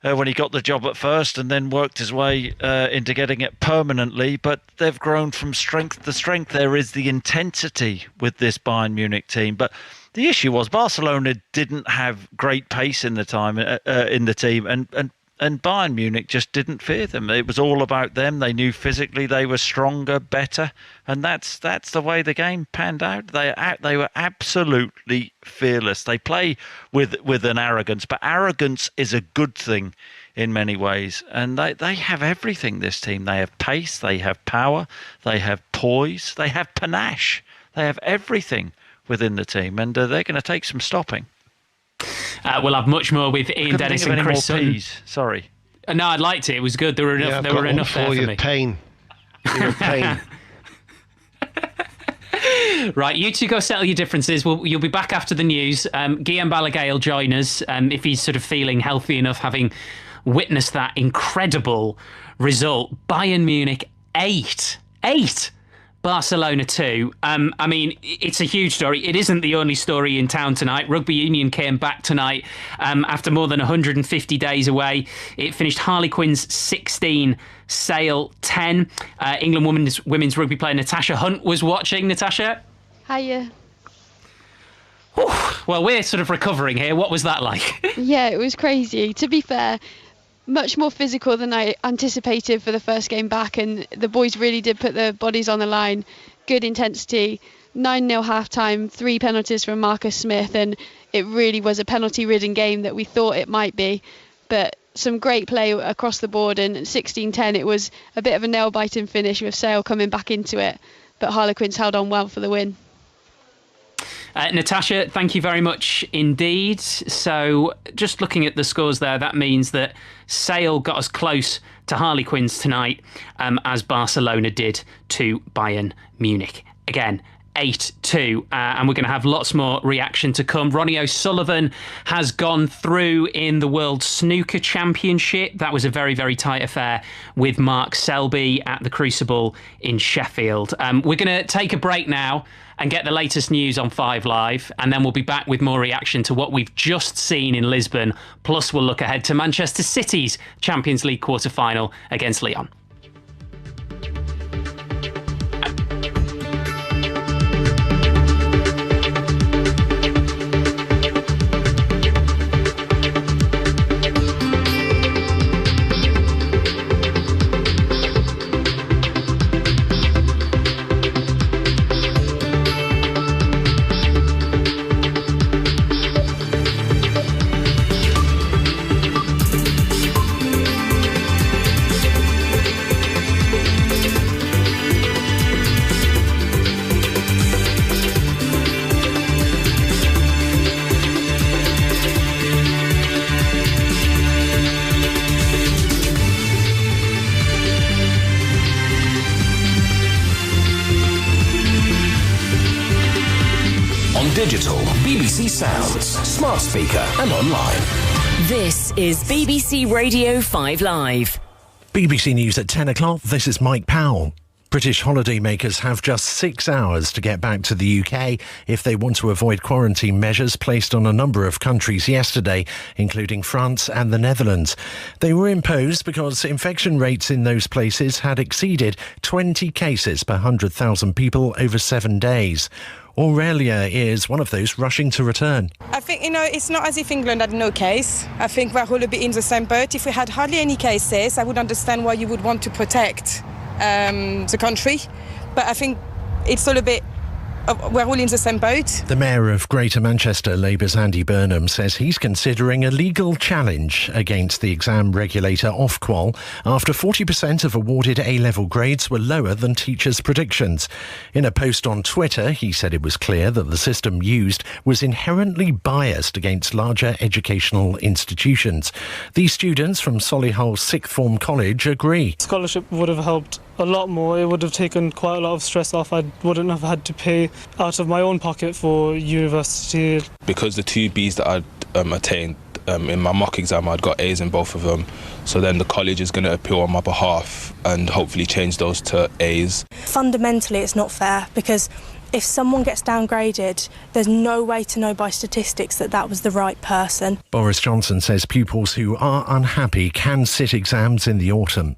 he got the job at first and then worked his way into getting it permanently. But they've grown from strength to strength. There is the intensity with this Bayern Munich team. But the issue was Barcelona didn't have great pace in the team, and Bayern Munich just didn't fear them. It was all about them. They knew physically they were stronger, better, and that's the way the game panned out. They were absolutely fearless. They play with an arrogance, but arrogance is a good thing in many ways. And they have everything, this team. They have pace, they have power, they have poise, they have panache. They have everything within the team, and they're going to take some stopping. We'll have much more with Ian Dennis and Chris Sutton. Sorry. No, I liked it. It was good. There were enough. Yeah, there were enough there for me. Pain. Your pain. Right, you two go settle your differences. You'll be back after the news. Guillaume Balaguer will join us if he's sort of feeling healthy enough, having witnessed that incredible result. Bayern Munich 8. Barcelona 2. I mean, it's a huge story. It isn't the only story in town tonight. Rugby Union came back tonight after more than 150 days away. It finished Harlequins 16, Sale 10. England women's rugby player Natasha Hunt was watching. Natasha? Hiya. Well, we're sort of recovering here. What was that like? Yeah, it was crazy. To be fair, much more physical than I anticipated for the first game back, and the boys really did put their bodies on the line. Good intensity, 9-0 half-time, 3 penalties from Marcus Smith, and it really was a penalty-ridden game that we thought it might be. But some great play across the board, and 16-10, it was a bit of a nail-biting finish with Sale coming back into it, but Harlequins held on well for the win. Natasha, thank you very much indeed. So just looking at the scores there, that means that Sale got us close to Harlequins tonight, as Barcelona did to Bayern Munich. Again, 8-2, and we're going to have lots more reaction to come. Ronnie O'Sullivan has gone through in the World Snooker Championship. That was a very, very tight affair with Mark Selby at the Crucible in Sheffield. We're going to take a break now and get the latest news on 5 Live, and then we'll be back with more reaction to what we've just seen in Lisbon. Plus, we'll look ahead to Manchester City's Champions League quarter-final against Lyon. Digital, BBC Sounds, smart speaker and online. This is BBC Radio 5 Live. BBC News at 10 o'clock, this is Mike Powell. British holidaymakers have just 6 hours to get back to the UK if they want to avoid quarantine measures placed on a number of countries yesterday, including France and the Netherlands. They were imposed because infection rates in those places had exceeded 20 cases per 100,000 people over 7 days. Aurelia is one of those rushing to return. I think, it's not as if England had no case. I think we're all a bit in the same boat. If we had hardly any cases, I would understand why you would want to protect the country. But I think it's all a bit... we're all in the same boat. The Mayor of Greater Manchester, Labour's Andy Burnham, says he's considering a legal challenge against the exam regulator Ofqual after 40% of awarded A-level grades were lower than teachers' predictions. In a post on Twitter, he said it was clear that the system used was inherently biased against larger educational institutions. These students from Solihull Sixth Form College agree. Scholarship would have helped a lot more. It would have taken quite a lot of stress off. I wouldn't have had to pay out of my own pocket for university. Because the 2 Bs that I'd attained in my mock exam, I'd got A's in both of them. So then the college is going to appeal on my behalf and hopefully change those to A's. Fundamentally, it's not fair because if someone gets downgraded, there's no way to know by statistics that that was the right person. Boris Johnson says pupils who are unhappy can sit exams in the autumn.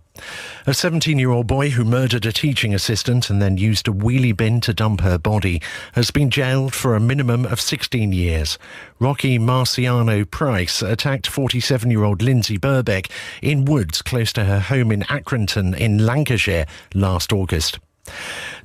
A 17-year-old boy who murdered a teaching assistant and then used a wheelie bin to dump her body has been jailed for a minimum of 16 years. Rocky Marciano Price attacked 47-year-old Lindsay Burbeck in woods close to her home in Accrington in Lancashire last August.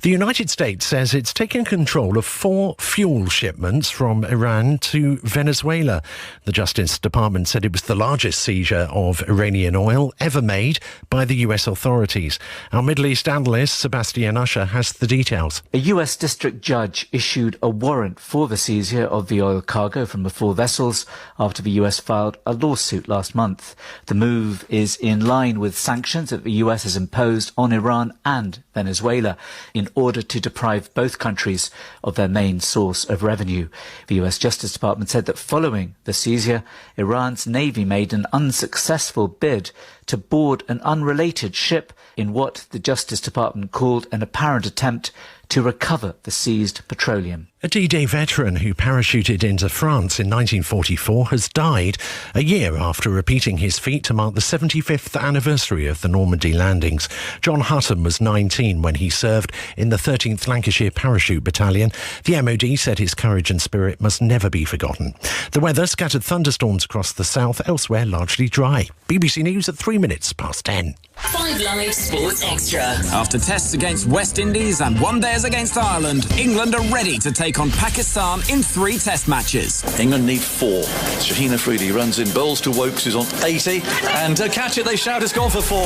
The United States says it's taken control of 4 fuel shipments from Iran to Venezuela. The Justice Department said it was the largest seizure of Iranian oil ever made by the US authorities. Our Middle East analyst, Sebastian Usher, has the details. A US district judge issued a warrant for the seizure of the oil cargo from the 4 vessels after the US filed a lawsuit last month. The move is in line with sanctions that the US has imposed on Iran and Venezuela in order to deprive both countries of their main source of revenue. The US Justice Department said that following the seizure, Iran's Navy made an unsuccessful bid to board an unrelated ship in what the Justice Department called an apparent attempt to recover the seized petroleum. A D-Day veteran who parachuted into France in 1944 has died a year after repeating his feat to mark the 75th anniversary of the Normandy landings. John Hutton was 19 when he served in the 13th Lancashire Parachute Battalion. The MOD said his courage and spirit must never be forgotten. The weather, scattered thunderstorms across the south, elsewhere largely dry. BBC News at 3 minutes past 10. 5 Live Sports Extra. After tests against West Indies and one day Suarez against Ireland. England are ready to take on Pakistan in 3 test matches. England need 4. Shaheen Afridi runs in, bowls to Wokes, who's on 80. And catch it, they shout, it's gone for 4.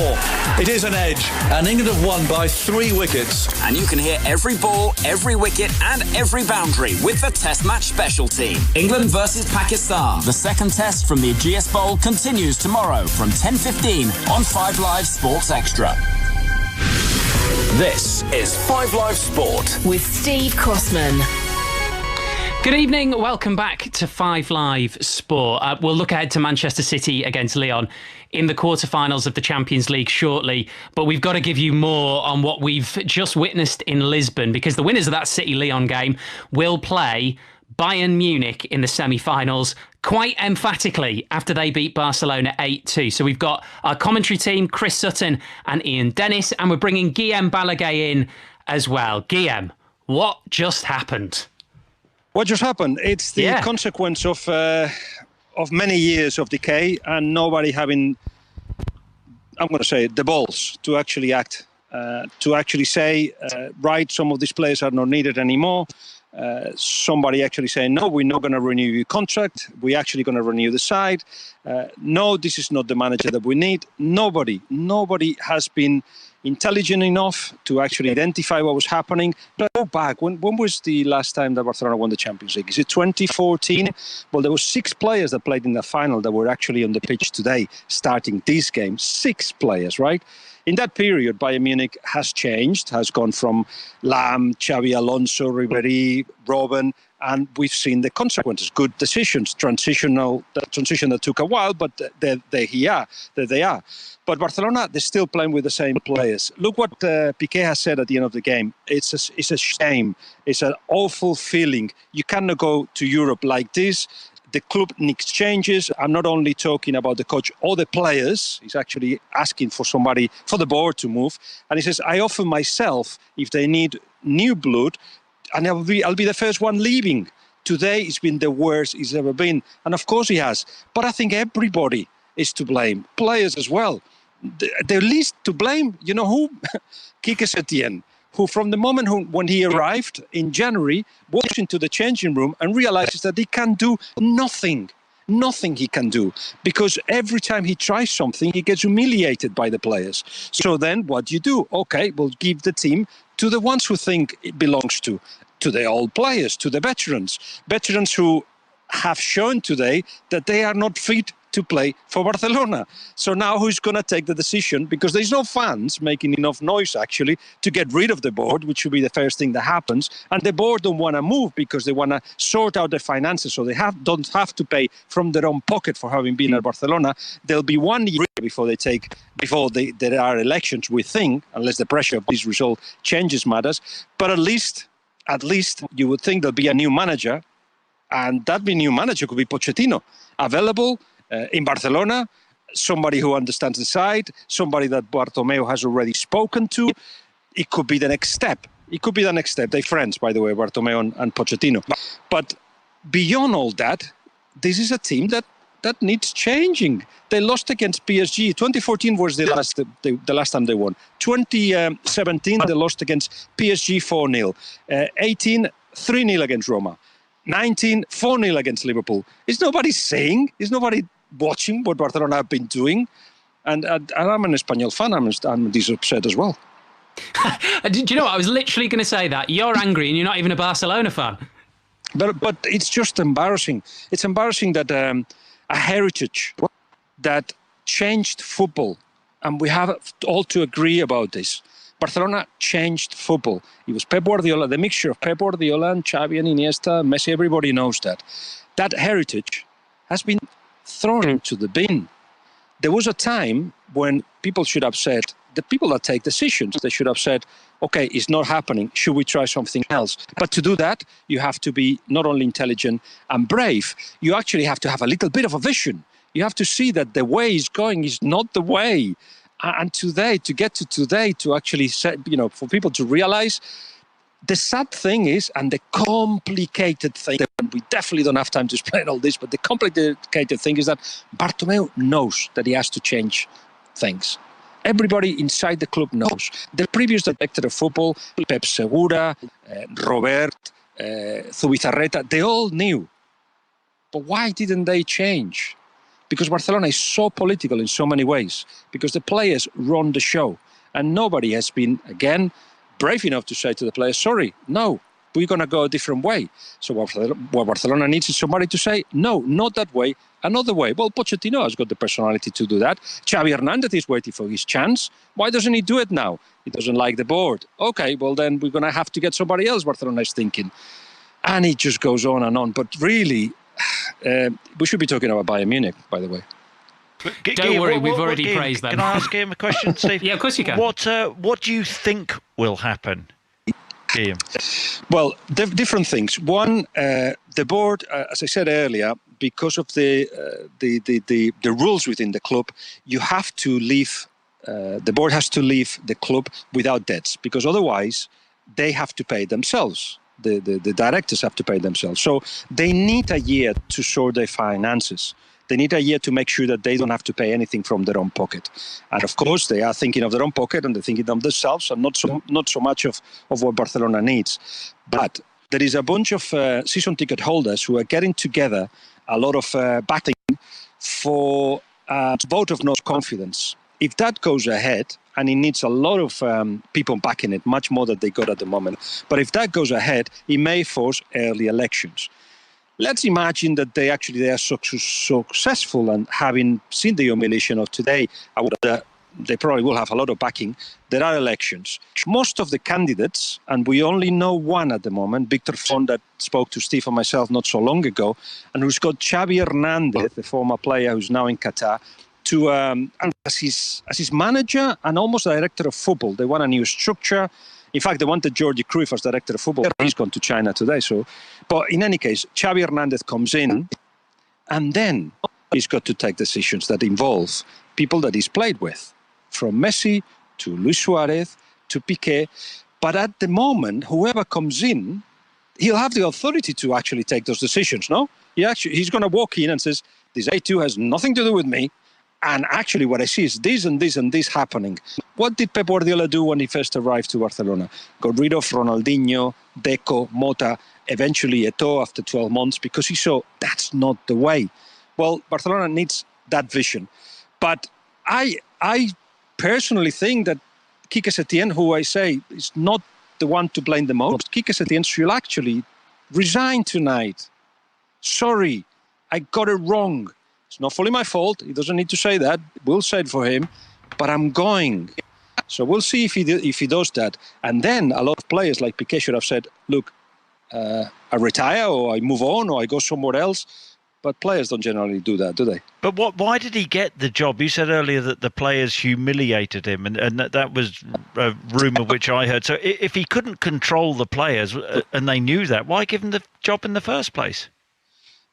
It is an edge. And England have won by 3 wickets. And you can hear every ball, every wicket and every boundary with the Test Match Special Team. England versus Pakistan. The second test from the Ageas Bowl continues tomorrow from 10:15 on 5 Live Sports Extra. This is 5 Live Sport with Steve Crossman. Good evening, welcome back to 5 Live Sport. We'll look ahead to Manchester City against Lyon in the quarterfinals of the Champions League shortly, but we've got to give you more on what we've just witnessed in Lisbon, because the winners of that City-Lyon game will play Bayern Munich in the semi-finals quite emphatically after they beat Barcelona 8-2. So we've got our commentary team, Chris Sutton and Ian Dennis, and we're bringing Guillaume Balaguer in as well. Guillaume, what just happened? What just happened? It's the consequence of many years of decay and nobody having, I'm going to say, the balls to actually act, to actually say, right, some of these players are not needed anymore. Somebody actually saying, no, we're not going to renew your contract. We're actually going to renew the side. No, this is not the manager that we need. Nobody has been intelligent enough to actually identify what was happening. But go back, when was the last time that Barcelona won the Champions League? Is it 2014? Well, there were 6 players that played in the final that were actually on the pitch today, starting this game. 6 players, right? In that period, Bayern Munich has changed, has gone from Lam, Xabi Alonso, Ribéry, Robben, and we've seen the consequences. Good decisions, transition that took a while, but there they are. But Barcelona, they're still playing with the same players. Look what Piqué has said at the end of the game. It's a shame. It's an awful feeling. You cannot go to Europe like this. The club needs changes. I'm not only talking about the coach or the players. He's actually asking for somebody, for the board to move. And he says, I offer myself, if they need new blood, and I'll be the first one leaving. Today, it's been the worst it's ever been. And of course he has. But I think everybody is to blame. Players as well. The least to blame, you know who? Quique Setién, who from the moment when he arrived in January, walks into the changing room and realizes that he can do nothing. Nothing he can do. Because every time he tries something, he gets humiliated by the players. So then what do you do? Okay, we'll give the team to the ones who think it belongs to the old players, to the veterans. Veterans who have shown today that they are not fit to play for Barcelona. So now who's going to take the decision? Because there's no fans making enough noise, actually, to get rid of the board, which should be the first thing that happens. And the board don't want to move because they want to sort out their finances, so they don't have to pay from their own pocket for having been at Barcelona. There'll be 1 year before there are elections, we think, unless the pressure of this result changes matters. But at least you would think there'll be a new manager, and that new manager could be Pochettino, available in Barcelona, somebody who understands the side, somebody that Bartomeu has already spoken to. It could be the next step. They're friends, by the way, Bartomeu and Pochettino. But beyond all that, this is a team that needs changing. They lost against PSG. 2014 was the last time they won. 2017, they lost against PSG 4-0. 18, 3-0 against Roma. 19, 4-0 against Liverpool. Is nobody watching what Barcelona have been doing? And I'm an Espanyol fan. I'm this upset as well. Do you know what? I was literally going to say that. You're angry and you're not even a Barcelona fan. But it's just embarrassing. It's embarrassing that a heritage that changed football, and we have all to agree about this. Barcelona changed football. It was Pep Guardiola, the mixture of Pep Guardiola and Xavi and Iniesta, Messi, everybody knows that. That heritage has been thrown into the bin. There was a time when people should have said, the people that take decisions, they should have said, okay, it's not happening. Should we try something else? But to do that, you have to be not only intelligent and brave, you actually have to have a little bit of a vision. You have to see that the way is going is not the way. And today, to get to today, to actually, for people to realize, the sad thing is, and the complicated thing, we definitely don't have time to explain all this, but the complicated thing is that Bartomeu knows that he has to change things. Everybody inside the club knows. The previous director of football, Pep Segura, Robert, Zubizarreta, they all knew. But why didn't they change? Because Barcelona is so political in so many ways. Because the players run the show. And nobody has been, again, brave enough to say to the players, sorry, no, we're going to go a different way. So what Barcelona needs is somebody to say, no, not that way, another way. Well, Pochettino has got the personality to do that. Xavi Hernandez is waiting for his chance. Why doesn't he do it now? He doesn't like the board. Okay, well, then we're going to have to get somebody else, Barcelona is thinking. And it just goes on and on. But really, we should be talking about Bayern Munich, by the way. Don't worry, we've already praised them. Can I ask him a question, Steve? Yeah, of course you can. What do you think will happen, Guillaume? Well, different things. One, the board, as I said earlier, because of the rules within the club, you have to leave. The board has to leave the club without debts, because otherwise they have to pay themselves. The directors have to pay themselves. So they need a year to sort their finances. They need a year to make sure that they don't have to pay anything from their own pocket. And of course, they are thinking of their own pocket and they're thinking of themselves and not so much of what Barcelona needs. But there is a bunch of season ticket holders who are getting together a lot of backing for a vote of no confidence. If that goes ahead, and it needs a lot of people backing it, much more than they got at the moment. But if that goes ahead, it may force early elections. Let's imagine that they are successful, and having seen the humiliation of today, they probably will have a lot of backing. There are elections. Most of the candidates, and we only know one at the moment, Victor Font, that spoke to Steve and myself not so long ago, and who's got Xavi Hernandez, the former player who's now in Qatar, as his manager and almost director of football. They want a new structure. In fact, they wanted Jordi Cruyff as director of football. He's gone to China today. But in any case, Xavi Hernandez comes in, and then he's got to take decisions that involve people that he's played with, from Messi to Luis Suarez to Piqué. But at the moment, whoever comes in, he'll have the authority to actually take those decisions, no? He's going to walk in and says, this A2 has nothing to do with me. And actually what I see is this and this and this happening. What did Pep Guardiola do when he first arrived to Barcelona? Got rid of Ronaldinho, Deco, Mota, eventually Eto'o after 12 months, because he saw that's not the way. Well, Barcelona needs that vision. But I personally think that Quique Setién, who I say is not the one to blame the most, Quique Setién should actually resign tonight. Sorry, I got it wrong. It's not fully my fault. He doesn't need to say that. We'll say it for him. But I'm going. So we'll see if he does that. And then a lot of players like Piqué should have said, look, I retire or I move on or I go somewhere else. But players don't generally do that, do they? But why did he get the job? You said earlier that the players humiliated him, and that was a rumour which I heard. So if he couldn't control the players and they knew that, why give him the job in the first place?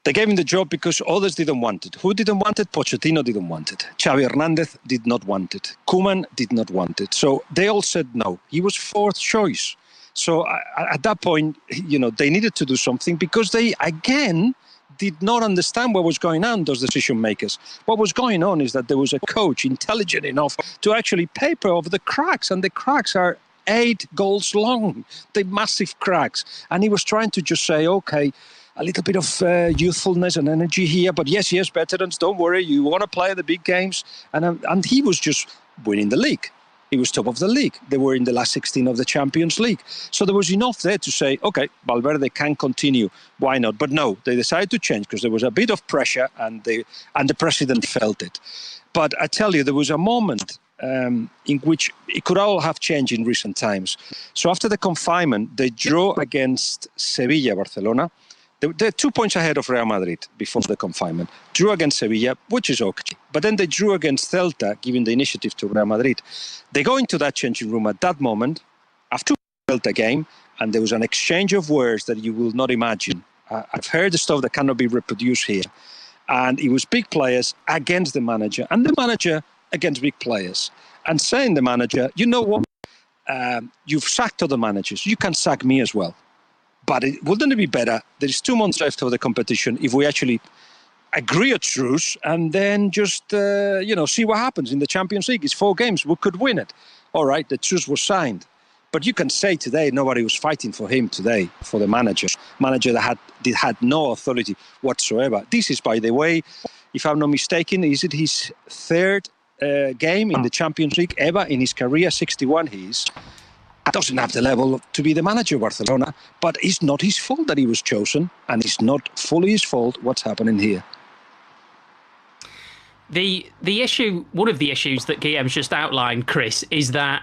They gave him the job because others didn't want it. Who didn't want it? Pochettino didn't want it. Xavi Hernandez did not want it. Koeman did not want it. So they all said no. He was fourth choice. So at that point, they needed to do something because they, again, did not understand what was going on, those decision makers. What was going on is that there was a coach intelligent enough to actually paper over the cracks, and the cracks are 8 goals long. They're massive cracks. And he was trying to just say, okay, a little bit of youthfulness and energy here, but yes, veterans, don't worry, you want to play the big games. And he was just winning the league. He was top of the league. They were in the last 16 of the Champions League. So there was enough there to say, okay, Valverde can continue. Why not? But no, they decided to change because there was a bit of pressure and the president felt it. But I tell you, there was a moment in which it could all have changed in recent times. So after the confinement, they drew against Sevilla, Barcelona. They're 2 points ahead of Real Madrid before the confinement. Drew against Sevilla, which is okay. But then they drew against Celta, giving the initiative to Real Madrid. They go into that changing room at that moment, after the Celta game, and there was an exchange of words that you will not imagine. I've heard the stuff that cannot be reproduced here. And it was big players against the manager, and the manager against big players. And saying the manager, you know what? You've sacked other managers. You can sack me as well. But wouldn't it be better? There's 2 months left of the competition if we actually agree a truce and then just, see what happens in the Champions League. It's 4 games. We could win it. All right, the truce was signed. But you can say today nobody was fighting for him today, for the manager that had no authority whatsoever. This is, by the way, if I'm not mistaken, is it his 3rd game in the Champions League ever in his career? 61 he is. Doesn't have the level to be the manager of Barcelona, but it's not his fault that he was chosen, and it's not fully his fault what's happening here. The issue, one of the issues that Guillem's just outlined, Chris, is that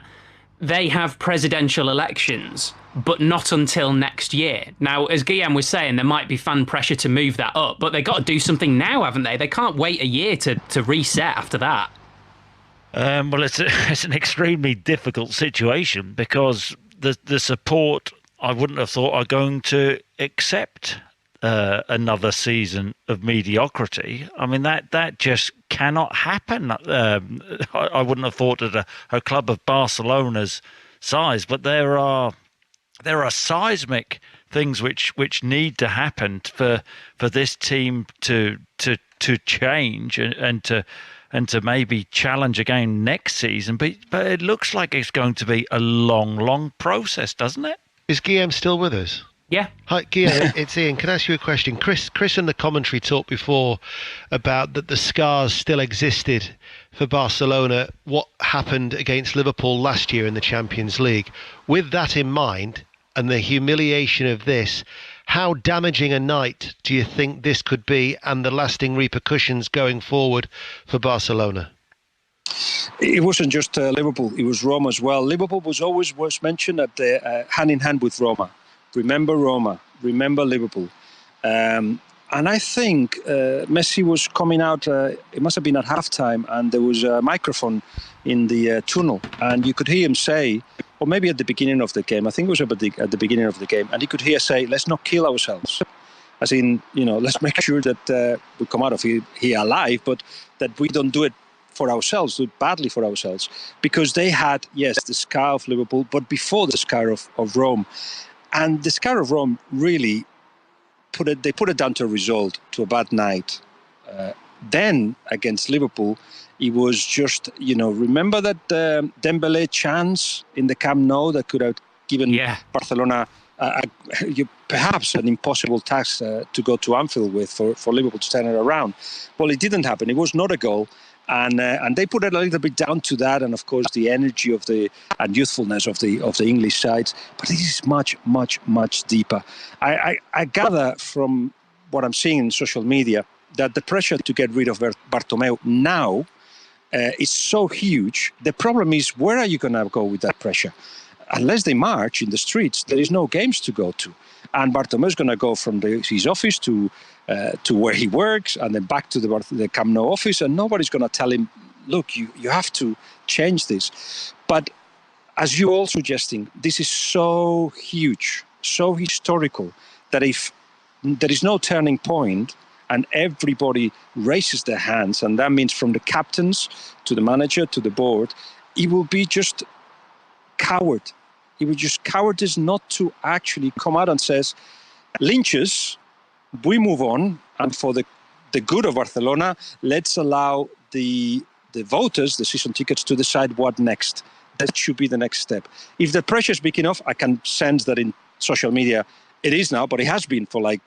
they have presidential elections, but not until next year. Now, as Guillem was saying, there might be fan pressure to move that up, but they've got to do something now, haven't they? They can't wait a year to reset after that. Well, it's an extremely difficult situation because the support, I wouldn't have thought, are going to accept another season of mediocrity. I mean, that just cannot happen. I wouldn't have thought at a club of Barcelona's size, but there are seismic things which need to happen for this team to change and to maybe challenge again next season. But it looks like it's going to be a long process, doesn't it? Is Guillem still with us? Yeah. Hi, Guillem, it's Ian. Can I ask you a question? Chris in the commentary talked before about that the scars still existed for Barcelona, what happened against Liverpool last year in the Champions League. With that in mind and the humiliation of this, how damaging a night do you think this could be and the lasting repercussions going forward for Barcelona? It wasn't just Liverpool, it was Roma as well. Liverpool was mentioned at the hand in hand with Roma. Remember Roma, remember Liverpool. And I think Messi was coming out, it must have been at halftime, and there was a microphone in the tunnel, and you could hear him say, or maybe at the beginning of the game, I think it was at the beginning of the game, and he could hear say, let's not kill ourselves. As in, let's make sure that we come out of here alive, but that we don't do it for ourselves, do it badly for ourselves. Because they had, yes, the scar of Liverpool, but before the scar of Rome. And the scar of Rome really put it down to a result, to a bad night. Then against Liverpool, it was just, remember that Dembélé chance in the Camp Nou that could have given Barcelona perhaps an impossible task to go to Anfield with for Liverpool to turn it around. Well, it didn't happen. It was not a goal. And they put it a little bit down to that, and of course the energy and youthfulness of the English sides. But this is much deeper. I gather from what I'm seeing in social media that the pressure to get rid of Bartomeu now is so huge. The problem is, where are you going to go with that pressure? Unless they march in the streets, there is no games to go to. And Bartomeu is going to go from his office to where he works, and then back to the Camp Nou office, and nobody's going to tell him, look, you have to change this. But as you're all suggesting, this is so huge, so historical, that if there is no turning point and everybody raises their hands, and that means from the captains to the manager to the board, it will be just coward. It will just cowardice not to actually come out and says, lynches, we move on, and for the good of Barcelona, let's allow the voters, the season tickets, to decide what next. That should be the next step. If the pressure is big enough, I can sense that in social media it is now, but it has been for like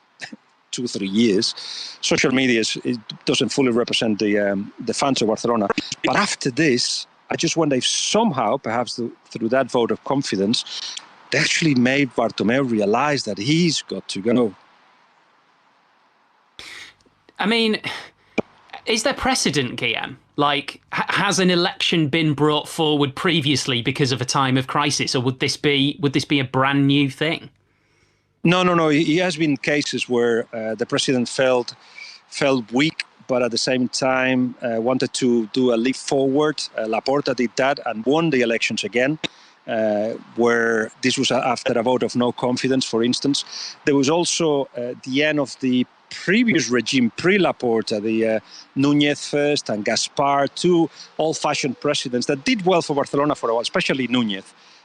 2-3 years. Social media it doesn't fully represent the fans of Barcelona. But after this, I just wonder if somehow, perhaps through that vote of confidence, they actually made Bartomeu realize that he's got to go. I mean, is there precedent, Guillem? Like, has an election been brought forward previously because of a time of crisis, or would this be a brand new thing? No. He has been cases where the president felt weak, but at the same time wanted to do a leap forward. Laporta did that and won the elections again, where this was after a vote of no confidence, for instance. There was also the end of the previous regime, pre-Laporta, the Núñez first and Gaspar, two old-fashioned presidents that did well for Barcelona for a while, especially Núñez.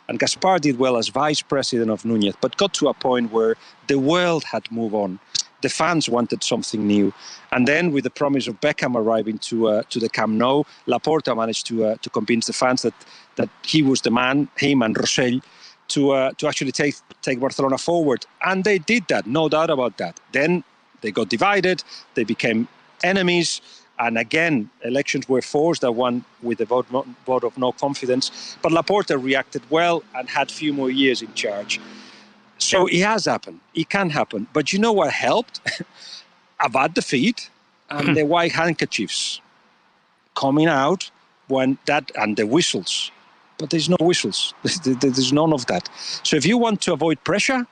And Gaspar did well as vice president of Núñez, but got to a point where the world had moved on. The fans wanted something new. And then with the promise of Beckham arriving to the Camp Nou, Laporta managed to convince the fans that he was the man, him and Rossell, to actually take Barcelona forward. And they did that, no doubt about that. Then they got divided, they became enemies, and again, elections were forced, that one with the vote of no confidence. But Laporta reacted well and had a few more years in charge. So it has happened, it can happen. But you know what helped? A bad defeat and the white handkerchiefs coming out when that, and the whistles. But there's no whistles. There's none of that. So if you want to avoid pressure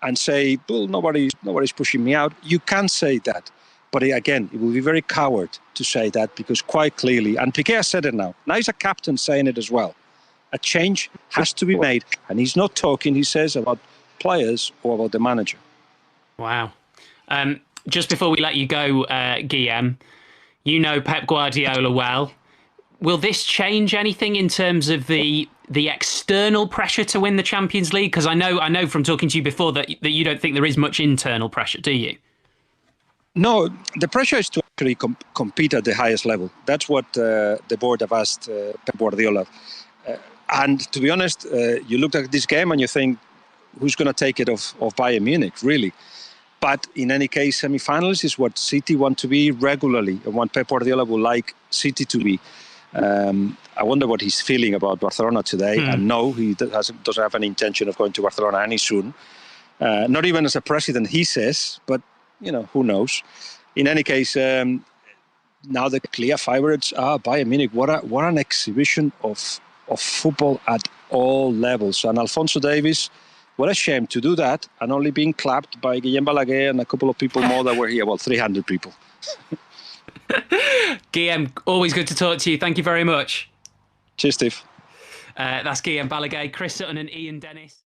and say, well, nobody's pushing me out, you can say that. But again, it will be very coward to say that, because quite clearly, and Piqué has said it now he's a captain saying it as well, a change has to be made. And he's not talking, he says, about players or about the manager. Wow. Just before we let you go, Guillem, you know Pep Guardiola well. Will this change anything in terms of the external pressure to win the Champions League? Because I know from talking to you before that you don't think there is much internal pressure, do you? No, the pressure is to actually compete at the highest level. That's what the board have asked Pep Guardiola. And to be honest, you look at this game and you think, who's going to take it off Bayern Munich, really? But in any case, semi-finals is what City want to be regularly, and what Pep Guardiola would like City to be. I wonder what he's feeling about Barcelona today. And no, he doesn't have any intention of going to Barcelona any soon. Not even as a president, he says, but who knows? In any case, now the clear favourites are Bayern Munich. What an exhibition of football at all levels. And Alphonso Davies, what a shame to do that and only being clapped by Guillem Balaguer and a couple of people more that were here, about 300 people. Guillem, always good to talk to you. Thank you very much. Cheers, Steve. That's Guillem Balaguer, Chris Sutton and Ian Dennis.